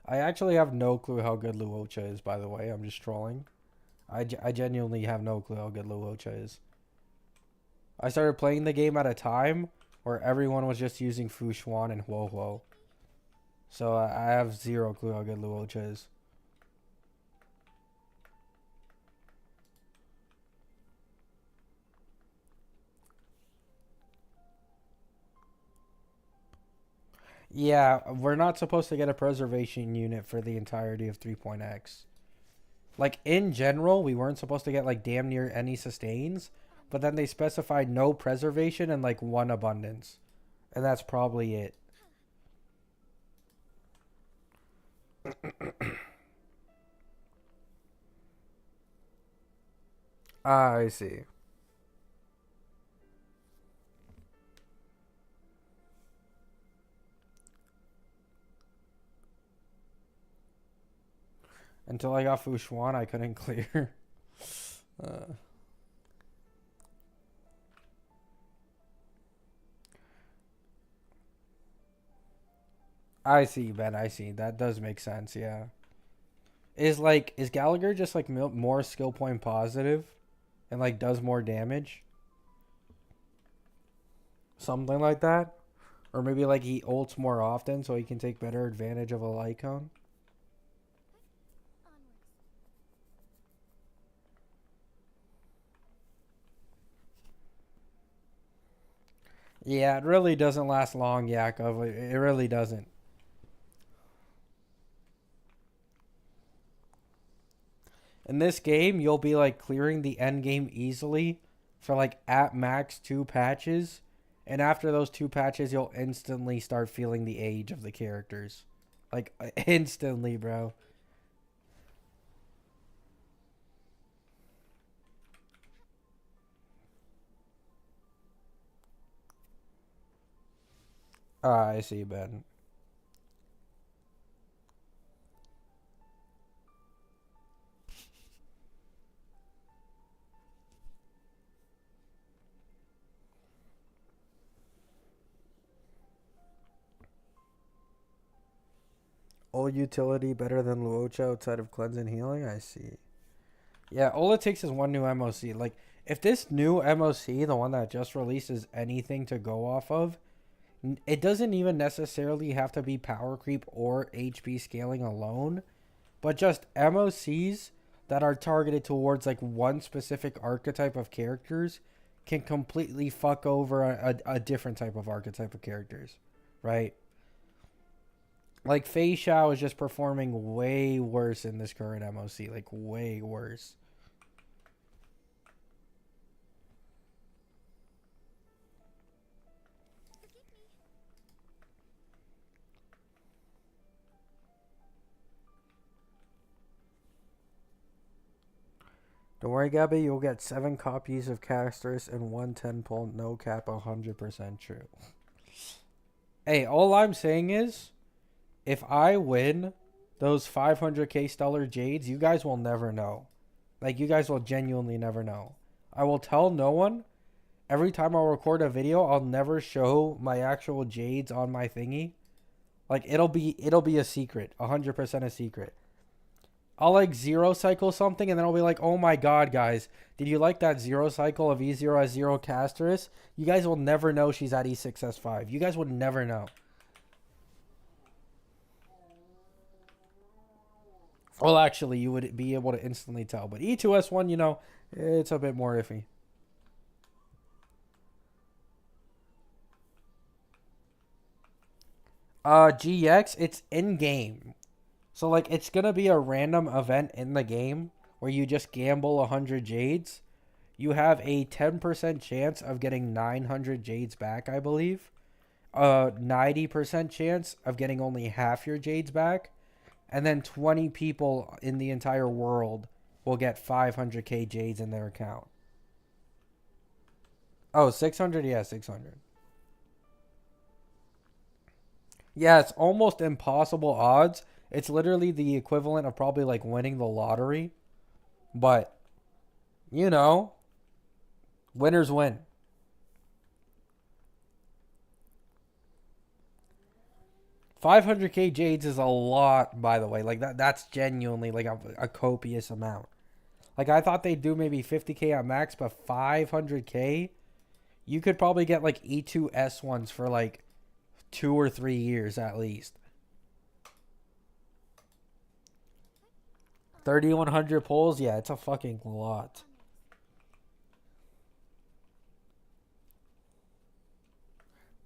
I actually have no clue how good Luocha is, by the way. I'm just trolling. I genuinely have no clue how good Luocha is. I started playing the game at a time where everyone was just using Fushuan and Huohuo. So I have zero clue how good Luocha is. Yeah, we're not supposed to get a preservation unit for the entirety of 3.x. Like, in general, we weren't supposed to get, like, damn near any sustains. But then they specified no preservation and, like, one abundance. And that's probably it. Ah, I see. Until I got Fushuan, I couldn't clear. uh, I see, Ben. I see. That does make sense, yeah. Is Gallagher just, like, more skill point positive and, like, does more damage? Something like that? Or maybe, like, he ults more often so he can take better advantage of a light cone? Yeah, it really doesn't last long, Yakov. It really doesn't. In this game, you'll be like clearing the end game easily for like at max 2 patches, and after those 2 patches, you'll instantly start feeling the age of the characters, like instantly, bro. Ah, I see, Ben. Old utility better than Luocha outside of cleanse and healing. I see. Yeah, all it takes is one new MOC. Like, if this new MOC, the one that just released, is anything to go off of, it doesn't even necessarily have to be power creep or HP scaling alone, but just MOCs that are targeted towards like one specific archetype of characters can completely fuck over a different type of archetype of characters, right? Like Fei Xiao is just performing way worse in this current MOC, like way worse. Don't worry, Gabby. You'll get 7 copies of Casters and 110 pull. No cap, 100% true. Hey, all I'm saying is, if I win those 500k stellar jades, you guys will never know. Like, you guys will genuinely never know. I will tell no one. Every time I'll record a video, I'll never show my actual jades on my thingy. Like, it'll be a secret, 100% a secret. I'll like zero cycle something and then I'll be like, oh my god, guys, did you like that zero cycle of E0S0 Casterus? You guys will never know she's at E6S5. You guys would never know. Well, actually, you would be able to instantly tell. But E2S1, you know, it's a bit more iffy. GX, it's in game. So, like, it's going to be a random event in the game where you just gamble 100 jades. You have a 10% chance of getting 900 jades back, I believe. A 90% chance of getting only half your jades back. And then 20 people in the entire world will get 500k jades in their account. Oh, 600? Yeah, 600. Yeah, it's almost impossible odds. It's literally the equivalent of probably like winning the lottery. But, you know, winners win. 500k jades is a lot, by the way. Like that's genuinely like a copious amount. Like I thought they'd do maybe 50k at max, but 500k, you could probably get like E2S ones for like 2 or 3 years at least. 3,100 pulls, yeah, it's a fucking lot.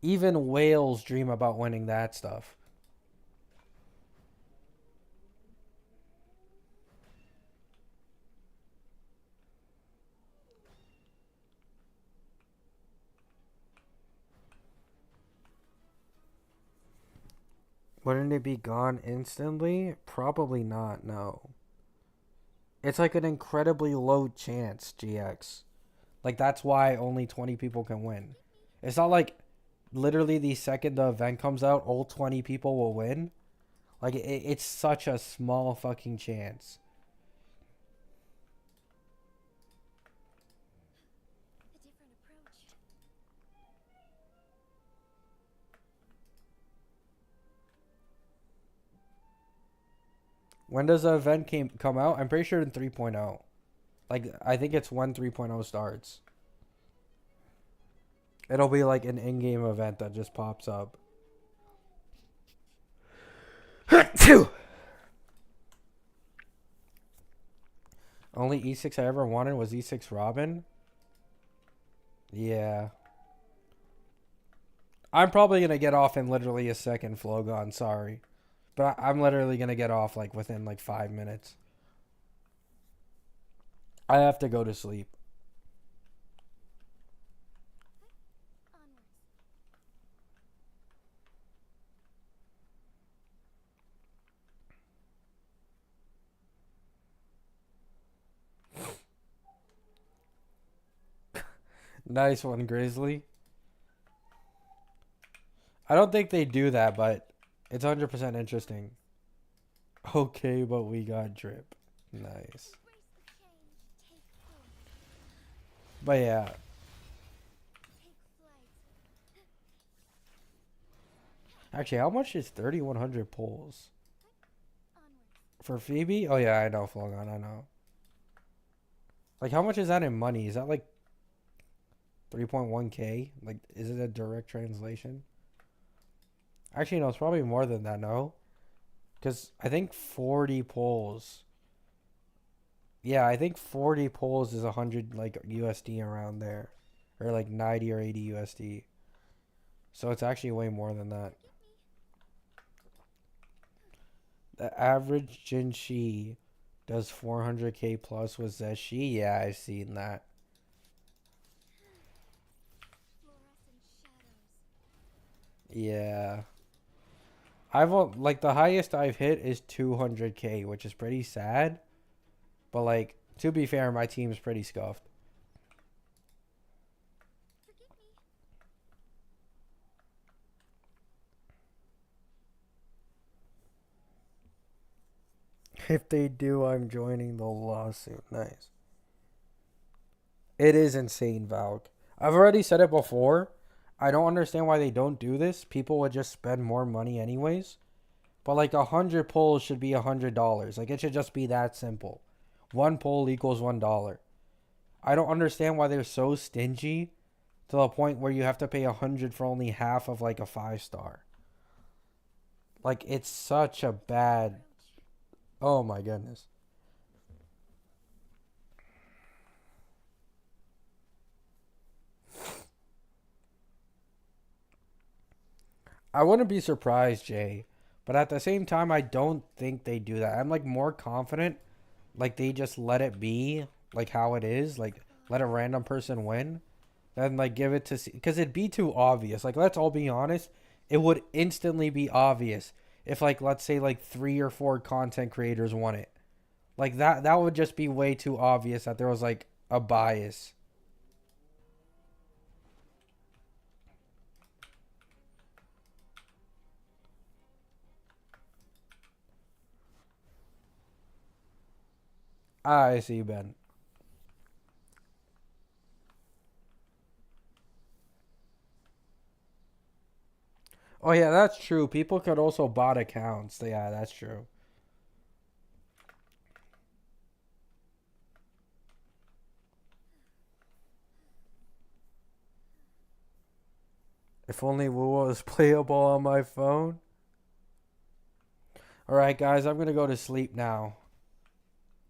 Even whales dream about winning that stuff. Wouldn't it be gone instantly? Probably not, no. It's like an incredibly low chance, GX. Like that's why only 20 people can win. It's not like literally the second the event comes out, all 20 people will win. Like it's such a small fucking chance. A different approach. When does the event come out? I'm pretty sure in 3.0. Like I think it's when 3.0 starts. It'll be like an in-game event that just pops up. Only E6 I ever wanted was E6 Robin. Yeah. I'm probably going to get off in literally a second, Flogon. Sorry. But I'm literally going to get off like within like 5 minutes. I have to go to sleep. Onwards. Nice one, Grizzly. I don't think they do that, but it's 100% interesting. Okay, but we got drip. Nice. Embrace the change. Take form. But yeah, Take flight. actually, how much is 3,100 pulls? For Phoebe? Oh yeah, I know Flogon, I know. Like how much is that in money? Is that like 3.1k? Like is it a direct translation? Actually no, it's probably more than that, no? Cuz I think 40 polls. Yeah, I think 40 polls is 100 like USD around there. Or like 90 or 80 USD. So it's actually way more than that. The average Jinshi does 400k plus with Zeshi. Yeah, I've seen that. Fluorescent shadows. Yeah. Like the highest I've hit is 200k, which is pretty sad. But like to be fair, my team's pretty scuffed. Forgive me. If they do, I'm joining the lawsuit. Nice. It is insane, Valk. I've already said it before. I don't understand why they don't do this. People would just spend more money anyways. But like 100 polls should be $100. Like it should just be that simple. One poll equals $1. I don't understand why they're so stingy to the point where you have to pay 100 for only half of like a 5 star. Like it's such a bad. Oh my goodness. I wouldn't be surprised, Jay. But at the same time, I don't think they do that. I'm like more confident, like they just let it be, like how it is, like let a random person win, than like give it to, because it'd be too obvious. Like let's all be honest, it would instantly be obvious if like let's say like 3 or 4 content creators won it. Like that would just be way too obvious that there was like a bias. I see, Ben. Oh yeah, that's true. People could also bot accounts. Yeah, that's true. If only Wuwa was playable on my phone. Alright, guys, I'm gonna go to sleep now.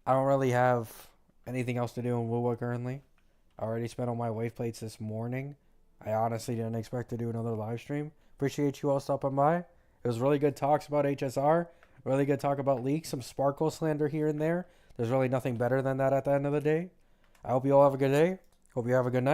I don't really have anything else to do in Wuwa currently. I already spent all my wave plates this morning. I honestly didn't expect to do another live stream. Appreciate you all stopping by. It was really good talks about HSR. Really good talk about leaks. Some sparkle slander here and there. There's really nothing better than that at the end of the day. I hope you all have a good day. Hope you have a good night.